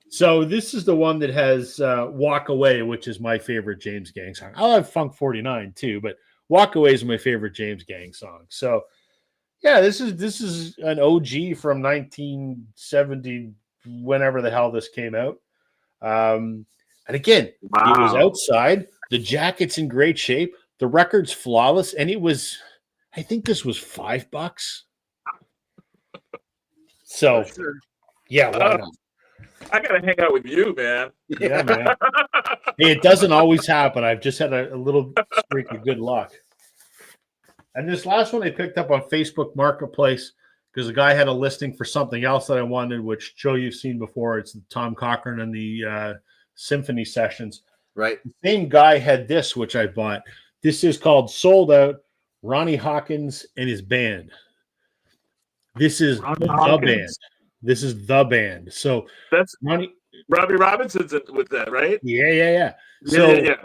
So this is the one that has "Walk Away," which is my favorite James Gang song. I love Funk 49 too, but "Walk Away" is my favorite James Gang song. So, yeah, this is an OG from 1970, whenever the hell this came out. And again, It was outside. The jacket's in great shape. The record's flawless, and I think this was $5. So, yeah, why not? I gotta hang out with you, man. Yeah, man. Hey, it doesn't always happen. I've just had a little streak of good luck. And this last one I picked up on Facebook Marketplace because the guy had a listing for something else that I wanted, which, Joe, you've seen before. It's the Tom Cochrane and the Symphony Sessions. Right. The same guy had this, which I bought. This is called Sold Out, Ronnie Hawkins and his band. This is the band. This is the band. So that's Robbie Robinson's with that, right? Yeah. So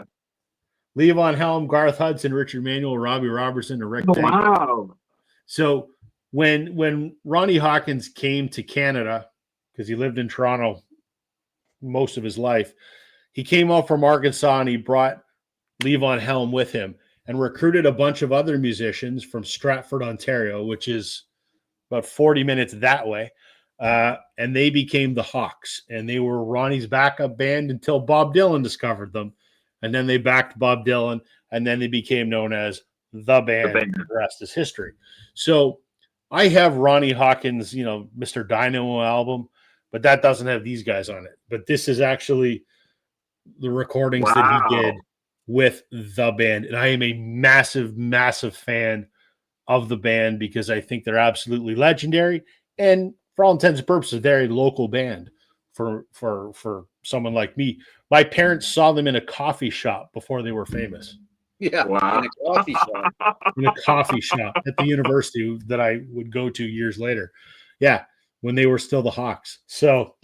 Levon Helm, Garth Hudson, Richard Manuel, Robbie Robertson, and Rick Danko. Wow. So when Ronnie Hawkins came to Canada, because he lived in Toronto most of his life, he came out from Arkansas and he brought Levon Helm with him and recruited a bunch of other musicians from Stratford, Ontario, which is about 40 minutes that way. And they became the Hawks, and they were Ronnie's backup band until Bob Dylan discovered them. And then they backed Bob Dylan, and then they became known as the band. The rest is history. So I have Ronnie Hawkins, Mr. Dynamo album, but that doesn't have these guys on it. But this is actually the recordings that he did with the band. And I am a massive, massive fan of the band because I think they're absolutely legendary. And for all intents and purposes, a very local band for someone like me. My parents saw them in a coffee shop before they were famous. Yeah, wow. In a coffee shop. In a coffee shop at the university that I would go to years later. Yeah, when they were still the Hawks. So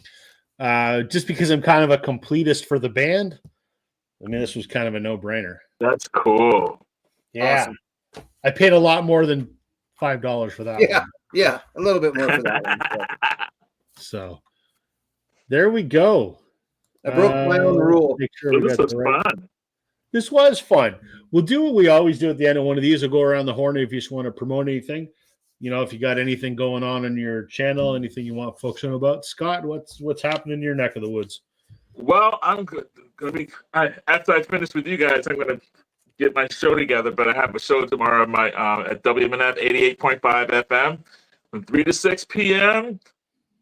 just because I'm kind of a completist for the band. I mean, this was kind of a no-brainer. That's cool. Yeah. Awesome. I paid a lot more than $5 for that one. Yeah, a little bit more for that one. So there we go. I broke my own rule. Make sure So we this got was the right. fun. This was fun. We'll do what we always do at the end of one of these. We'll go around the horn if you just want to promote anything. You know, if you got anything going on in your channel, anything you want folks to know about. Scott, what's happening in your neck of the woods? Well, I'm going to be after I finish with you guys. I'm going to get my show together. But I have a show tomorrow at WMNF 88.5 FM from 3 to 6 p.m.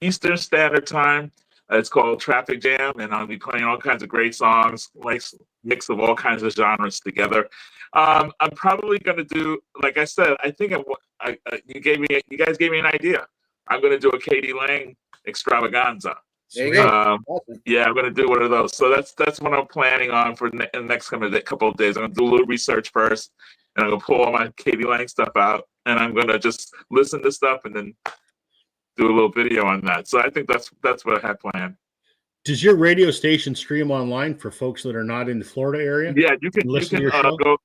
Eastern Standard Time. It's called Traffic Jam, and I'll be playing all kinds of great songs, like mix of all kinds of genres together. I'm probably going to do, like I said, I think you guys gave me an idea. I'm going to do a Katie Lang extravaganza. There you go. Awesome. Yeah, I'm going to do one of those. So that's what I'm planning on for the next couple of days. I'm going to do a little research first, and I'm going to pull all my Katie Lang stuff out, and I'm going to just listen to stuff and then do a little video on that. So I think that's what I had planned. Does your radio station stream online for folks that are not in the Florida area? Yeah, you can listen to your show? go.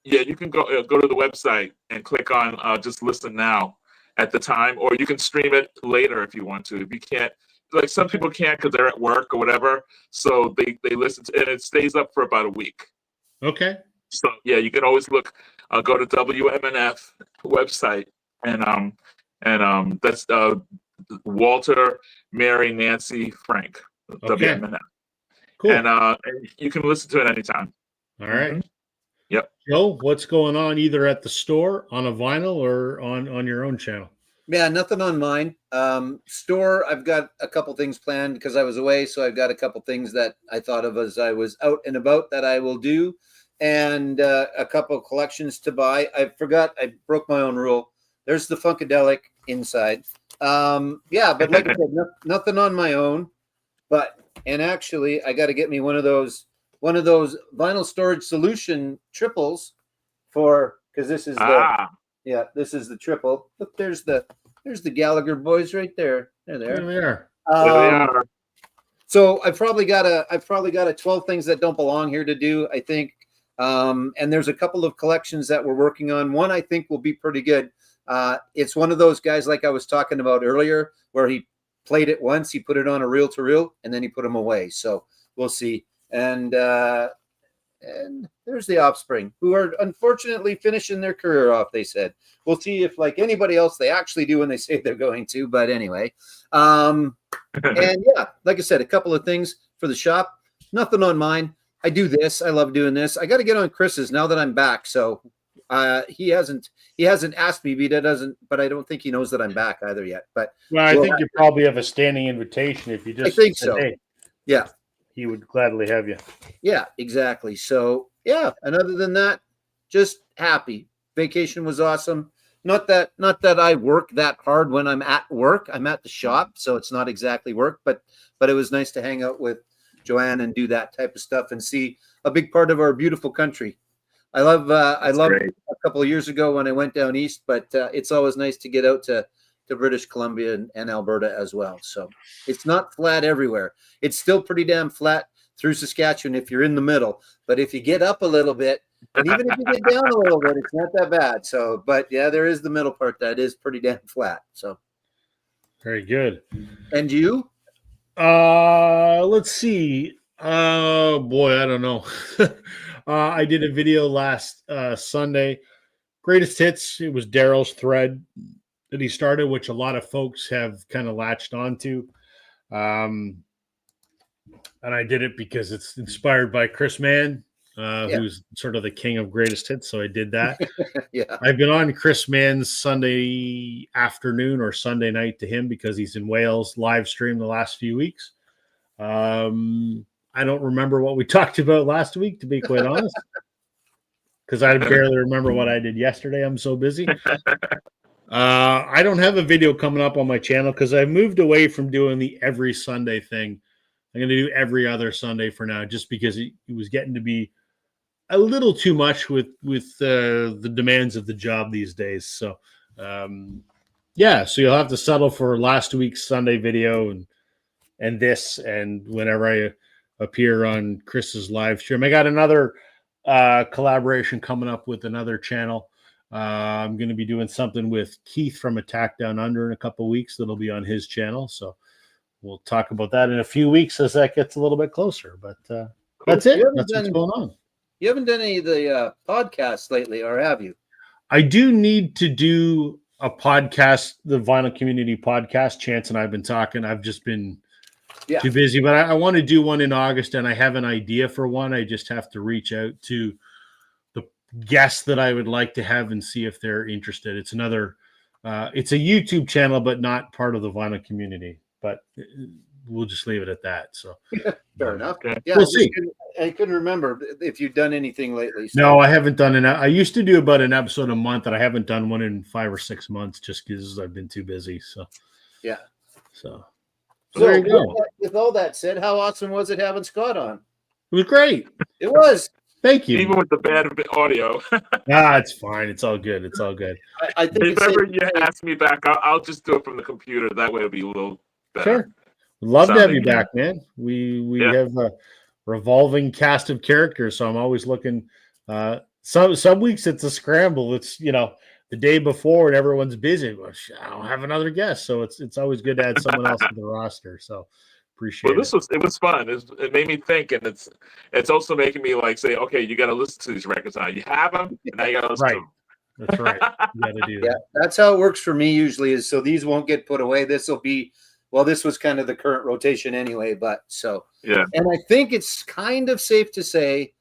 Yeah, you can go to the website and click on just listen now at the time, or you can stream it later if you want to. If you can't, like some people can't because they're at work or whatever, so they listen to it, and it stays up for about a week. Okay. So yeah, you can always look. Go to WMNF website and that's Walter, Mary, Nancy, Frank. Okay. WMNF. Cool. And you can listen to it anytime. All right. Mm-hmm. Yep. Joe, what's going on either at the store on a vinyl or on your own channel? Yeah, nothing on mine. Store, I've got a couple things planned because I was away, so I've got a couple things that I thought of as I was out and about that I will do, and a couple collections to buy. I broke my own rule. There's the Funkadelic inside. Yeah, but like I said, nothing on my own. And actually, I got to get me one of those vinyl storage solution triples because this is this is the triple. Look, there's the Gallagher boys right there. There they There are. they are. So I've probably got a 12 things that don't belong here to do, I think. And there's a couple of collections that we're working on. One I think will be pretty good. It's one of those guys like I was talking about earlier, where he played it once, he put it on a reel-to-reel, and then he put them away. So we'll see. And there's the Offspring, who are unfortunately finishing their career off, they said. We'll see if, like anybody else, they actually do when they say they're going to. But anyway, and yeah, like I said, a couple of things for the shop. Nothing on mine. I do this. I love doing this. I got to get on Chris's now that I'm back. So he hasn't asked me, but I don't think he knows that I'm back either yet. But I think you probably have a standing invitation if you just. I think said, so. Hey, yeah, he would gladly have you. Yeah, exactly. So yeah, and other than that, just happy. Vacation was awesome. Not that I work that hard when I'm at work. I'm at the shop, so it's not exactly work, but it was nice to hang out with Joanne and do that type of stuff and see a big part of our beautiful country. I love great. A couple of years ago when I went down east, but it's always nice to get out to British Columbia and Alberta as well. So it's not flat everywhere. It's still pretty damn flat through Saskatchewan if you're in the middle. But if you get up a little bit, and even if you get down a little bit, it's not that bad. So, but yeah, there is the middle part that is pretty damn flat. So very good. And you? Let's see. Oh boy, I don't know. I did a video last Sunday. Greatest hits. It was Daryl's thread that he started, which a lot of folks have kind of latched onto. And I did it because it's inspired by Chris Mann, who's sort of the king of greatest hits. So I did that. Yeah. I've been on Chris Mann's Sunday afternoon or Sunday night to him because he's in Wales live stream the last few weeks. I don't remember what we talked about last week, to be quite honest, because I barely remember what I did yesterday. I'm so busy. I don't have a video coming up on my channel because I moved away from doing the every Sunday thing. I'm going to do every other Sunday for now, just because it was getting to be a little too much with the demands of the job these days. So, so you'll have to settle for last week's Sunday video, and this, and whenever I appear on Chris's live stream. I got another collaboration coming up with another channel. I'm going to be doing something with Keith from Attack Down Under in a couple of weeks. That'll be on his channel. So we'll talk about that in a few weeks as that gets a little bit closer. But that's it. That's what's going on. You haven't done any of the podcasts lately, or have you? I do need to do a podcast, the Vinyl Community Podcast. Chance and I've been talking. I've just been too busy, but I want to do one in August, and I have an idea for one. I just have to reach out to the guests that I would like to have and see if they're interested. It's another, it's a YouTube channel, but not part of the Vinyl Community. But we'll just leave it at that. So fair enough. Yeah, we'll see. I couldn't remember if you've done anything lately. So. No, I haven't done it. I used to do about an episode a month, and I haven't done one in 5 or 6 months just because I've been too busy. So yeah. So there you go. With all that said, how awesome was it having Scott on? It was great. It was. Thank you. Even with the bad audio. It's fine. It's all good. It's all good. I think if ever you ask me back, I'll just do it from the computer. That way it'll be a little better. Sure. Love to have you back, man. We have a revolving cast of characters, so I'm always looking. Some weeks it's a scramble. It's the day before and everyone's busy. Well, I don't have another guest, so it's always good to add someone else to the roster. So appreciate it. It was fun. It made me think, and it's also making me say, okay, you got to listen to these records now. You have them, and now you got to listen to them. That's right. You got to do that. Yeah, that's how it works for me usually. Is so these won't get put away. This will be. Well, this was kind of the current rotation anyway, but so yeah. And I think it's kind of safe to say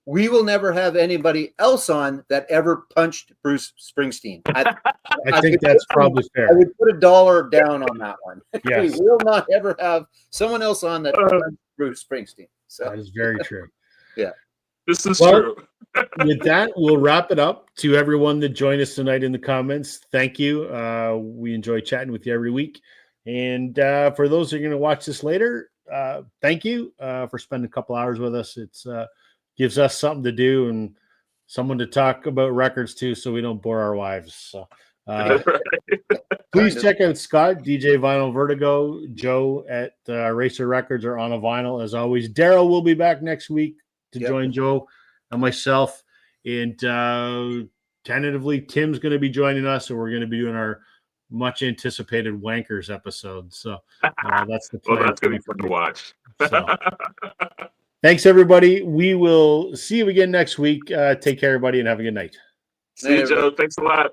we will never have anybody else on that ever punched Bruce Springsteen. I think that's probably fair. I would put $1 down on that one. Yes. We will not ever have someone else on that punched Bruce Springsteen. So that is very true. Yeah. This is true. With that, we'll wrap it up. To everyone that joined us tonight in the comments, thank you. We enjoy chatting with you every week. And for those who are going to watch this later, thank you for spending a couple hours with us. It's gives us something to do and someone to talk about records too, so we don't bore our wives. So please check out Scott, DJ Vinyl Vertigo, Joe at Racer Records or On a Vinyl. As always, Daryl will be back next week to join Joe and myself. And tentatively, Tim's going to be joining us, and we're going to be doing our much anticipated Wankers episode. So that's the plan. Well, that's going to be fun to watch. So, thanks, everybody. We will see you again next week. Take care, everybody, and have a good night. See you, Joe. Thanks a lot.